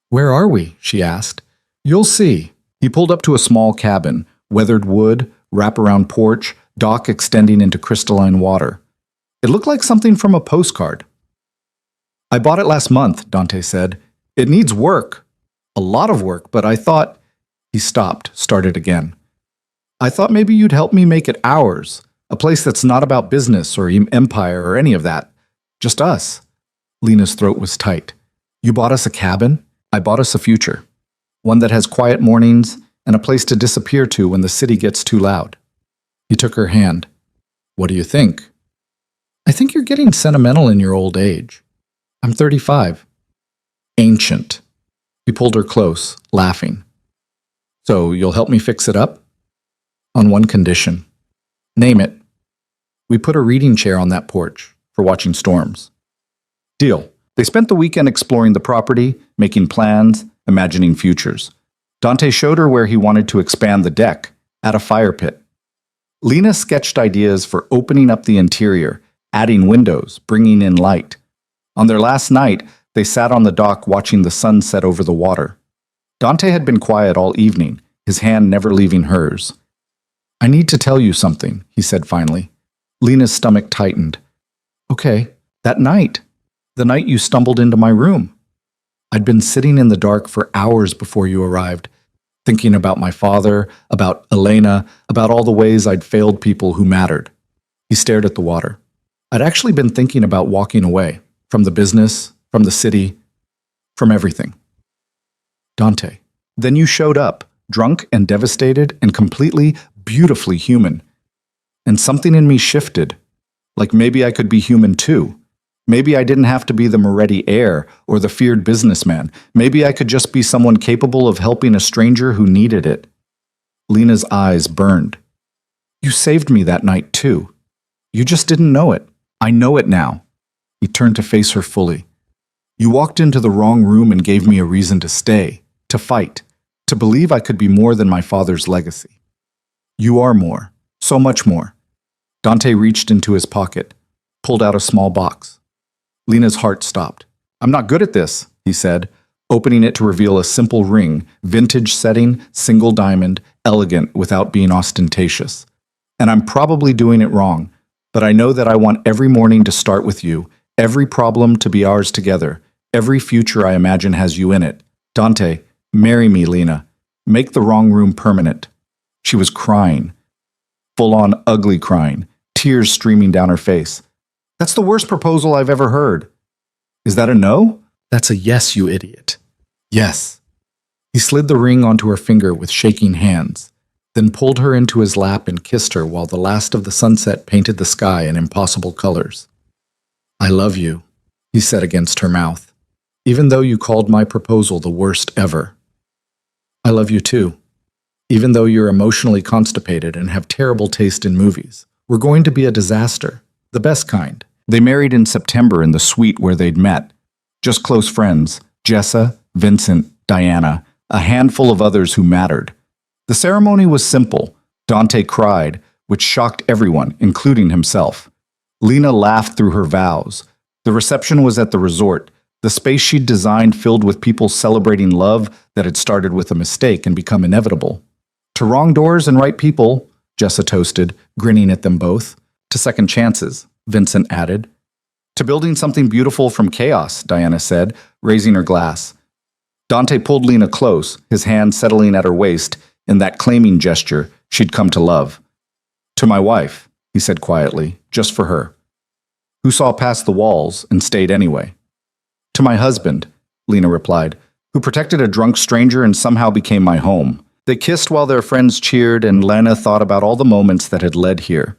"Where are we?" she asked. "You'll see." He pulled up to a small cabin, weathered wood, wraparound porch, dock extending into crystalline water. It looked like something from a postcard. "I bought it last month," Dante said. "It needs work. A lot of work, but I thought—" He stopped, started again. "I thought maybe you'd help me make it ours. A place that's not about business or empire or any of that. Just us." Lena's throat was tight. "You bought us a cabin? I bought us a future. One that has quiet mornings and a place to disappear to when the city gets too loud." He took her hand. "What do you think?" "I think you're getting sentimental in your old age." "I'm 35. "Ancient." He pulled her close, laughing. "So you'll help me fix it up?" "On one condition." "Name it." "We put a reading chair on that porch for watching storms." "Deal." They spent the weekend exploring the property, making plans, imagining futures. Dante showed her where he wanted to expand the deck, add a fire pit. Lena sketched ideas for opening up the interior, adding windows, bringing in light. On their last night, they sat on the dock watching the sun set over the water. Dante had been quiet all evening, his hand never leaving hers. "I need to tell you something," he said finally. Lena's stomach tightened. "Okay, that night. The night you stumbled into my room. I'd been sitting in the dark for hours before you arrived, thinking about my father, about Elena, about all the ways I'd failed people who mattered." He stared at the water. "I'd actually been thinking about walking away, from the business, from the city, from everything." "Dante, then you showed up, drunk and devastated and completely, beautifully human. And something in me shifted, like maybe I could be human too. Maybe I didn't have to be the Moretti heir or the feared businessman. Maybe I could just be someone capable of helping a stranger who needed it." Lena's eyes burned. "You saved me that night too. You just didn't know it. I know it now." He turned to face her fully. "You walked into the wrong room and gave me a reason to stay, to fight, to believe I could be more than my father's legacy. You are more, so much more." Dante reached into his pocket, pulled out a small box. Lena's heart stopped. "I'm not good at this," he said, opening it to reveal a simple ring, vintage setting, single diamond, elegant without being ostentatious. "And I'm probably doing it wrong, but I know that I want every morning to start with you, every problem to be ours together, every future I imagine has you in it. Dante, marry me, Lena. Make the wrong room permanent." She was crying, full-on ugly crying, tears streaming down her face. "That's the worst proposal I've ever heard." "Is that a no?" "That's a yes, you idiot." "Yes." He slid the ring onto her finger with shaking hands, then pulled her into his lap and kissed her while the last of the sunset painted the sky in impossible colors. "I love you," he said against her mouth, "even though you called my proposal the worst ever. I love you too, even though you're emotionally constipated and have terrible taste in movies. We're going to be a disaster, the best kind." They married in September in the suite where they'd met. Just close friends, Jessa, Vincent, Diana, a handful of others who mattered. The ceremony was simple. Dante cried, which shocked everyone, including himself. Lena laughed through her vows. The reception was at the resort, the space she'd designed filled with people celebrating love that had started with a mistake and become inevitable. To wrong doors and right people, Jessa toasted, grinning at them both. To second chances, Vincent added. To building something beautiful from chaos, Diana said, raising her glass. Dante pulled Lena close, his hand settling at her waist in that claiming gesture she'd come to love. To my wife, he said quietly, just for her. Who saw past the walls and stayed anyway. To my husband, Lena replied, who protected a drunk stranger and somehow became my home. They kissed while their friends cheered, and Lena thought about all the moments that had led here.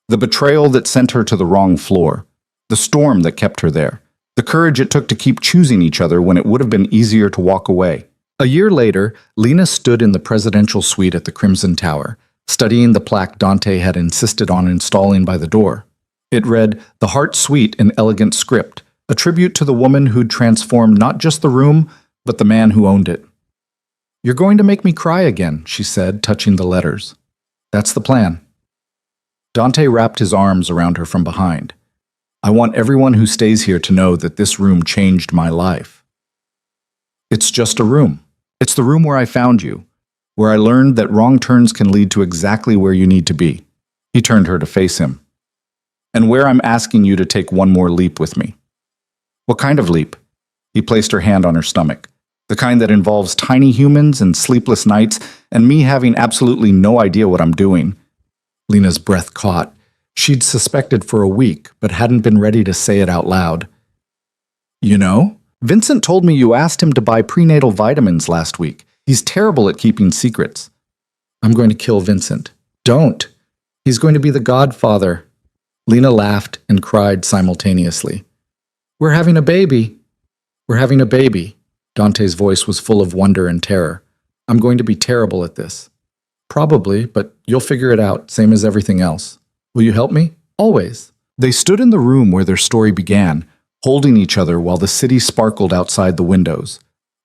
The betrayal that sent her to the wrong floor. The storm that kept her there. The courage it took to keep choosing each other when it would have been easier to walk away. A year later, Lena stood in the presidential suite at the Crimson Tower, studying the plaque Dante had insisted on installing by the door. It read, "The Heart Suite in elegant script, a tribute to the woman who'd transformed not just the room, but the man who owned it." "You're going to make me cry again," she said, touching the letters. "That's the plan." Dante wrapped his arms around her from behind. "I want everyone who stays here to know that this room changed my life. It's just a room. It's the room where I found you, where I learned that wrong turns can lead to exactly where you need to be." He turned her to face him. "And where I'm asking you to take one more leap with me." "What kind of leap?" He placed her hand on her stomach. "The kind that involves tiny humans and sleepless nights, and me having absolutely no idea what I'm doing." Lena's breath caught. She'd suspected for a week, but hadn't been ready to say it out loud. "You know, Vincent told me you asked him to buy prenatal vitamins last week. He's terrible at keeping secrets." "I'm going to kill Vincent." "Don't. He's going to be the godfather." Lena laughed and cried simultaneously. "We're having a baby." "We're having a baby." Dante's voice was full of wonder and terror. "I'm going to be terrible at this." "Probably, but you'll figure it out, same as everything else. Will you help me?" "Always." They stood in the room where their story began, holding each other while the city sparkled outside the windows.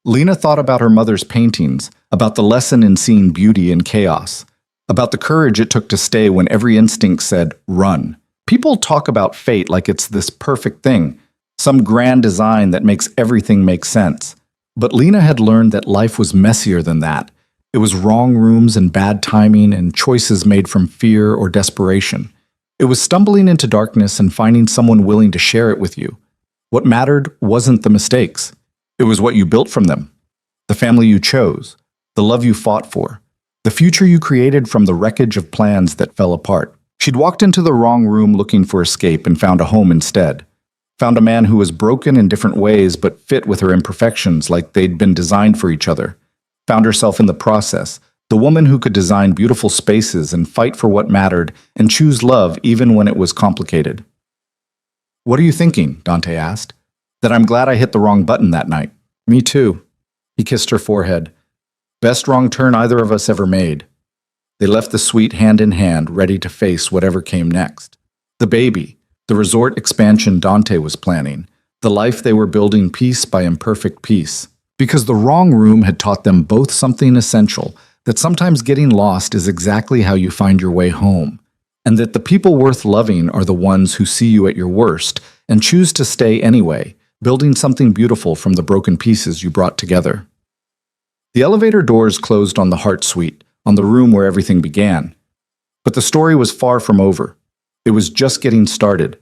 Lena thought about her mother's paintings, about the lesson in seeing beauty in chaos, about the courage it took to stay when every instinct said, run. People talk about fate like it's this perfect thing, some grand design that makes everything make sense. But Lena had learned that life was messier than that. It was wrong rooms and bad timing and choices made from fear or desperation. It was stumbling into darkness and finding someone willing to share it with you. What mattered wasn't the mistakes. It was what you built from them. The family you chose, the love you fought for, the future you created from the wreckage of plans that fell apart. She'd walked into the wrong room looking for escape and found a home instead. Found a man who was broken in different ways but fit with her imperfections like they'd been designed for each other. Found herself in the process, the woman who could design beautiful spaces and fight for what mattered and choose love even when it was complicated. "What are you thinking?" Dante asked. "That I'm glad I hit the wrong button that night." "Me too." He kissed her forehead. "Best wrong turn either of us ever made." They left the suite hand in hand, ready to face whatever came next. The baby, the resort expansion Dante was planning, the life they were building piece by imperfect piece. Because the wrong room had taught them both something essential, that sometimes getting lost is exactly how you find your way home, and that the people worth loving are the ones who see you at your worst and choose to stay anyway, building something beautiful from the broken pieces you brought together. The elevator doors closed on the Heart Suite, on the room where everything began. But the story was far from over. It was just getting started.